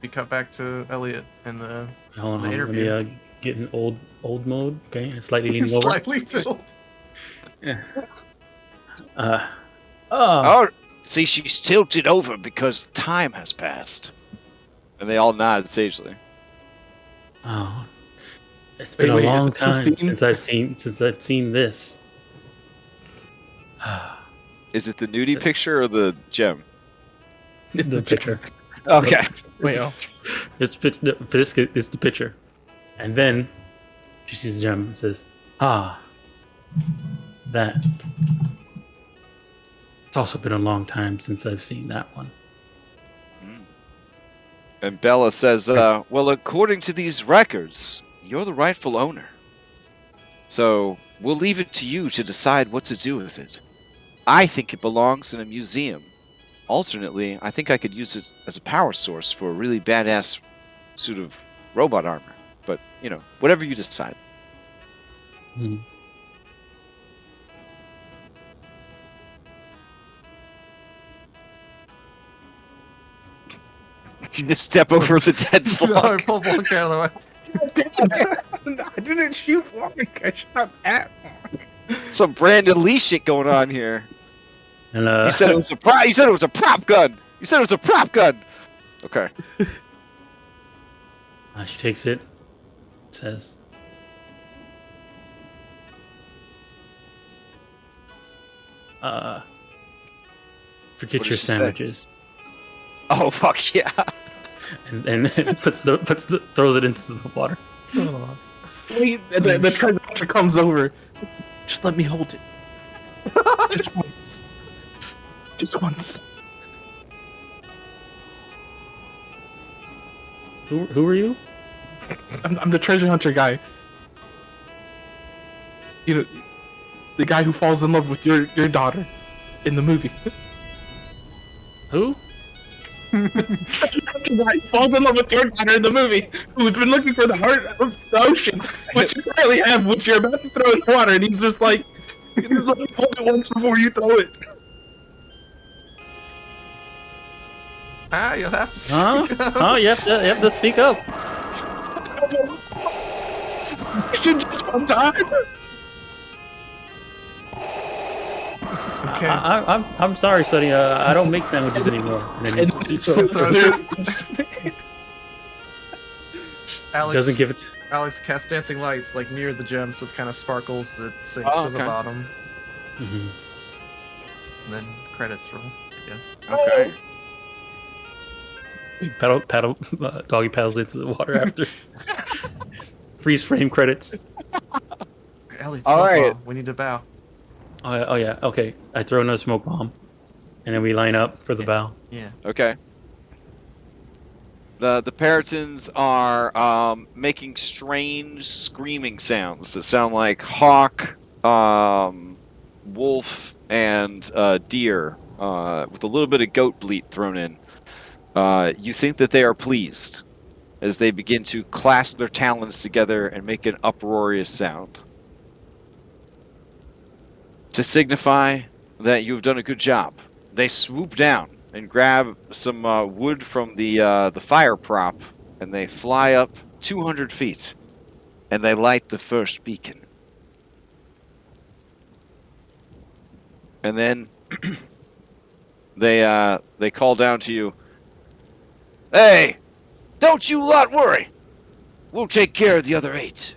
We cut back to Elliot in the Hold on, interview. let me get in old mode. Okay, slightly leaning over. Slightly tilt. Yeah. Oh, see, she's tilted over because time has passed. And they all nod sagely. Oh, it's been Wait, a long is this the time scene? since I've seen this. Is it the nudie picture or the gem? It's the picture. Okay. Wait, oh. It's it's the picture, and then she sees the gem and says, "Ah, that." It's also been a long time since I've seen that one. And Bella says, well, according to these records, you're the rightful owner. So we'll leave it to you to decide what to do with it. I think it belongs in a museum. Alternately, I think I could use it as a power source for a really badass suit of robot armor. But, you know, whatever you decide. Hmm. You just step over the dead No, flock. pull Blanc out of the way. I didn't shoot Wonk. I shot at Wonk. Some Brandon Lee shit going on here. And You said it was a prop. You said it was a prop gun. You said it was a prop gun. Okay. She takes it, says, forget What your does she say? sandwiches, Oh fuck yeah. and throws it into the water. Wait, the treasure comes over. Just let me hold it. Just once. Just once. Who are you? I'm the treasure hunter guy. You know, the guy who falls in love with your daughter in the movie. Who? The guy who falls in love with your daughter in the movie, who's been looking for the heart of the ocean, which you currently have, which you're about to throw in the water, and he's just like, hold it once before you throw it. You'll have to Huh? speak up. Oh, you have to speak up. You should just one time. Okay. I'm sorry, Sonny. I don't make sandwiches anymore. And then he Alex doesn't give it. Alex casts dancing lights like near the gem, so it kind of sparkles. That sinks Oh, to the okay. bottom, Mhm. and then credits roll. I guess. Okay. Paddle, doggy paddles into the water after. Freeze frame credits. Elliot, All smoke right. bomb. We need to bow. Oh yeah, okay. I throw another smoke bomb, and then we line up for the bow. Yeah. Okay. The Peritons are making strange screaming sounds that sound like hawk, wolf, and deer, with a little bit of goat bleat thrown in. You think that they are pleased as they begin to clasp their talons together and make an uproarious sound to signify that you've done a good job. They swoop down and grab some wood from the fire prop, and they fly up 200 feet, and they light the first beacon. And then they call down to you, "Hey, don't you lot worry. We'll take care of the other 8.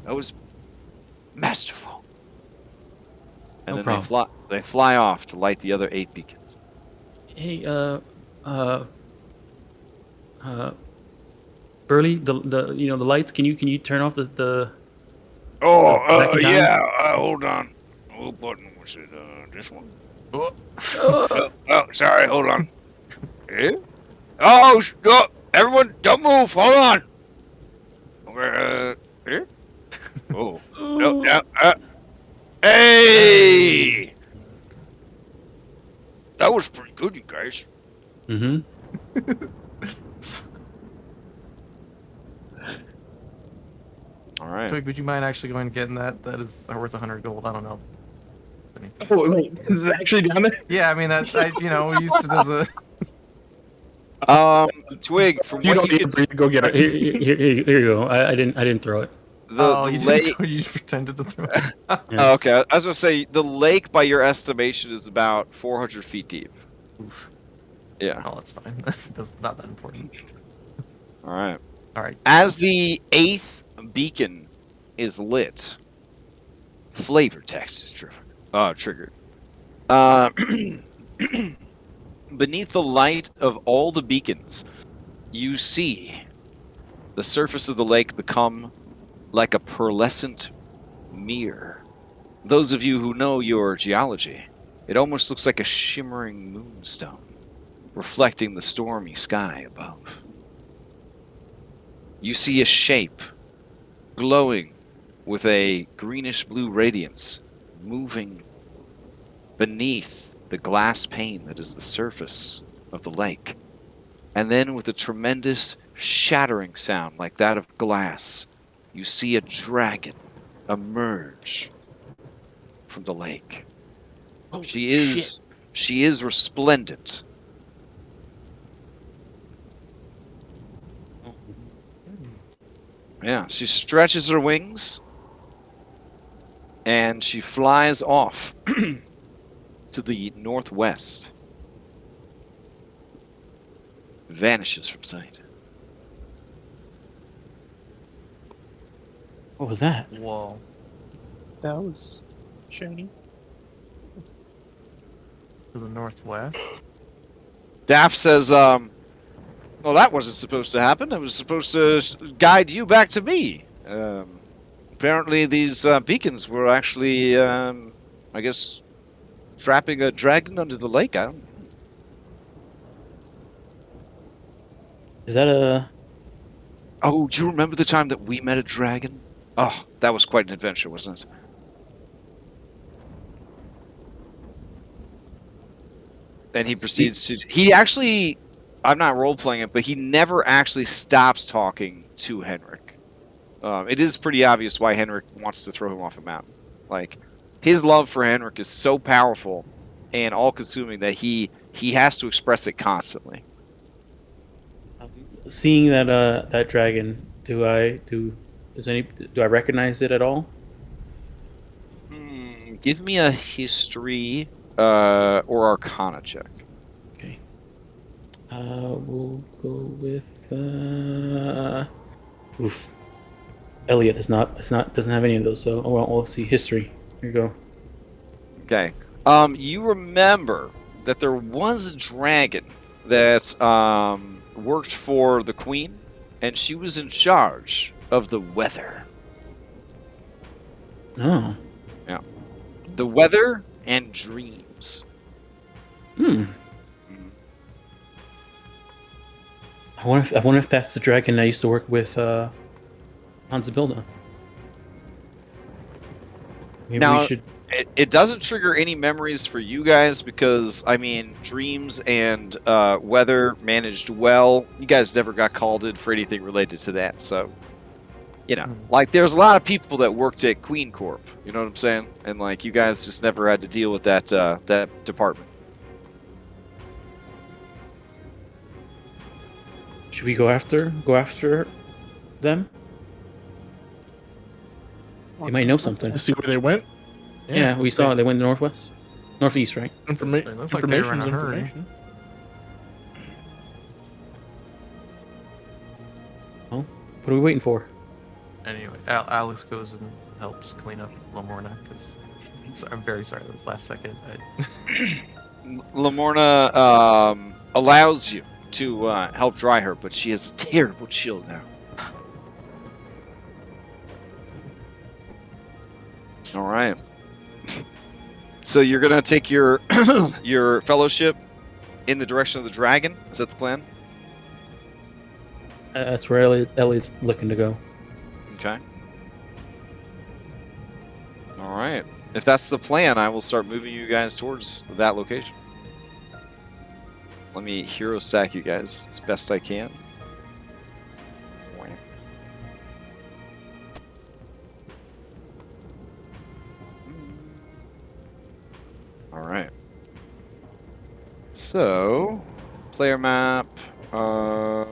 That was masterful." And No then problem. they fly off to light the other 8 beacons. Hey, Burley, the the lights. Can you turn off the back in time? Yeah, hold on. What button was it? This one? Oh, sorry, hold on. Eh? Oh, everyone, don't move. Hold on. Here? Oh. No, hey! That was pretty good, you guys. Mm-hmm. All right. Twig, would you mind actually going and getting that? That is worth 100 gold. I don't know. Oh, wait, this is actually down there? Yeah, I mean that's we used it as a. Twig, from You what don't you need can to breathe. Go get it. Here you go. I didn't throw it. You lake. didn't. You pretended to throw it. Yeah. Oh, okay, I was gonna say the lake, by your estimation, is about 400 feet deep. Oof. Yeah. Oh, that's fine. That's not that important. All right. All right. As the 8th beacon is lit, flavor text is triggered. Beneath the light of all the beacons, you see the surface of the lake become like a pearlescent mirror. Those of you who know your geology, it almost looks like a shimmering moonstone, reflecting the stormy sky above. You see a shape glowing with a greenish-blue radiance moving beneath the glass pane that is the surface of the lake. And then with a tremendous shattering sound like that of glass, you see a dragon emerge from the lake. Oh, She is resplendent. Yeah, she stretches her wings and she flies off to the northwest. Vanishes from sight. What was that? Whoa. That was shiny. To the northwest. Daff says, well, that wasn't supposed to happen. I was supposed to guide you back to me. Apparently these beacons were actually, I guess, trapping a dragon under the lake. I don't know. Is that a? Oh, do you remember the time that we met a dragon? Oh, that was quite an adventure, wasn't it? And he proceeds to... He actually... I'm not role-playing it, but he never actually stops talking to Henrik. It is pretty obvious why Henrik wants to throw him off a mountain. Like, his love for Henrik is so powerful and all-consuming that he has to express it constantly. Seeing that dragon, do I recognize it at all? Give me a history or arcana check. Okay. We'll go with oof. Elliot doesn't have any of those, so we'll see history. Here you go. Okay. You remember that there was a dragon that worked for the queen, and she was in charge of the weather. Oh. Yeah. The weather and dreams. I wonder if that's the dragon I used to work with Hans Bilda. Maybe Now, we should. It doesn't trigger any memories for you guys because, I mean, dreams and weather managed well. You guys never got called in for anything related to that, so... You know, like, there's a lot of people that worked at Queen Corp, you know what I'm saying? And, like, you guys just never had to deal with that department. Should we go after them? They might know something. To see where they went. Yeah, we saw they went northeast, right? It looks like they were in a hurry. Information. Well, what are we waiting for? Anyway, Alex goes and helps clean up Lamorna because I'm very sorry that was last second. Lamorna allows you to help dry her, but she has a terrible chill now. All right. So you're gonna take your your fellowship in the direction of the dragon? Is that the plan? That's where Elliot's looking to go. Okay. All right. If that's the plan, I will start moving you guys towards that location. Let me hero stack you guys as best I can. All right. So, player map. Why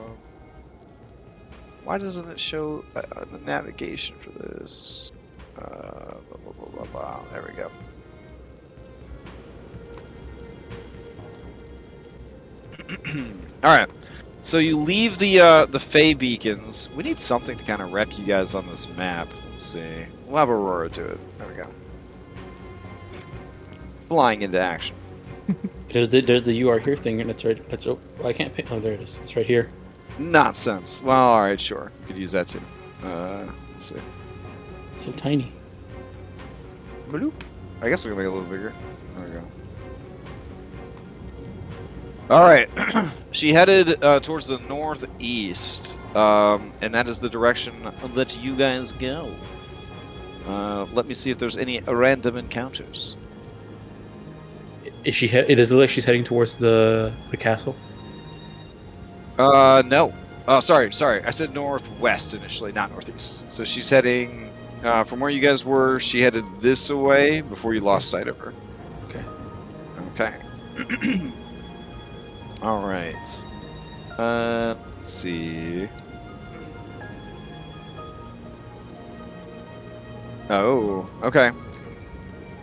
doesn't it show the navigation for this? Blah, blah, blah, blah, blah. There we go. All right. So you leave the Fey beacons. We need something to kind of rep you guys on this map. Let's see. We'll have Aurora do it. There we go. Flying into action. There's the "you are here" thing, and it's right. I can't pick. Oh, there it is. It's right here. Nonsense. Well, all right, sure. Could use that too. Let's see. It's so tiny. Bloop. I guess we can make it a little bigger. There we go. All right. She headed towards the northeast, and that is the direction that you guys go. Let me see if there's any random encounters. Is she? It is like she's heading towards the castle. No. Oh, sorry. I said northwest initially, not northeast. So she's heading from where you guys were. She headed this way before you lost sight of her. Okay. All right. Let's see. Oh, okay.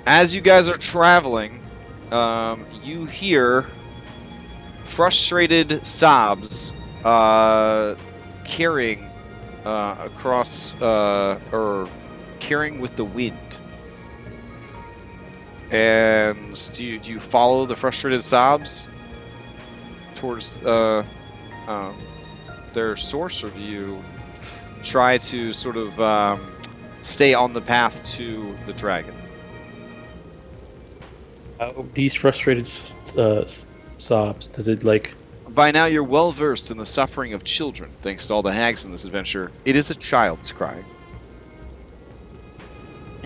As you guys are traveling, you hear frustrated sobs carrying across or carrying with the wind. And do you follow the frustrated sobs towards their source, or do you try to sort of stay on the path to the dragon? These frustrated sobs, does it like... By now you're well versed in the suffering of children, thanks to all the hags in this adventure. It is a child's cry.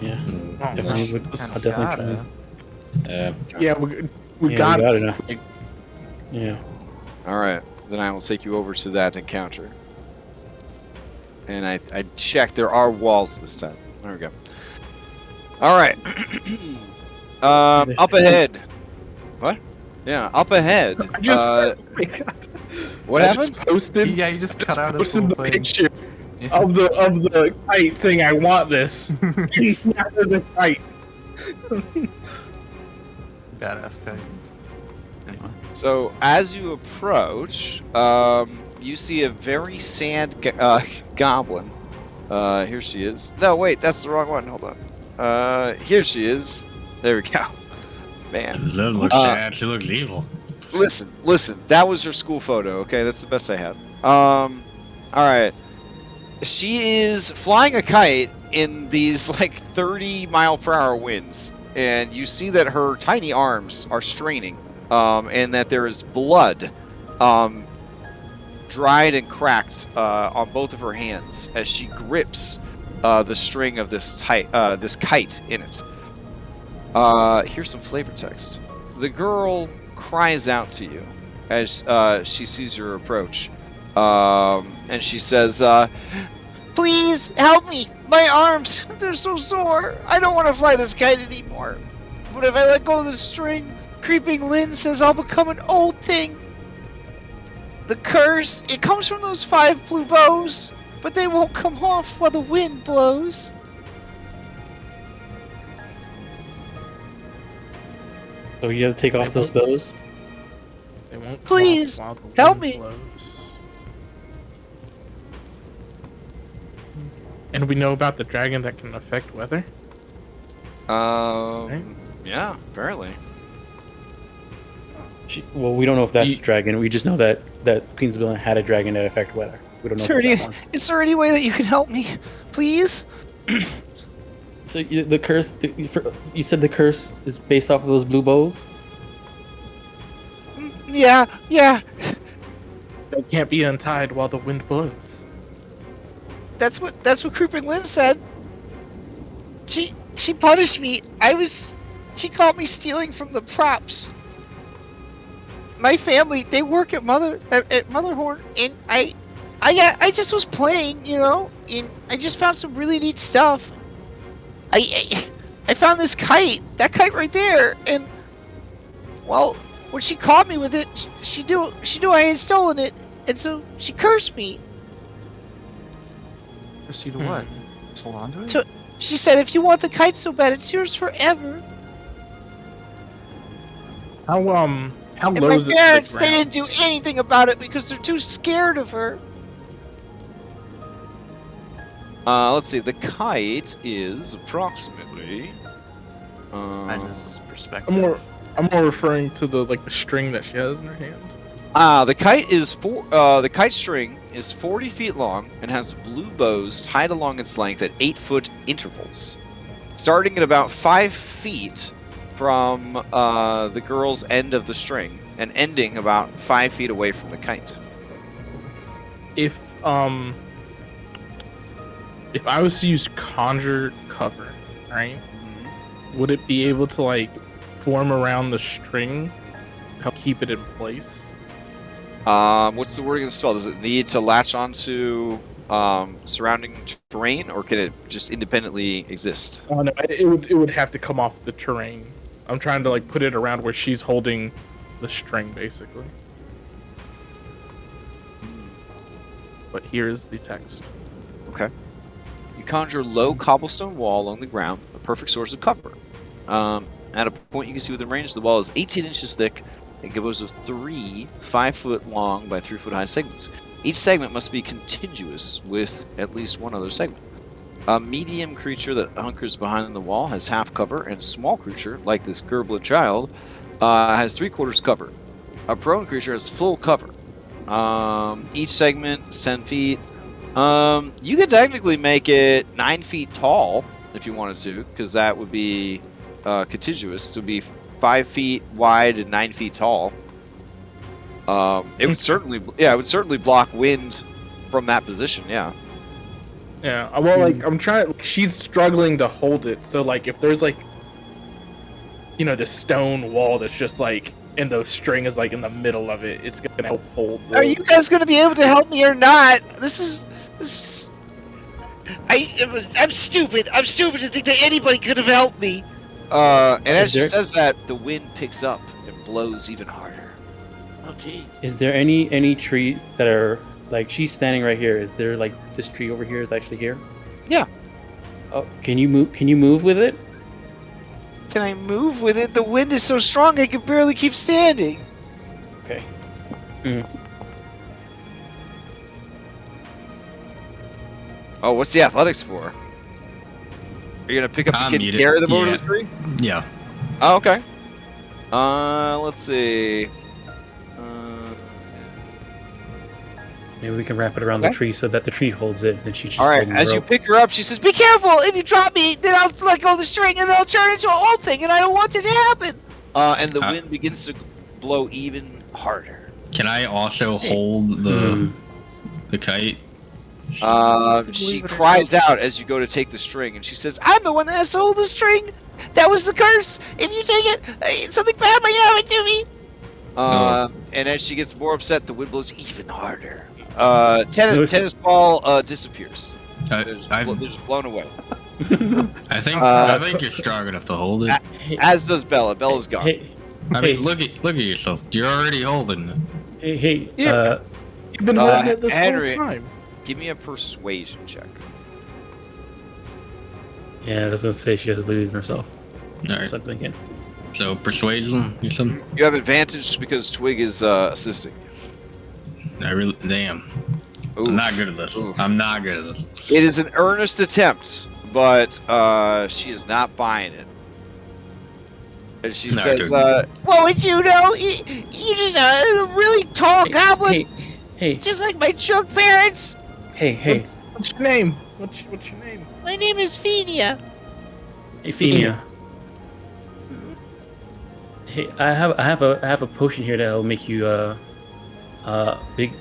Yeah, Oh, definitely would. I'll definitely try. Yeah, we got it it. now. Yeah. All right, then I will take you over to that encounter. And I checked, there are walls this time. There we go. All right. Up ahead. What? Yeah, up ahead. I just, oh my God. What I happened? just posted. Yeah, you just cut out his posted whole the thing. picture Yeah. of the kite saying I want this. That was a kite. Badass kites. Anyway. So as you approach, you see a very sad goblin. Here she is. No, wait, that's the wrong one. Hold on. Here she is. There we go. Man. She looks sad. She looks evil. Listen. That was her school photo. Okay, that's the best I had. All right. She is flying a kite in these like 30-mile-per-hour winds, and you see that her tiny arms are straining, and that there is blood, dried and cracked on both of her hands as she grips the string of this kite in it. Here's some flavor text. The girl cries out to you as she sees your approach, and she says, Please help me! My arms, they're so sore. I don't want to fly this kite anymore. But if I let go of the string, Creeping Lynn says I'll become an old thing. The curse, it comes from those 5 blue bows, but they won't come off while the wind blows. So you have to take off those bows? They won't come Please, off while the help wind me. blows. And we know about the dragon that can affect weather? Yeah, apparently. Well, we don't know if that's a dragon. We just know that Queen's Villain had a dragon that affect weather. We don't know if it's that one. Is there any way that you can help me, please? So the curse, you said the curse is based off of those blue bows? Yeah. They can't be untied while the wind blows. That's what Creeping Lynn said. She punished me. She caught me stealing from the props. My family, they work at Motherhorn, and I just was playing, and I just found some really neat stuff. I found this kite, that kite right there, and well, when she caught me with it, she knew I had stolen it, and so she cursed me. Cursed you to what? Just hold on to it? She said, if you want the kite so bad, it's yours forever. How And low my is it to the parents, they ground? didn't do anything about it because they're too scared of her. Let's see. The kite is approximately. Imagine this is perspective. I'm more referring to the string that she has in her hand. The kite is the kite string is 40 feet long and has blue bows tied along its length at 8-foot intervals, starting at about 5 feet from the girl's end of the string and ending about 5 feet away from the kite. If I was to use conjure cover, right? Would it be able to form around the string, help keep it in place? What's the wording of the spell? Does it need to latch onto surrounding terrain, or can it just independently exist? Oh no, it would have to come off the terrain. I'm trying to put it around where she's holding the string, basically. But here's the text. Okay. You conjure a low cobblestone wall along the ground, a perfect source of cover. At a point you can see within range, the wall is 18 inches thick and composed of 3 5-foot long by 3-foot high segments. Each segment must be contiguous with at least one other segment. A medium creature that hunkers behind the wall has half cover, and a small creature, like this Gerblet child, has 3/4 cover. A prone creature has full cover. Each segment is 10 feet. You could technically make it 9 feet tall if you wanted to, because that would be contiguous. So it would be 5 feet wide and 9 feet tall. It would certainly block wind from that position. Yeah. Yeah. Well, I'm trying. She's struggling to hold it. So if there's the stone wall that's just and the string is in the middle of it, it's gonna help hold. Are you guys gonna be able to help me or not? I'm stupid. I'm stupid to think that anybody could have helped me. And as she says that, the wind picks up and blows even harder. Oh, jeez. Is there any trees that are she's standing right here? Is there this tree over here is actually here? Yeah. Oh, can you move with it? Can I move with it? The wind is so strong I can barely keep standing. Okay. Oh, what's the athletics for? Are you gonna pick up the kid and carry them over to the tree? Yeah. Oh, okay. Let's see. Maybe we can wrap it around the tree so that the tree holds it, and she just All right. holding the As you rope. pick her up, she says, "Be Be careful! If you drop me, then I'll let go of the string and then I'll turn into an old thing, and I don't want it to happen." And the wind begins to blow even harder. Can I also hold the kite? She cries out as you go to take the string, and she says, I'm the one that has to hold the string. That was the curse. If you take it, something bad might happen to me. and as she gets more upset, the wind blows even harder. Tennis ball disappears. They're just blown away. I think you're strong enough to hold it. As does Bella. Bella's gone. Hey, I mean, look at yourself. You're already holding it. hey, Yeah. You've been holding it this Henry, whole time. Give me a persuasion check. Yeah, I was gonna say she has losing herself. All right. That's what I'm thinking. So persuasion, you said? You have advantage because Twig is assisting. Damn. Oof. I'm not good at this. Oof. I'm not good at this. It is an earnest attempt, but she is not buying it. And she No, says, dude. What would you know? You just a really tall goblin, Hey, just like my drunk parents. hey, What's your name? What's your name? My name is Fenia. hey, Fenia. Hey, I have a potion here that will make you big,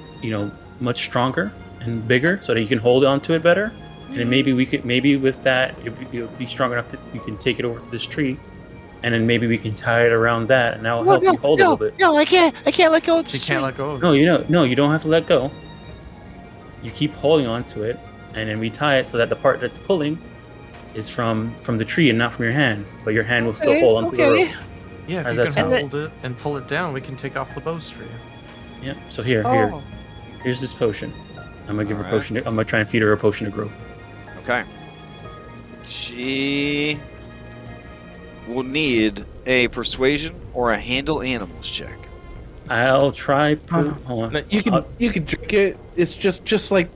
much stronger and bigger, so that you can hold on to it better. And then maybe with that you'll be strong enough that you can take it over to this tree, and then maybe we can tie it around that, and that'll help you hold it a little bit. No, I can't let go of She this can't tree. let go of it. No, you don't have to let go. You keep holding on to it, and then we tie it so that the part that's pulling is from the tree and not from your hand, but your hand will still hold onto the rope. Yeah, if How's you that can sound? hold it and pull it down, we can take off the bows for you. Yep. So here's this potion. I'm gonna give her a Alright. potion. I'm gonna try and feed her a potion of growth. okay. She will need a persuasion or a handle animals check. I'll try. Hold on. No, you can drink it. It's just like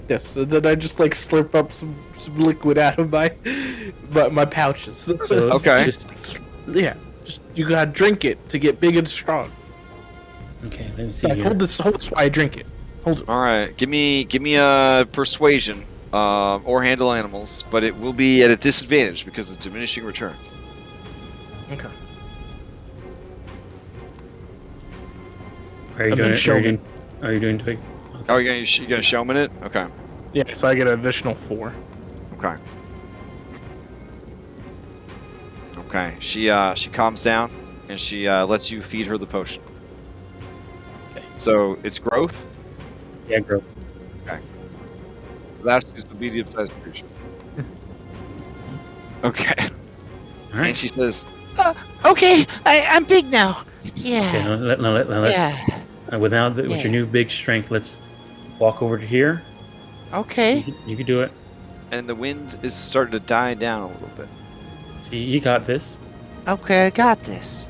this. And then I just like slurp up some liquid out of my pouches. So Okay. Yeah, just you gotta drink it to get big and strong. Okay. Let me see Like, here. hold this while I drink it. Hold it. All right, give me a persuasion or handle animals, but it will be at a disadvantage because of diminishing returns. Okay. Are you I'm doing in it? showman. Are you doing Twig? Oh, you gonna showman it? Okay, Yeah, so I get an additional 4. okay, okay. She calms down and she lets you feed her the potion. Okay. So it's growth. Yeah, growth. That is the medium-sized creature. Okay. All And right. she says, Okay, I'm big now. Yeah. Okay. Now let's. Yeah. With Yeah. your new big strength, let's walk over to here. Okay. You can do it. and the wind is starting to die down a little bit. See, you got this. Okay, I got this.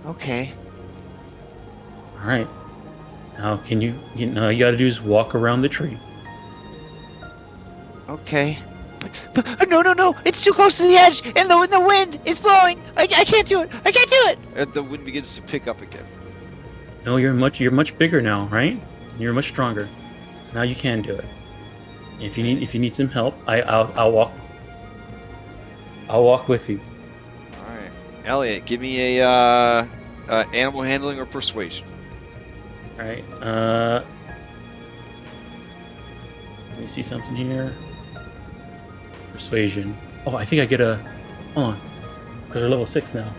Okay. All right. Now, you got to do is walk around the tree. Okay. But no! It's too close to the edge, and the wind is blowing. I can't do it. I can't do it. And the wind begins to pick up again. No, you're much bigger now, right? You're much stronger. So now you can do it. If you need some help, I'll walk. I'll walk with you. All right, Elliot, give me a animal handling or persuasion. All right. Let me see something here. Persuasion. Oh, I think I get a. Hold on, because we're level 6 now.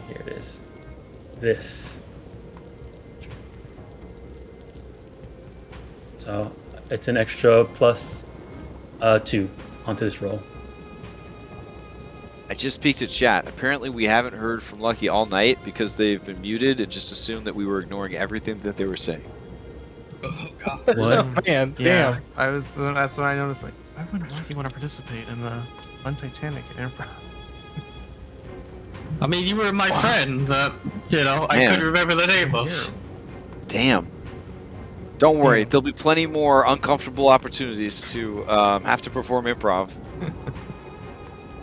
Here it is. This. So it's an extra plus 2 onto this roll. I just peeked at chat. Apparently, we haven't heard from Lucky all night because they've been muted and just assumed that we were ignoring everything that they were saying. What? Oh, man, Yeah, damn. that's what I noticed. Like, why wouldn't Lucky want to participate in the Untitanic improv? I mean, you were my friend that, I Man. couldn't remember the name of. Damn. Don't worry, there'll be plenty more uncomfortable opportunities to have to perform improv.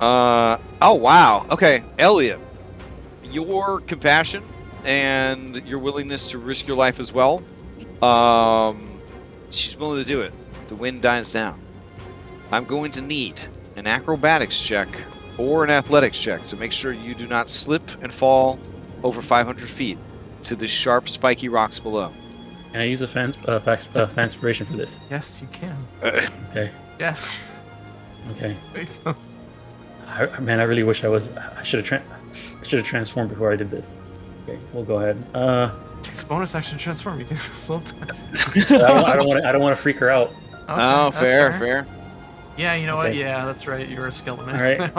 Oh wow. Okay, Elliot, your compassion and your willingness to risk your life as well. She's willing to do it. The wind dies down. I'm going to need an acrobatics check or an athletics check to make sure you do not slip and fall over 500 feet to the sharp, spiky rocks below. Can I use a fanspiration for this? Yes, you can. Okay. Yes. Okay. Man, I really wish I should have transformed before I did this. Okay, we'll go ahead. It's a bonus action transform. You can slow time. I don't want to freak her out. Oh, that's fair. Yeah, you know what? Okay. Yeah, that's right. You're a skeleton. All right.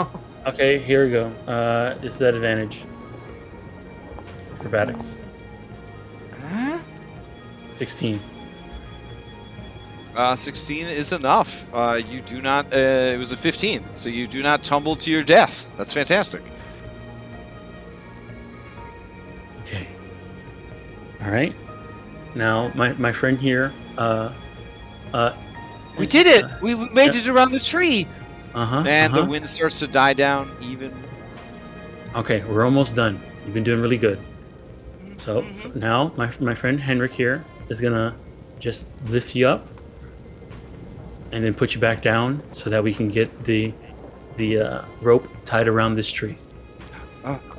Okay, here we go. This is at advantage. acrobatics. 16. 16 is enough. You do not. It was a 15, so you do not tumble to your death. That's fantastic. Okay. All right. Now, my friend here. We did it. We made it around the tree. And the Uh-huh. wind starts to die down even. Okay, we're almost done. You've been doing really good. So now my friend Henrik here is gonna just lift you up and then put you back down so that we can get the rope tied around this tree.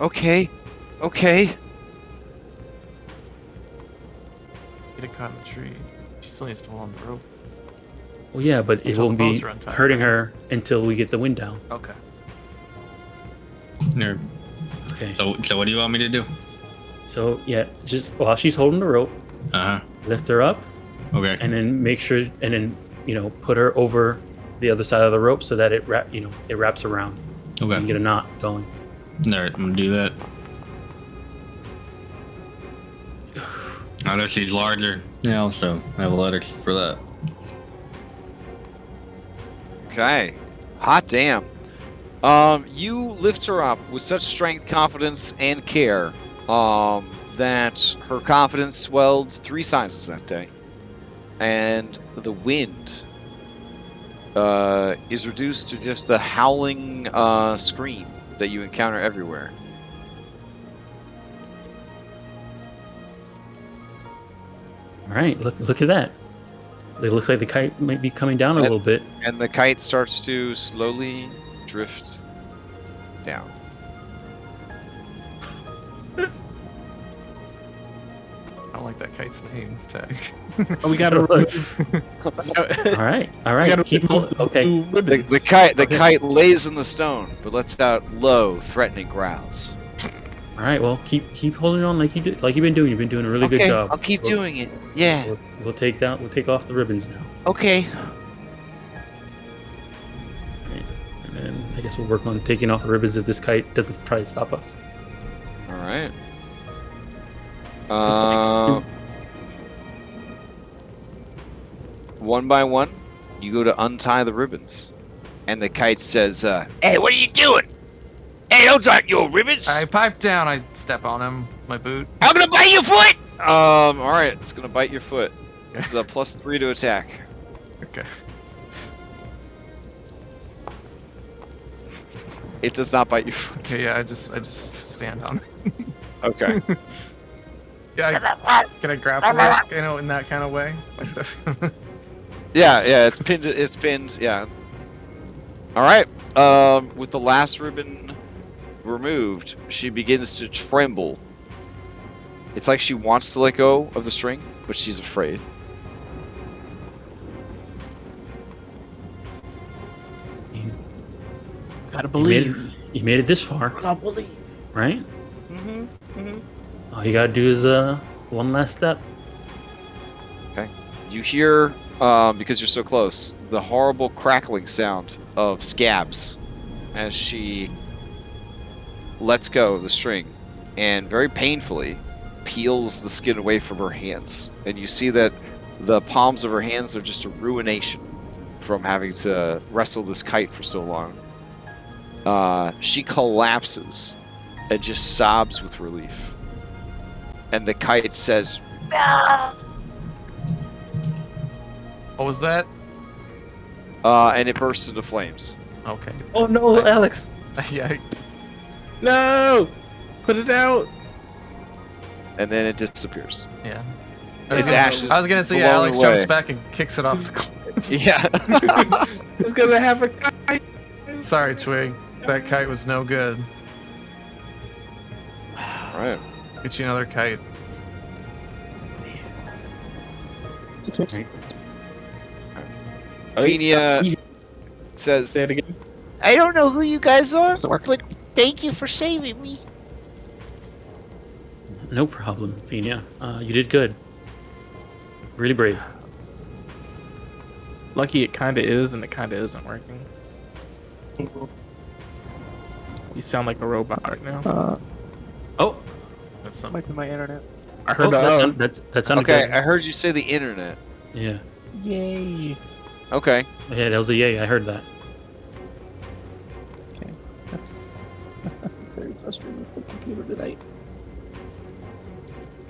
Okay. Okay. Get caught in the tree. She still needs to hold on the rope. Well, yeah, but it Until won't the be posts are untied, hurting right? her until we get the wind down. Okay. Nerd. Okay. So what do you want me to do? So yeah, just while she's holding the rope, lift her up, Okay. and then make sure, and then put her over the other side of the rope so that it wraps around. Okay. And get a knot going. Alright, I'm gonna do that. I know she's larger now, so I have athletics for that. Okay. Hot damn. You lift her up with such strength, confidence, and care that her confidence swelled 3 sizes that day. And the wind is reduced to just the howling scream that you encounter everywhere. All right, look at that. It looks like the kite might be coming down a little bit. And the kite starts to slowly drift down. I don't like that kite's name tag. Oh, we gotta All right. Keep moving. Okay. The kite lays in the stone, but lets out low, threatening growls. All right. Well, keep holding on like you've been doing. You've been doing a really good job. I'll keep doing it. Yeah. We'll take off the ribbons now. Okay. And then I guess we'll work on taking off the ribbons if this kite doesn't try to stop us. All right. One by one, you go to untie the ribbons, and the kite says, Hey, what are you doing? Hey, don't talk your ribbons. I pipe down. I step on him with my boot. I'm gonna bite your foot. all right, it's gonna bite your foot. It's a +3 to attack. Okay. It does not bite your foot. Okay. Yeah. I just stand on it. Okay. Yeah. Can I grapple it? In that kind of way. My stuff. Yeah, it's pinned. It's pinned. Yeah. All right. With the last ribbon removed, she begins to tremble. It's like she wants to let go of the string, but she's afraid. Gotta believe. You made it this far, Gotta believe. right? All you gotta do is one last step. Okay. You hear, because you're so close, the horrible crackling sound of scabs as she lets go of the string and very painfully peels the skin away from her hands. And you see that the palms of her hands are just a ruination from having to wrestle this kite for so long. She collapses and just sobs with relief. And the kite says, What was that? and it bursts into flames. Okay. Oh no, Alex! Yeah. No! Put it out! And then it disappears. Yeah. Its ashes I was gonna say, yeah, blown Alex away. jumps back and kicks it off the cliff. Yeah. It's gonna have a kite! Sorry, Twig. That kite was no good. Alright. Get you another kite. Venia says, Say it again. I don't know who you guys are, but thank you for saving me. No problem, Venia. You did good. Really brave. Lucky it kinda is and it kinda isn't working. You sound like a robot right now. Oh, That's something. Might be my internet. I heard that sounded Okay, good. I heard you say the internet. Yeah. Yay. Okay. Yeah, that was a yay. I heard that. Okay. That's very frustrating with the computer tonight.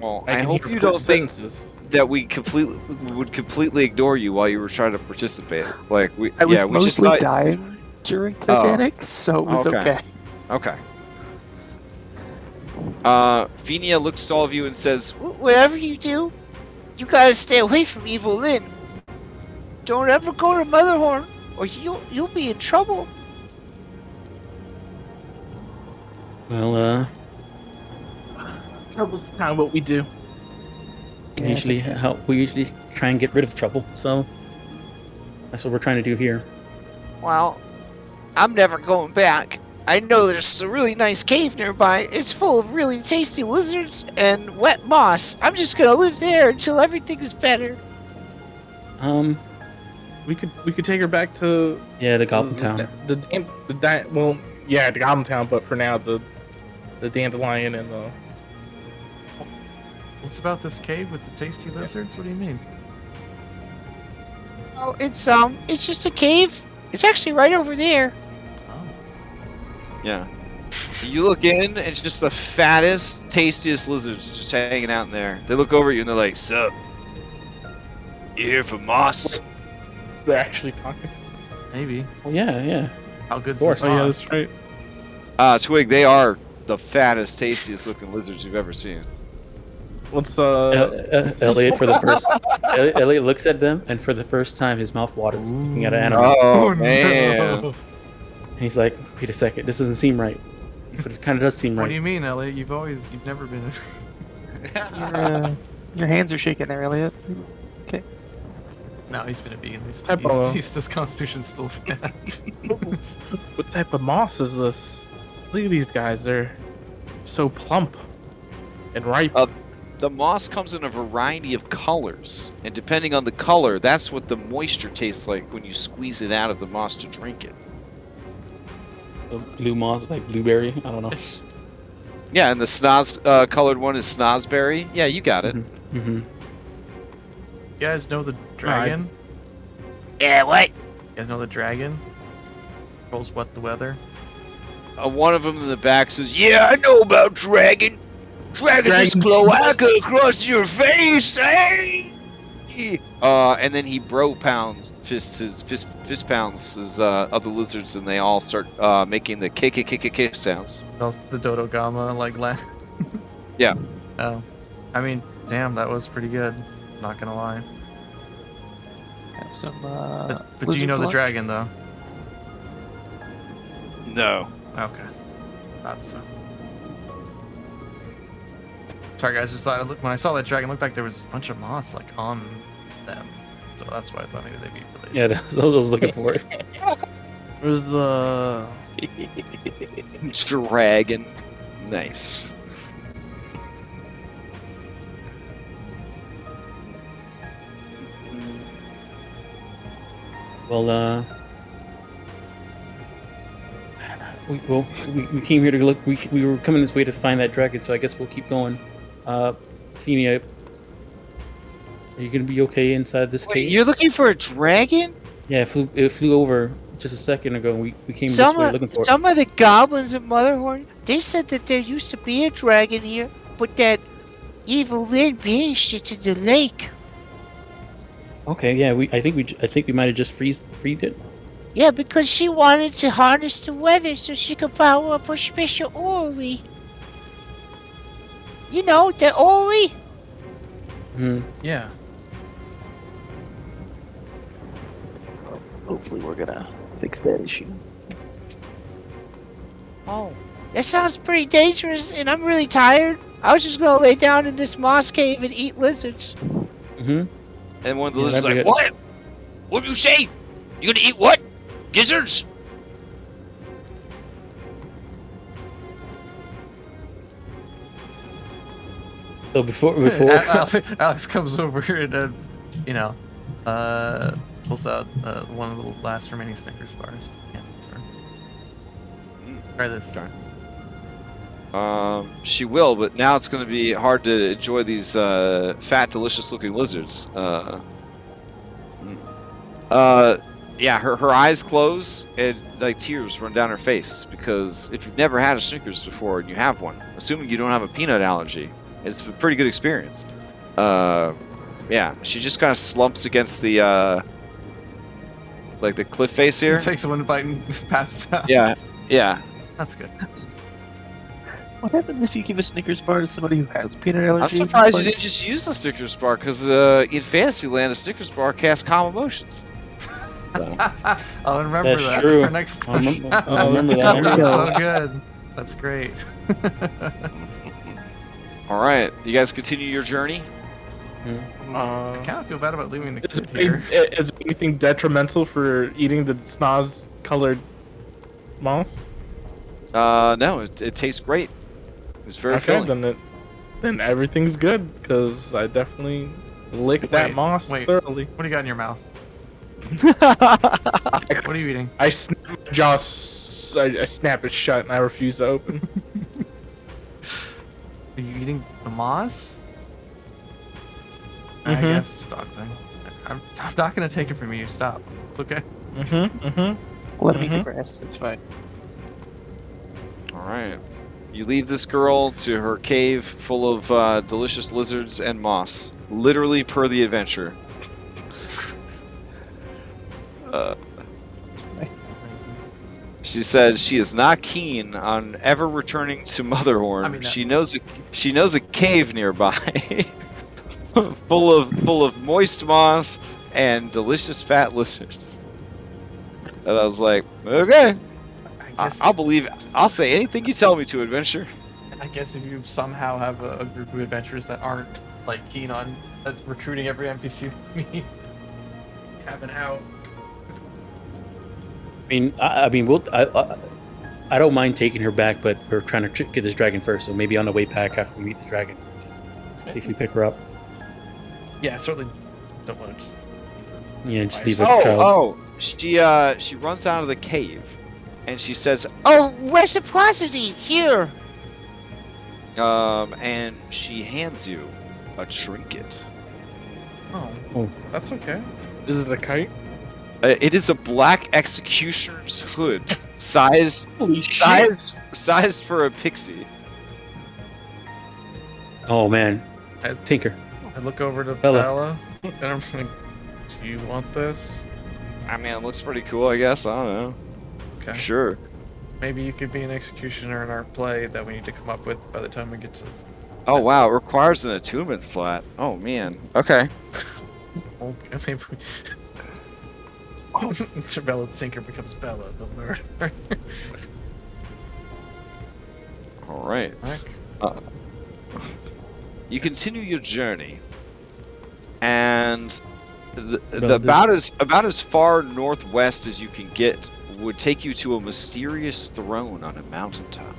Well, I I can hope hear you don't think sentences. that we would completely ignore you while you were trying to participate. Like we, I was yeah, we just mostly thought. dying during Titanic, so it was Okay. okay. Okay. Fenia looks to all of you and says, Whatever you do, you gotta stay away from Evil Lynn. Don't ever go to Motherhorn, or you'll be in trouble. Well, Trouble's kind of what we do. we usually try and get rid of trouble. So that's what we're trying to do here. Well, I'm never going back. I know there's a really nice cave nearby. It's full of really tasty lizards and wet moss. I'm just gonna live there until everything is better. We could take her back to Yeah, the Goblin Town. the Goblin Town, but for now the dandelion and the What's about this cave with the tasty lizards? What do you mean? Oh, it's just a cave. It's actually right over there. yeah. You look in, and it's just the fattest, tastiest lizards just hanging out in there. They look over at you and they're like, "Sup? You here for moss?" they're actually talking to us. Maybe. Well, yeah. How good's course. this? Oh yeah, moss? that's right. Twig, they are the fattest, tastiest looking lizards you've ever seen. Let's Elliot Elliot looks at them, and for the first time, his mouth waters, looking at an animal. Oh, man. no. And he's like, "Wait a second, this doesn't seem right." But it kind of does seem What right. do you mean, Elliot? You've never been. Your hands are shaking there, Elliot. Okay. No, he's been a vegan. Typo. His constitution's still bad. What type of moss is this? Look at these guys. They're so plump and ripe. The moss comes in a variety of colors, and depending on the color, that's what the moisture tastes like when you squeeze it out of the moss to drink it. Blue moss, like blueberry. I don't know. Yeah, and the snoz colored one is snozberry. Yeah, you got it. Mm-hmm. You guys know the dragon? Yeah, what? You guys know the dragon? Rolls what the weather? One of them in the back says, "Yeah, I know about dragon. Dragging this cloaca across your face, eh?" And then he fist pounds his other lizards, and they all start making the kick sounds. Else the dodo gamma like laugh. Yeah. Oh, I mean, damn, that was pretty good. Not gonna lie. Have some. But do you lizard know the lunch? dragon though? No. Okay, thought so. Sorry guys, just thought when I saw that dragon, it looked like there was a bunch of moss like on them, so that's why I thought maybe they'd be related. Yeah, that's what I was looking for. It was Dragon. Nice. Well, we came here to look. We were coming this way to find that dragon, so I guess we'll keep going. Fenia, are you gonna be okay inside this Wait, cave? you're looking for a dragon? Yeah, it flew over just a second ago. And we came this Some way looking for it. of the goblins at Motherhorn, they said that there used to be a dragon here, but that Evil Lynn banished it to the lake. Okay, yeah, I think we might have just freed it. Yeah, because she wanted to harness the weather so she could power up her special orrery. You know, the orrery? Hmm. Yeah. Hopefully, we're gonna fix that issue. Oh, that sounds pretty dangerous, and I'm really tired. I was just gonna lay down in this moss cave and eat lizards. Mm-hmm. And one of the Yeah, lizards that'd like, be "What? What'd you say? You gonna eat what? Gizzards?" So before Alex comes over and pulls out one of the last remaining Snickers bars. Hands it to her. Try this. Darn. She will, but now it's going to be hard to enjoy these fat, delicious-looking lizards. Yeah, her eyes close and like tears run down her face because if you've never had a Snickers before and you have one, assuming you don't have a peanut allergy, it's a pretty good experience. Yeah, she just kind of slumps against the like the cliff face here. Takes one bite and passes out. Yeah. That's good. What happens if you give a Snickers bar to somebody who has a peanut allergy? I'm surprised you didn't just use the Snickers bar because in Fantasyland, a Snickers bar casts calm emotions. I'll remember That's that true. for next I time. remember that. That's so good. That's great. All right, you guys continue your journey. I kind of feel bad about leaving the Is, kid here. is there anything detrimental for eating the snaz-colored moss? No, it tastes great. It's very filling. Then everything's good because I definitely licked that moss thoroughly. What do you got in your mouth? What are you eating? I snap my jaw. I snap it shut and I refuse to open. Are you eating the moss? I Mhm. guess it's dog thing. I'm not gonna take it from you. Stop. It's okay. Let me eat the grass. It's fine. All right. You leave this girl to her cave full of delicious lizards and moss, literally per the adventure. She said she is not keen on ever returning to Motherhorn. I mean, she knows a cave nearby, full of moist moss and delicious fat lizards. And I was like, okay, I'll believe it. I'll say anything you tell me to, adventure. I guess if you somehow have a group of adventurers that aren't like keen on recruiting every NPC with me, have an out. I mean, I don't mind taking her back, but we're trying to get this dragon first. So maybe on the way back after we meet the dragon, see if we pick her up. Yeah, I certainly don't want to just. Yeah, just leave her child. She runs out of the cave, and she says, Oh, reciprocity, here. and she hands you a trinket. Oh, that's okay. Is it a kite? It is a black executioner's hood, sized for a pixie. Oh man, Tinker. I look over to Bella. Bella, and I'm like, "Do you want this?" I mean, it looks pretty cool, I guess. I don't know. Okay. Sure. Maybe you could be an executioner in our play that we need to come up with by the time we get to. Oh wow, it requires an attunement slot. Oh man. Okay. Okay, maybe. Bella Tinker becomes Bella the murderer. All right. You continue your journey, and about as far northwest as you can get would take you to a mysterious throne on a mountaintop.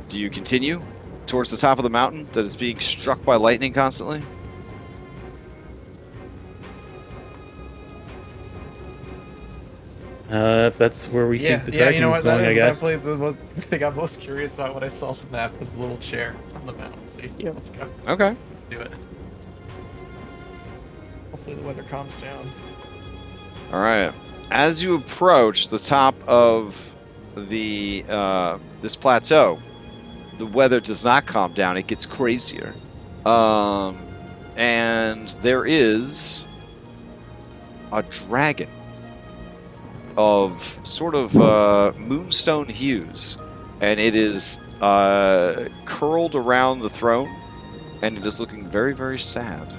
Do you continue towards the top of the mountain that is being struck by lightning constantly? If that's where we think the dragon you know is what? That going, I is guess. definitely the thing I'm most curious about. What I saw from that was the little chair on the mountain. So yeah, let's go. Okay. Do it. Hopefully the weather calms down. All right. As you approach the top of the this plateau, the weather does not calm down. It gets crazier, and there is a dragon of sort of moonstone hues, and it is curled around the throne, and it is looking very, very sad.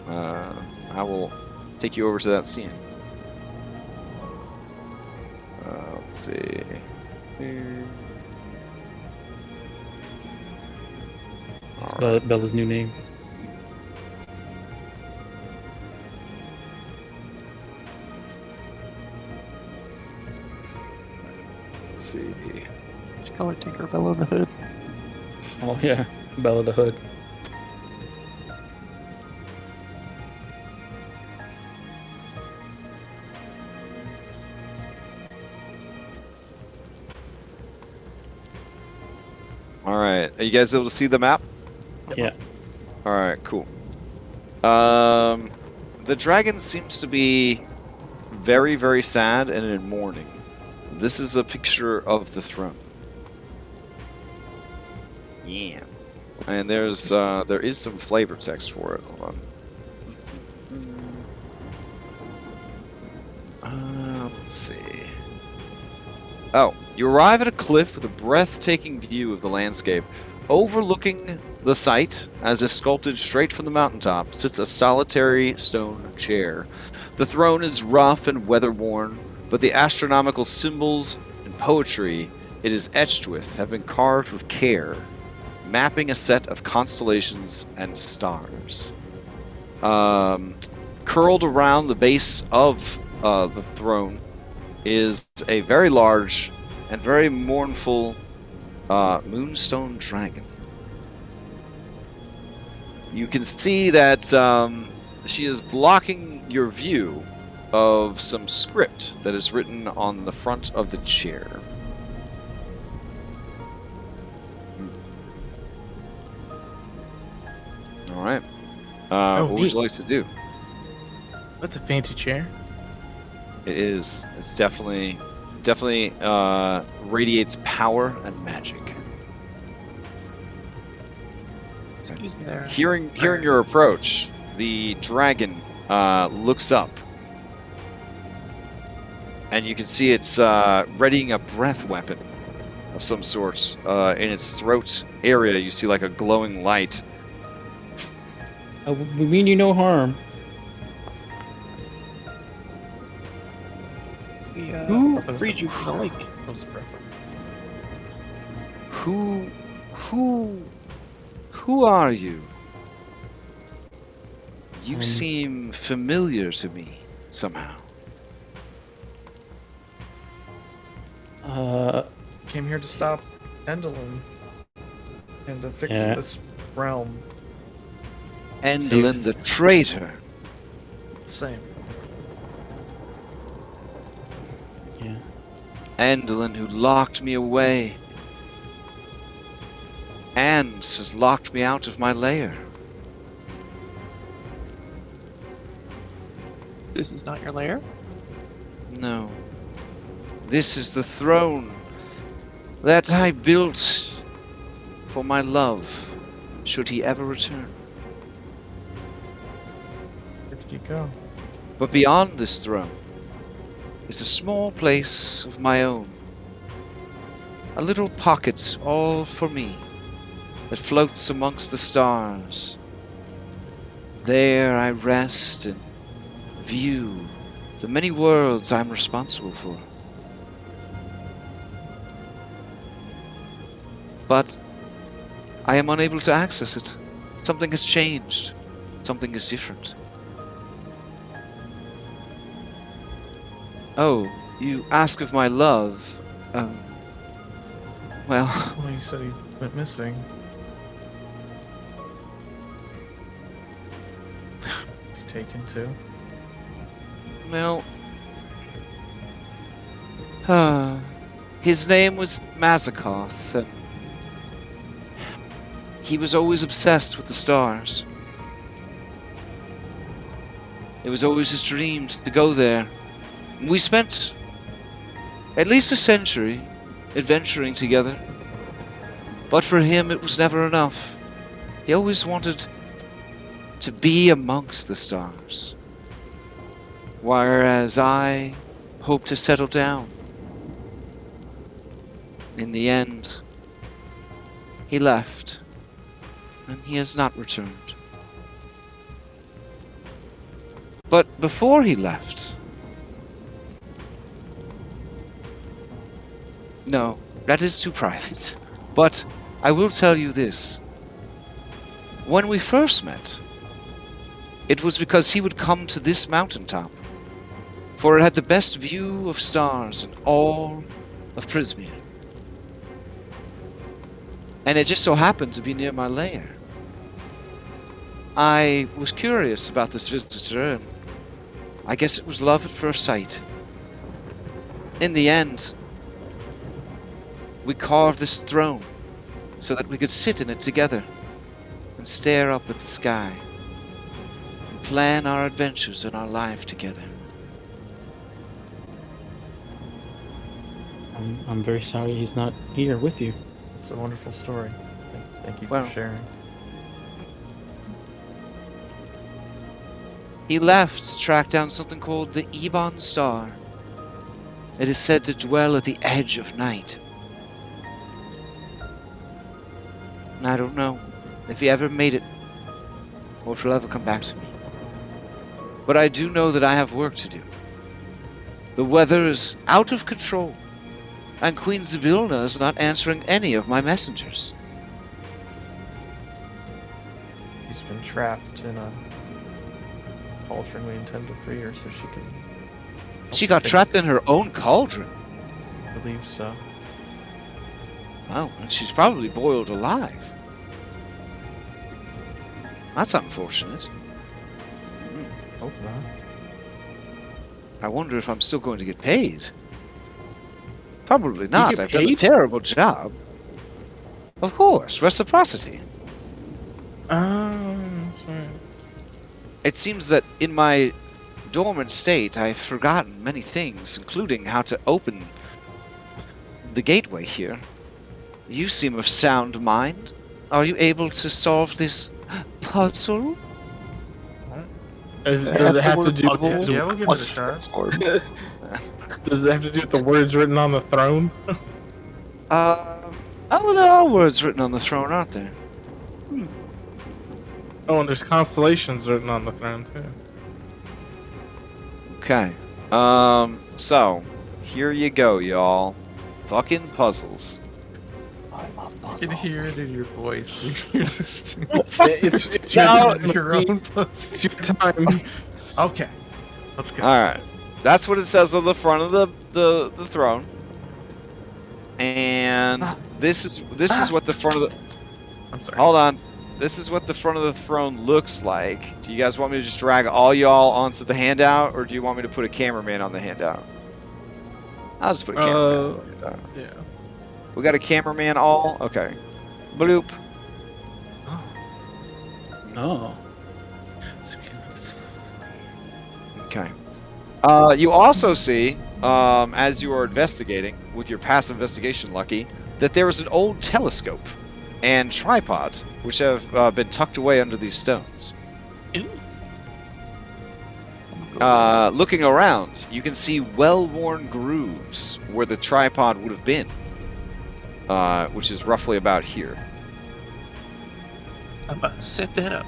I will take you over to that scene. Let's see. It's Bella's new name. Let's see. Did you call her Tinker Bella the Hood? Oh yeah, Bella the Hood. All right. Are you guys able to see the map? Yeah. All right. Cool. The dragon seems to be very, very sad and in mourning. This is a picture of the throne. Yeah. And there is some flavor text for it. Hold on. Let's see. Oh, you arrive at a cliff with a breathtaking view of the landscape. Overlooking the site, as if sculpted straight from the mountaintop, sits a solitary stone chair. The throne is rough and weather-worn, but the astronomical symbols and poetry it is etched with have been carved with care, mapping a set of constellations and stars. Curled around the base of the throne is a very large and very mournful moonstone dragon. You can see that she is blocking your view of some script that is written on the front of the chair. All right. What would neat. you like to do? That's a fancy chair. It is. It's definitely radiates power and magic. Excuse me there. Hearing your approach, the dragon looks up, and you can see it's readying a breath weapon of some sort. In its throat area, you see like a glowing light. We mean you no harm. We Who freed you from the lake. Who are you? You Um, seem familiar to me somehow. Came here to stop Endelin and to fix Yeah. this realm. Endelin the traitor. Same. Yeah. Endelin who locked me away. And has locked me out of my lair. This is not your lair? No. This is the throne that I built for my love, should he ever return. Where did you go? But beyond this throne is a small place of my own. A little pocket all for me that floats amongst the stars. There I rest and view the many worlds I'm responsible for. But I am unable to access it. Something has changed. Something is different. Oh, you ask of my love. Well, Well, you said he went missing. Is he taken too? well. His name was Mazakoth, and he was always obsessed with the stars. It was always his dream to go there. We spent at least a century adventuring together. But for him, it was never enough. He always wanted to be amongst the stars. Whereas I hoped to settle down. In the end, he left, and he has not returned. But before he left... No, that is too private. But I will tell you this. When we first met, it was because he would come to this mountaintop, for it had the best view of stars in all of Prismeer. And it just so happened to be near my lair. I was curious about this visitor, and I guess it was love at first sight. In the end, we carved this throne so that we could sit in it together and stare up at the sky and plan our adventures in our life together. I'm very sorry he's not here with you. It's a wonderful story. Thank you Well, for sharing. He left to track down something called the Ebon Star. It is said to dwell at the edge of night. And I don't know if he ever made it, or if he'll ever come back to me. But I do know that I have work to do. The weather is out of control, and Queen Zybilna is not answering any of my messengers. She's been trapped in a cauldron we intend to free her so she can... She got trapped in her own cauldron. I believe so. Oh, and she's probably boiled alive. That's unfortunate. Hope not. I wonder if I'm still going to get paid. Probably not. get I've done a paid? terrible job. Of course, reciprocity. That's right. It seems that in my dormant state, I've forgotten many things, including how to open the gateway here. You seem of sound mind. Are you able to solve this puzzle? Does it have to do with Yeah, we'll give it a shot. Does it have to do with the words written on the throne? Oh, there are words written on the throne, aren't there? Oh, and there's constellations written on the throne too. Okay. So, here you go, y'all. Fucking puzzles. I love I puzzles. can hear it in your voice. You're just It's your No, time. your own puzzle. It's your time. Okay. Let's go. Alright. That's what it says on the front of the throne. And this is what the front of the... I'm sorry. Hold on. This is what the front of the throne looks like. Do you guys want me to just drag all y'all onto the handout, or do you want me to put a cameraman on the handout? I'll just put a cameraman on the handout. Yeah. We got a cameraman all? Okay. Bloop. Oh. Okay. You also see, as you are investigating, with your passive investigation, Lucky, that there is an old telescope and tripod, which have been tucked away under these stones. Looking around, you can see well-worn grooves where the tripod would have been, which is roughly about here. I'm about to set that up.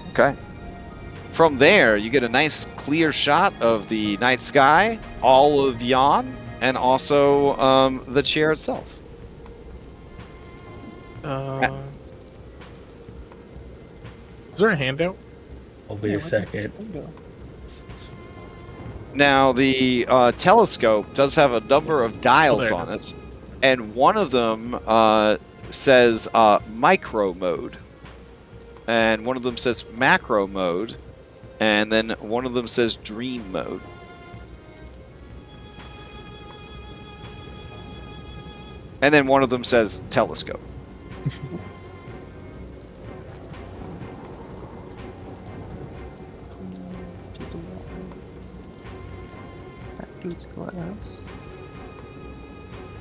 Okay. From there, you get a nice clear shot of the night sky, all of Yon, and also the chair itself. Is there a handout? Oh, wait a second. Now, the telescope does have a number of dials on it, and one of them says micro mode, and one of them says macro mode, and then one of them says dream mode. And then one of them says telescope. Dude's glass.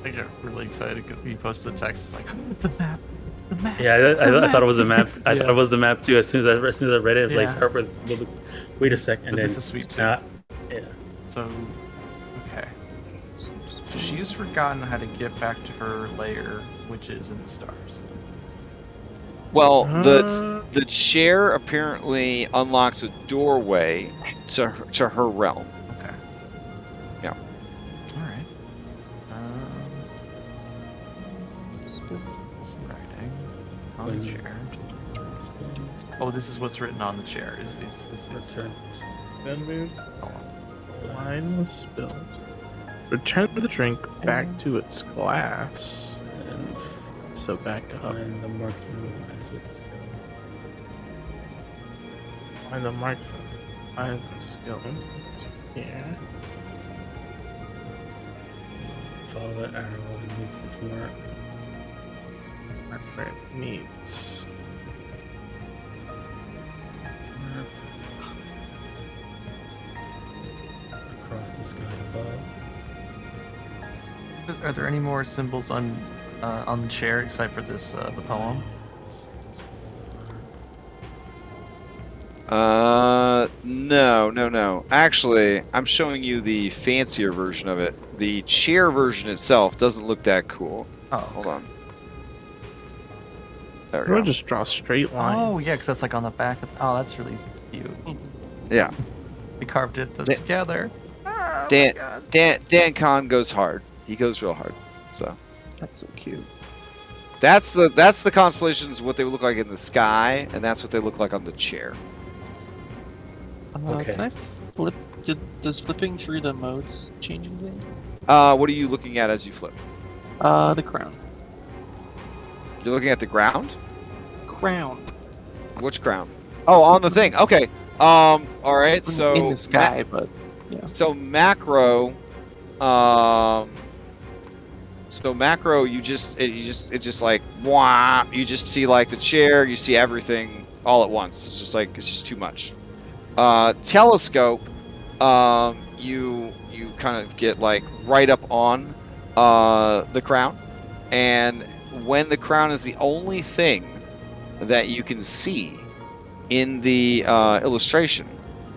I get really excited because you posted the text. It's like, it's the map. It's the map. Yeah, I thought it was a map. I thought it was the map too. As soon as I read it, it was like Yeah. start with. Wait a second. But And this then, is sweet too. yeah. So, okay. So she's forgotten how to get back to her lair, which is in the stars. Well, the chair apparently unlocks a doorway to her realm. Okay. Yeah. All right. Some writing on the chair. Oh, this is what's written on the chair. Is That's right. Then move. Hold on. Wine was spilled. Return the drink back to its glass. And So back up. find the marksman as it's Find the marksman. Eyes and skill. Here. follow that arrow and makes it mark. where it meets. Across the sky above. Are there any more symbols on the chair except for this the poem? No. Actually, I'm showing you the fancier version of it. The chair version itself doesn't look that cool. Oh, Hold on. There I'm we gonna go. just draw straight lines. Oh yeah, because that's like on the back of. Oh, that's really cute. Yeah. We carved it Da- together. Oh, Dan, my God. Dan Kahn goes hard. He goes real hard. So That's so cute. that's the constellations, what they would look like in the sky, and that's what they look like on the chair. Okay. Can I flip? Does flipping through the modes change anything? What are you looking at as you flip? The crown. You're looking at the ground? Crown. Which ground? Oh, on the thing. Okay. All right. So in the sky, but yeah. So macro, you just like wah. You just see like the chair. You see everything all at once. It's just like it's just too much. Telescope, you kind of get like right up on the crown, and when the crown is the only thing that you can see in the illustration,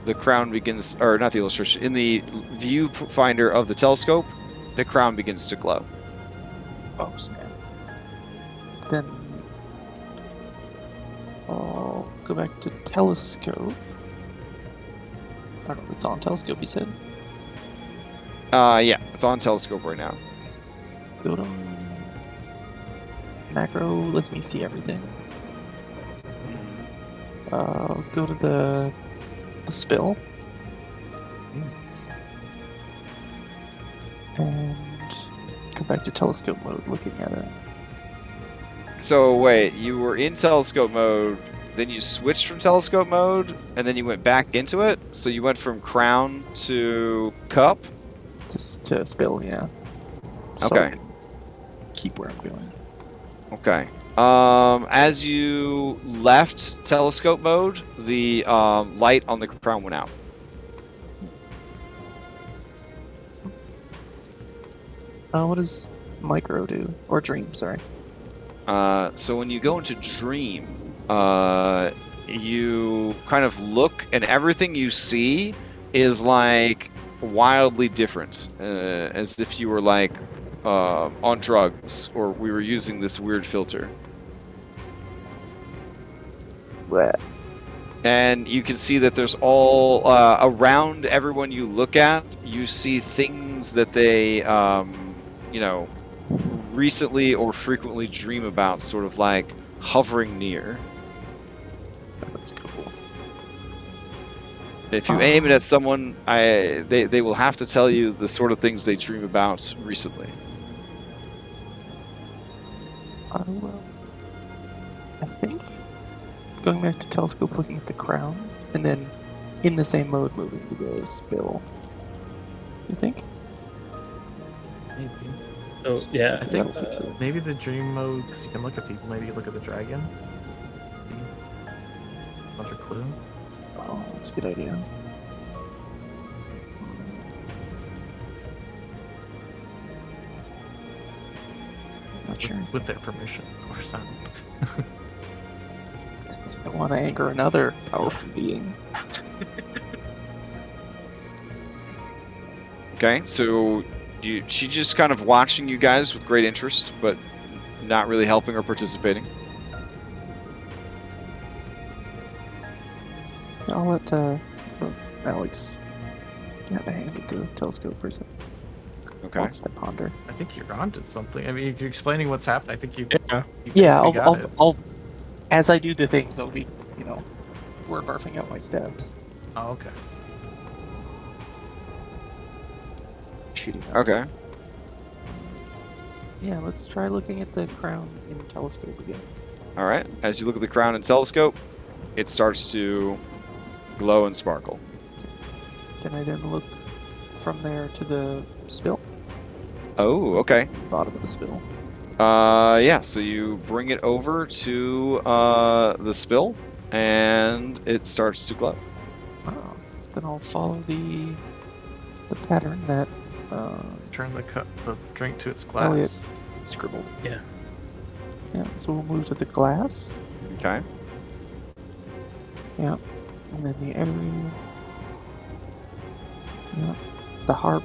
the crown begins, or not the illustration, in the viewfinder of the telescope, the crown begins to glow. Oh snap. Then I'll go back to telescope. I don't know, it's on telescope, you said? Yeah, it's on telescope right now. Go to macro, lets me see everything. Go to the spill. And go back to telescope mode, looking at it. So wait, you were in telescope mode, then you switched from telescope mode, and then you went back into it? So you went from crown to cup? To spill, yeah. So Okay. I can keep where I'm going. Okay. As you left telescope mode, the light on the crown went out. What does micro do? Or dream, sorry. So when you go into dream, you kind of look, and everything you see is like wildly different, as if you were like on drugs, or we were using this weird filter. What? And you can see that there's all around everyone you look at, you see things that they, recently or frequently dream about, sort of like hovering near. That's cool. If you aim it at someone, they will have to tell you the sort of things they dream about recently. I will. I think going back to telescope, looking at the crown, and then in the same mode moving to the spill. You think? Maybe. So yeah, I think That'll fix it. maybe the dream mode, because you can look at people. Maybe you look at the dragon. Another clue. Oh, that's a good idea. Not sure. With their permission, of course. I don't want to anger another powerful being. Okay, so she just kind of watching you guys with great interest, but not really helping or participating. I'll let Alex have a hand with the telescope person. Okay. Once I ponder. I think you're onto something. I mean, if you're explaining what's happened, I think you. Yeah. you Yeah, basically got it. I'll as I do the things, I'll be, word barfing out my steps. Oh, okay. Shooting. out. Okay. Yeah, let's try looking at the crown in the telescope again. All right. As you look at the crown and telescope, it starts to glow and sparkle. Can I then look from there to the spill? Oh, okay. Bottom of the spill. Yeah, so you bring it over to the spill, and it starts to glow. Oh, then I'll follow the pattern that Turn the drink to its Elliot glass. scribbled. Yeah. Yeah, so we'll move to the glass. Okay. Yeah. And then the every. Yeah. The harp.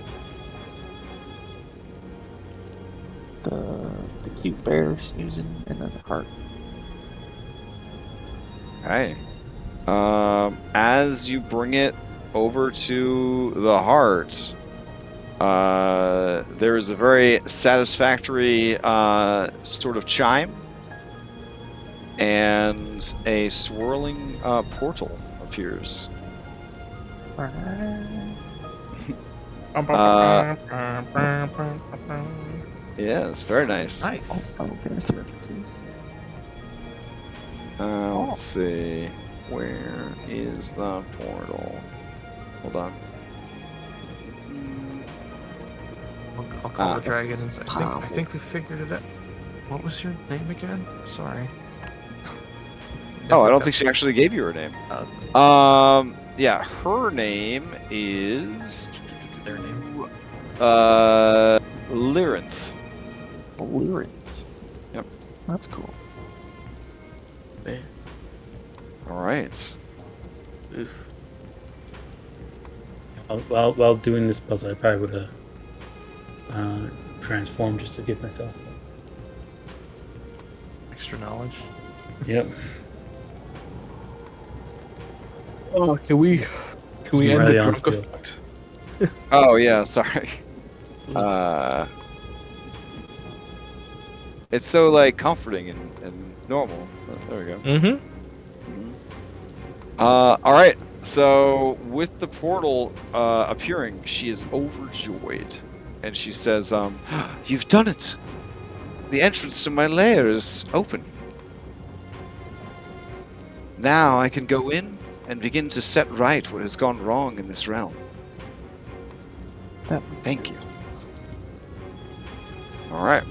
The cute bear snoozing, and then the heart. Okay. As you bring it over to the heart, there is a very satisfactory sort of chime, and a swirling portal appears. Yes, very nice. Nice. Final Fantasy references. Let's see. Where is the portal? Hold on. I'll call the dragon it's and say, I think we figured it out. What was your name again? Sorry. Oh, I don't think she actually gave you her name. Yeah, her name is Their name. Lyrinth. Lyrics. Yep. That's cool. All right. Oof. While doing this puzzle, I probably would have transformed just to give myself. Extra knowledge. Yep. Oh, can we end Riley the on drunk spill. effect? Oh yeah, sorry. It's so like comforting and normal. There we go. Mm-hmm. All right. So with the portal appearing, she is overjoyed, and she says, "You've done it. The entrance to my lair is open. Now I can go in and begin to set right what has gone wrong in this realm. Thank you." All right.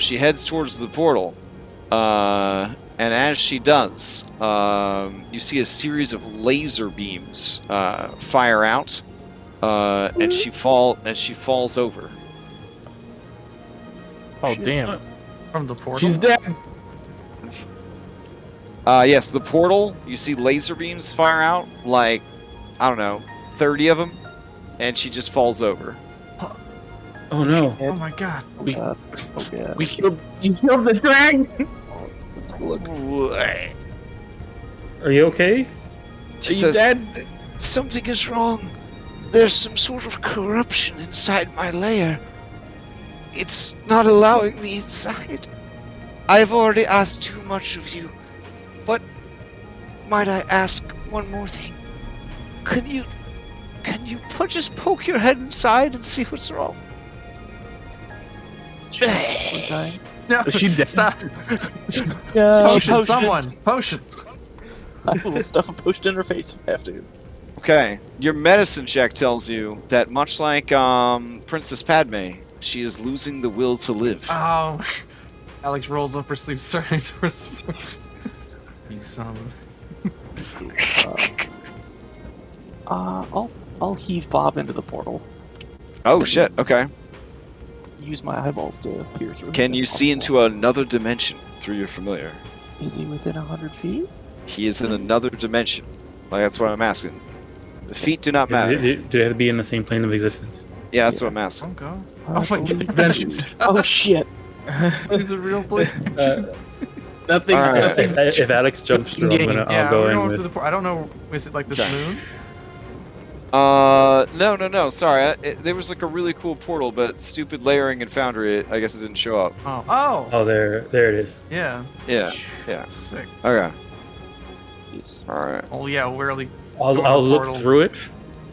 She heads towards the portal, and as she does, you see a series of laser beams fire out, and she falls over. Oh, damn. From the portal. She's dead. Yes, the portal. You see laser beams fire out, like I don't know, 30 of them, and she just falls over. Oh no. Oh my god. Oh god. You killed the dragon. Are you okay? She Are you says, dead? Something is wrong. There's some sort of corruption inside my lair. It's not allowing me inside. I've already asked too much of you. But might I ask one more thing? Can you just poke your head inside and see what's wrong? No, Is she dead? Stop. Yeah, Potion, someone. Potion. I will stuff a potion in her face if I have to. Okay, your medicine check tells you that much like Princess Padme, she is losing the will to live. Oh. Alex rolls up her sleeve, starting to. You son of. I'll heave Bob into the portal. Oh shit, okay. Use my eyeballs to peer through. Can you see into another dimension through your familiar? Is he within 100 feet? He is in another dimension. Like, that's what I'm asking. The feet do not matter. Do they have to be in the same plane of existence? Yeah, that's what I'm asking. Don't go. Alright, Oh my well, god. Oh shit! He's a real player. Nothing. All right. Nothing. If Alex jumps through, Yeah, I'll go we're in going with. through the I don't know. Is it like this Okay. moon? No. Sorry, there was like a really cool portal, but stupid layering in Foundry, I guess it didn't show up. Oh. Oh, there it is. Yeah. Yeah. Yeah. Sick. Okay. Yes. All right. Oh yeah, we're really. I'll look portals. through it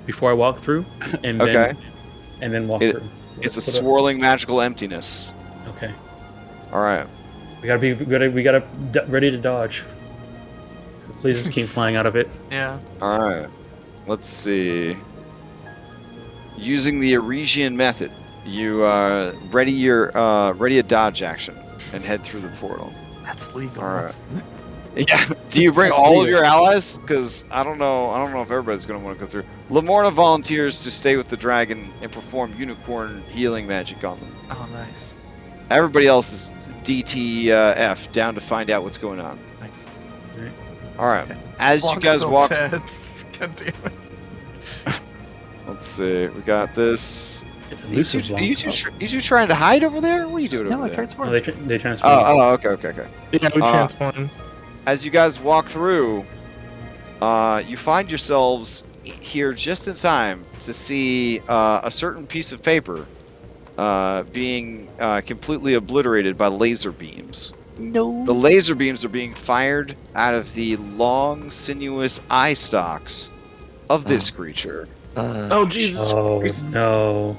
before I walk through, and Okay. then walk It- through. It's a Put up- swirling magical emptiness. Okay. All right. We gotta ready to dodge. Please just keep flying out of it. Yeah. All right. Let's see. Using the Eresian method, you ready a dodge action and head through the portal. That's legal. All right. Yeah. Do you bring all of your allies? Because I don't know if everybody's going to want to go through. Lamorna volunteers to stay with the dragon and perform unicorn healing magic on them. Oh, nice. Everybody else is DTF down to find out what's going on. Nice. All right. Okay. As you Flonk's guys still walk, dead. God damn it. let's see. We got this. It's Are you elusive. two trying to hide over there? What are you doing No, over I there? transformed. They transform. Okay. Yeah, we transformed. As you guys walk through, you find yourselves here just in time to see a certain piece of paper being completely obliterated by laser beams. No. The laser beams are being fired out of the long, sinuous eye stalks of this creature. Oh Jesus! Oh no!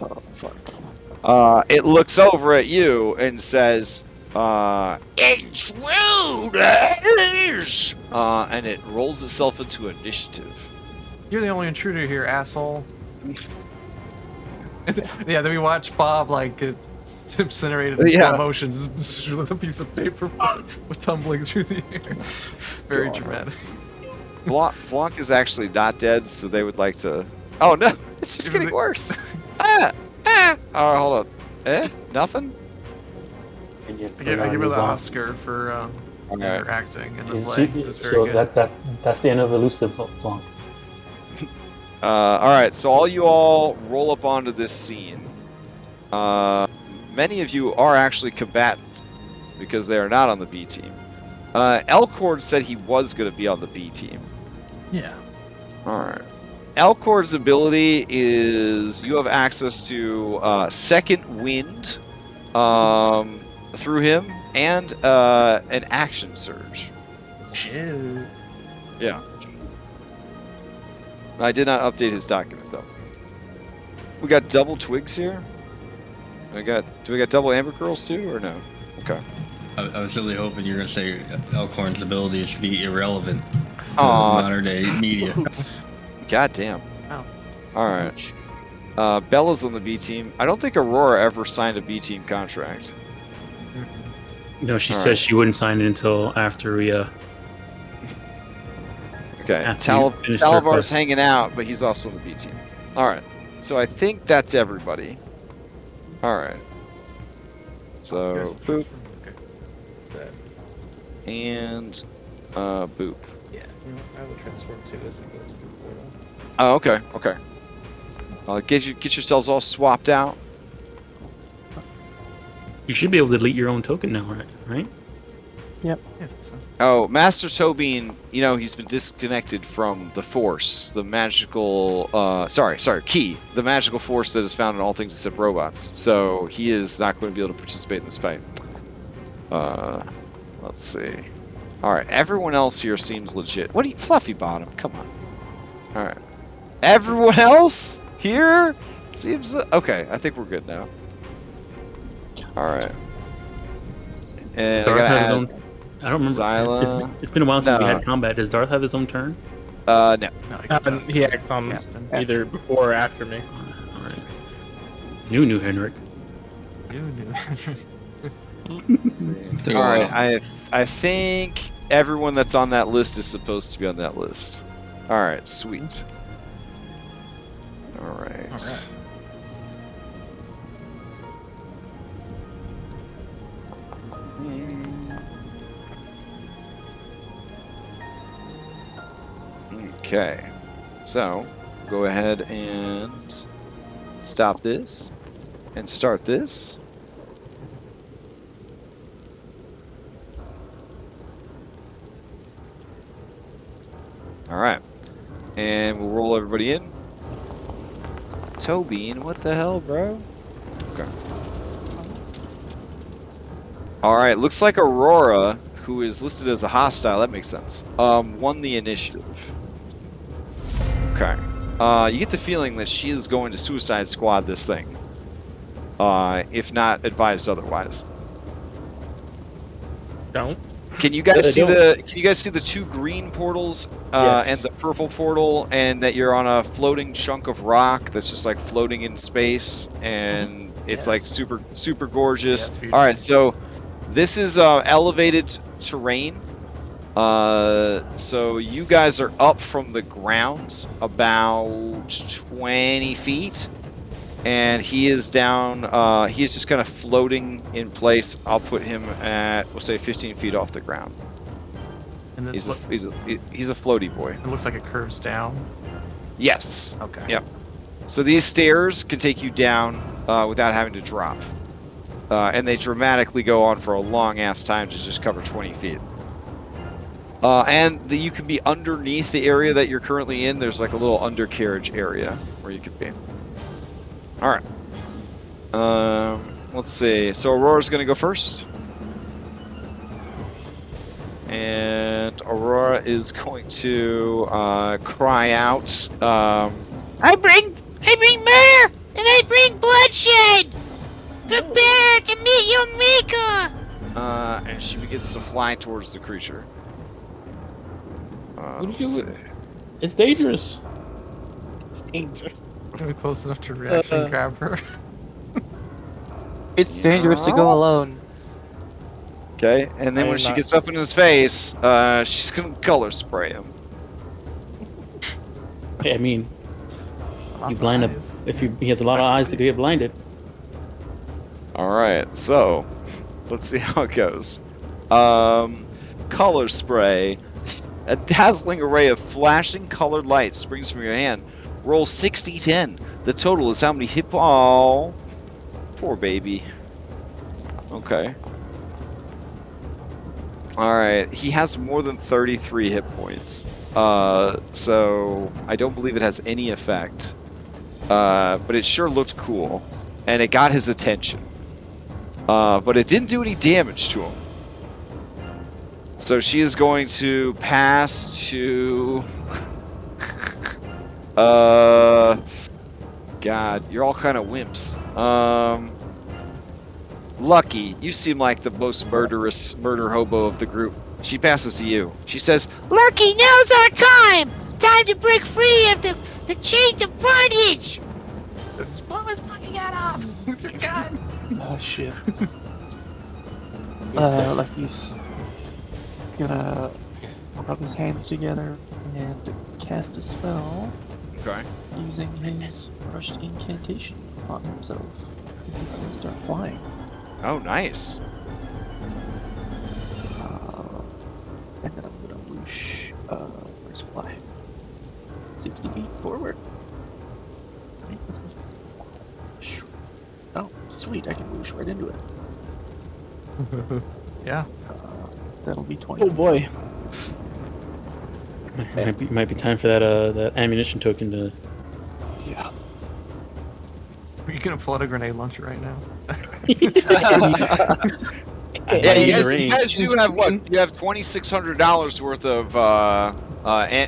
Oh, fuck. It looks over at you and says, Intruders! and it rolls itself into initiative. You're the only intruder here, asshole. Yeah, then we watch Bob like get incinerated in Yeah. slow motion just with a piece of paper tumbling through the air. Very dramatic. Blanc is actually not dead, so they would like to. Oh no, it's just getting worse. Oh, hold on. Nothing. And you I give her the move on. Oscar for Okay. her acting in the Is play. she- It was very so good. that's the end of elusive Flonk. All right, so all roll up onto this scene. Many of you are actually combatants because they are not on the B team. Elcord said he was going to be on the B team. Yeah. All right. Elcord's ability is you have access to second wind through him and an action surge. Shit. Yeah. I did not update his document though. We got double twigs here. Do we got double amber curls too, or no? Okay. I was really hoping you were going to say Elkhorn's ability is to be irrelevant to Aw. modern day media. God damn. Oh. All right. Bella's on the B team. I don't think Aurora ever signed a B team contract. No, she All says right. she wouldn't sign it until after we Okay. After you finish her Talavar's quest. hanging out, but he's also on the B team. All right. So I think that's everybody. All right. So boop and boop. Yeah. I will transform too as it goes through the portal. Oh, okay. Get yourselves all swapped out. You should be able to delete your own token now, right? Yeah, I think so. Oh, Master Tobin, he's been disconnected from the Force, the magical, Key, the magical force that is found in all things except robots. So he is not going to be able to participate in this fight. Let's see. All right, everyone else here seems legit. Fluffy Bottom? Come on. All right, everyone else here seems okay. I think we're good now. All right. And I Darth gotta has his add- own. I don't remember. Zyla. It's been a while since we No. had combat. Does Darth have his own turn? No. No, he goes out. He acts on Captain. either before or after me. All right. New Henrik. Took a All right, while. I think everyone that's on that list is supposed to be on that list. All right, sweet. All right. All right. Okay. So, go ahead and stop this and start this. All right. And we'll roll everybody in. Tobin, what the hell, bro? Okay. All right, looks like Aurora, who is listed as a hostile, that makes sense, won the initiative. Okay. You get the feeling that she is going to Suicide Squad this thing. If not advised otherwise. Don't. Can you guys see don't. the? Can you guys see the two green portals Yes. and the purple portal, and that you're on a floating chunk of rock that's just like floating in space, and it's like Yes. super gorgeous. Yeah, it's All beautiful. right, so this is elevated terrain. So you guys are up from the ground about 20 feet, and he is down. He is just kind of floating in place. I'll put him at, we'll say, 15 feet off the ground. And then He's a floaty boy. it looks like it curves down. Yes. Okay. Yep. So these stairs can take you down without having to drop, and they dramatically go on for a long ass time to just cover 20 feet. And you can be underneath the area that you're currently in. There's like a little undercarriage area where you could be. All right. Let's see. So Aurora's going to go first. And Aurora is going to cry out. I bring myrrh and I bring bloodshed. Prepare to meet your maker. And she begins to fly towards the creature. What are you let's doing? see. It's dangerous. It's dangerous. Are we close enough to reaction grab her? It's dangerous to go alone. Okay, and then I when am she not- gets up in his face, she's gonna color spray him. I mean, Lots you of blind up. eyes. If he has a lot of eyes to get blinded. All right, so let's see how it goes. Color spray. A dazzling array of flashing colored light springs from your hand. Roll 60-10. The total is how many hit. Oh, poor baby. Okay. All right, he has more than 33 hit points. So I don't believe it has any effect. But it sure looked cool, and it got his attention. But it didn't do any damage to him. So she is going to pass to. God, you're all kind of wimps. Lucky, you seem like the most murder hobo of the group. She passes to you. She says, Lurky, now's our time. Time to break free of the chains of bondage. Just blow his fucking head off with your gun. Oh shit. Yes, sir. Lucky's gonna rub his hands together and cast a spell okay. using his rushed incantation on himself. He's gonna start flying. Oh, nice. And then I'm gonna whoosh. Where's fly? 60 feet forward. Right, that's my spell. Oh, sweet! I can whoosh right into it. Yeah. That'll be 20. Oh boy. Might be time for that ammunition token to. Yeah. Are you gonna flood a grenade launcher right now? Yeah, you guys do have what? You have $2,600 worth of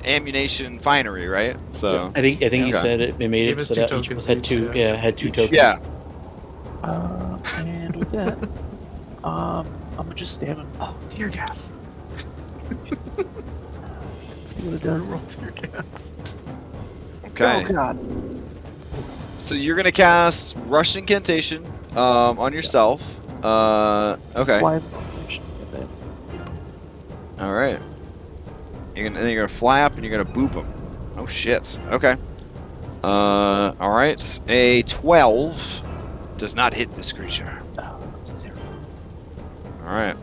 ammunition finery, right? So I think you Okay. said it made Give it us so two that each of tokens us had each, two. yeah. Yeah, had two tokens. yeah. And with that, I'm gonna just stab him. Oh, tear gas. See what it does. Roll tear gas. Okay. Oh god. So you're gonna cast Rush Incantation on yourself. Okay. Why is it bonus action? And then All right. Then you're gonna fly up and you're gonna boop him. Oh shit. Okay. All right. A 12 does not hit this creature. oh, that's terrible. All right.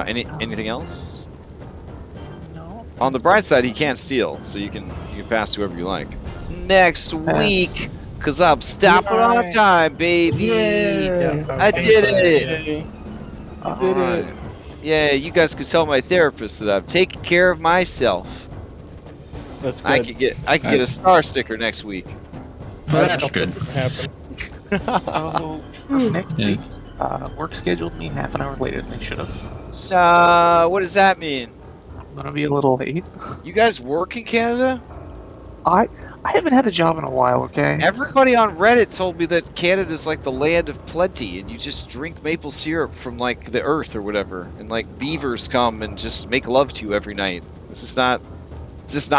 Anything else? No. On the bright side, he can't steal, so you can pass to whoever you like. Next week, cause I'm stopping on time, baby. Yeah. I did it. I did it. Alright. Yeah, you guys could tell my therapist that I've taken care of myself. That's good. I could get a star sticker next week. That's good. Happen. So next Yeah. week, work scheduled me half an hour later than they should have. What does that mean? I'm gonna be a little late. You guys work in Canada? I haven't had a job in a while, okay? Everybody on Reddit told me that Canada's like the land of plenty, and you just drink maple syrup from like the earth or whatever, and like beavers come and just make love to you every night. Is this not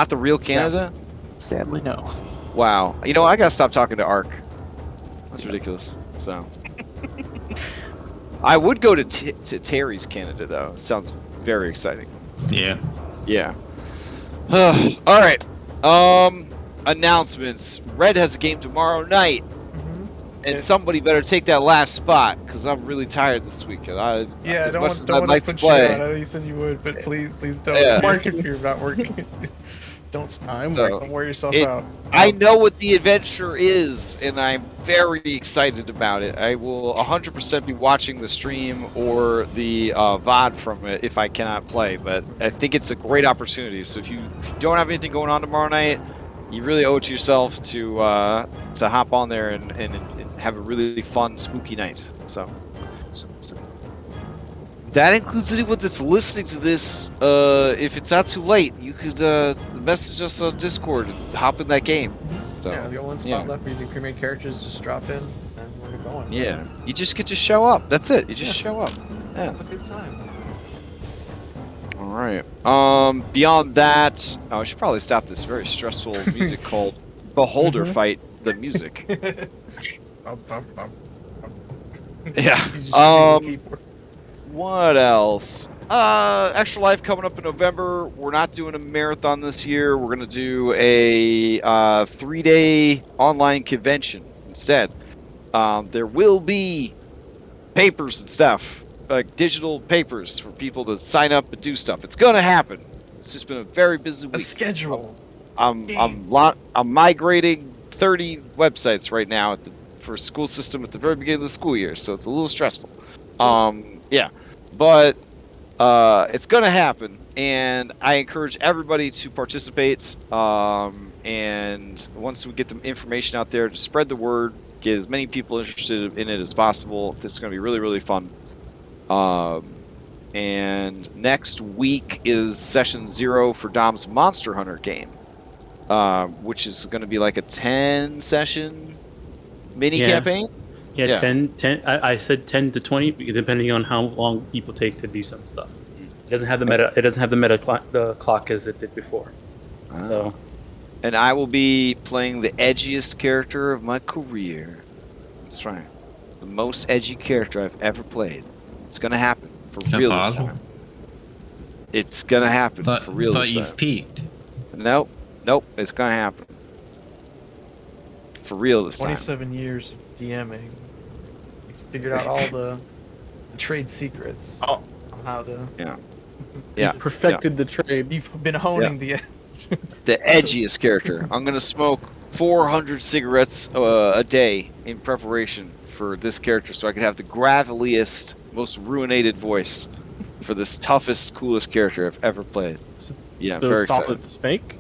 the real Canada? Sadly, no. Wow. You know, I gotta stop talking to Ark. That's ridiculous. So, I would go to Terry's Canada though. Sounds very exciting. Yeah. Yeah. All right. Announcements. Red has a game tomorrow night, and somebody better take that last spot because I'm really tired this weekend. Yeah, as don't much want as to I'd like to put you play. out. I know you said you would, but please don't. Yeah. Mark if you're not working. Don't wear yourself out. I know what the adventure is, and I'm very excited about it. I will 100% be watching the stream or the VOD from it if I cannot play, but I think it's a great opportunity. So if you don't have anything going on tomorrow night, you really owe it to yourself to hop on there and have a really fun, spooky night. So that includes anyone that's listening to this. If it's not too late, you could message us on Discord and hop in that game. So, Yeah, the only spot left for using pre-made characters, just drop in and we're going. Yeah, you just get to show up. That's it. You just show up. Yeah. Have a good time. All right. Beyond that, I should probably stop this very stressful music called Beholder Fight the Music. Yeah. What else? Extra Life coming up in November. We're not doing a marathon this year. We're going to do a 3-day online convention instead. There will be papers and stuff, like digital papers for people to sign up and do stuff. It's going to happen. It's just been a very busy week. A schedule. I'm migrating 30 websites right now for school system at the very beginning of the school year, so it's a little stressful. Yeah, but it's going to happen, and I encourage everybody to participate. And once we get the information out there, to spread the word, get as many people interested in it as possible. This is going to be really, really fun. And next week is session 0 for Dom's Monster Hunter game, which is going to be like a 10-session mini campaign. Yeah, 10. I said 10 to 20, depending on how long people take to do some stuff. It doesn't have the meta. It doesn't have the clock as it did before. So, and I will be playing the edgiest character of my career. That's right, the most edgy character I've ever played. It's gonna happen for real this time. It's gonna happen for real this time. You've peaked. Nope, it's gonna happen for real this time. 27 years of DMing. You figured out all the trade secrets on how to. Yeah. You've perfected the trade. You've been honing the edgiest character. I'm gonna smoke 400 cigarettes a day in preparation for this character, so I can have the graveliest, most ruinated voice for this toughest, coolest character I've ever played. Yeah, I'm very excited. Solid Snake.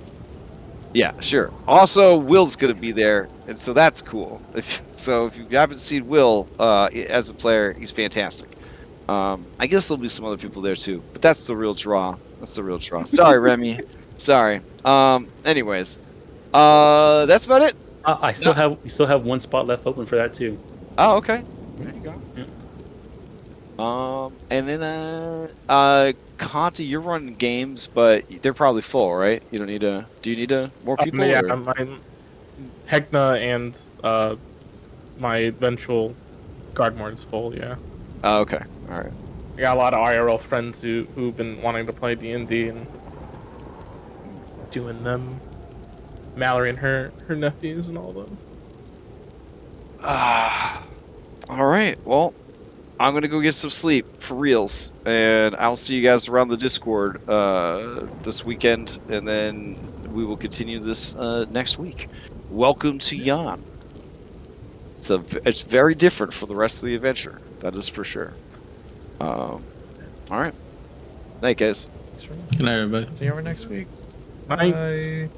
Yeah, sure. Also, Will's gonna be there, and so that's cool. If you haven't seen Will as a player, he's fantastic. I guess there'll be some other people there too, but that's the real draw. Sorry, Remy. Sorry. Anyways, that's about it. We still have one spot left open for that too. Oh, okay. There you go. Yeah. And then Conti, you're running games, but they're probably full, right? You don't need to. Do you need more people? Yeah, or? Hecna and my eventual Guardmore is full. Yeah. Oh, okay. All right. I got a lot of IRL friends who've been wanting to play D&D and doing them. Mallory and her nephews and all of them. All right. Well, I'm gonna go get some sleep for reals, and I'll see you guys around the Discord this weekend, and then we will continue this next week. Welcome to Yon. It's very different for the rest of the adventure. That is for sure. All right. Night, guys. Good night, everybody. See you over next week. Night. Bye.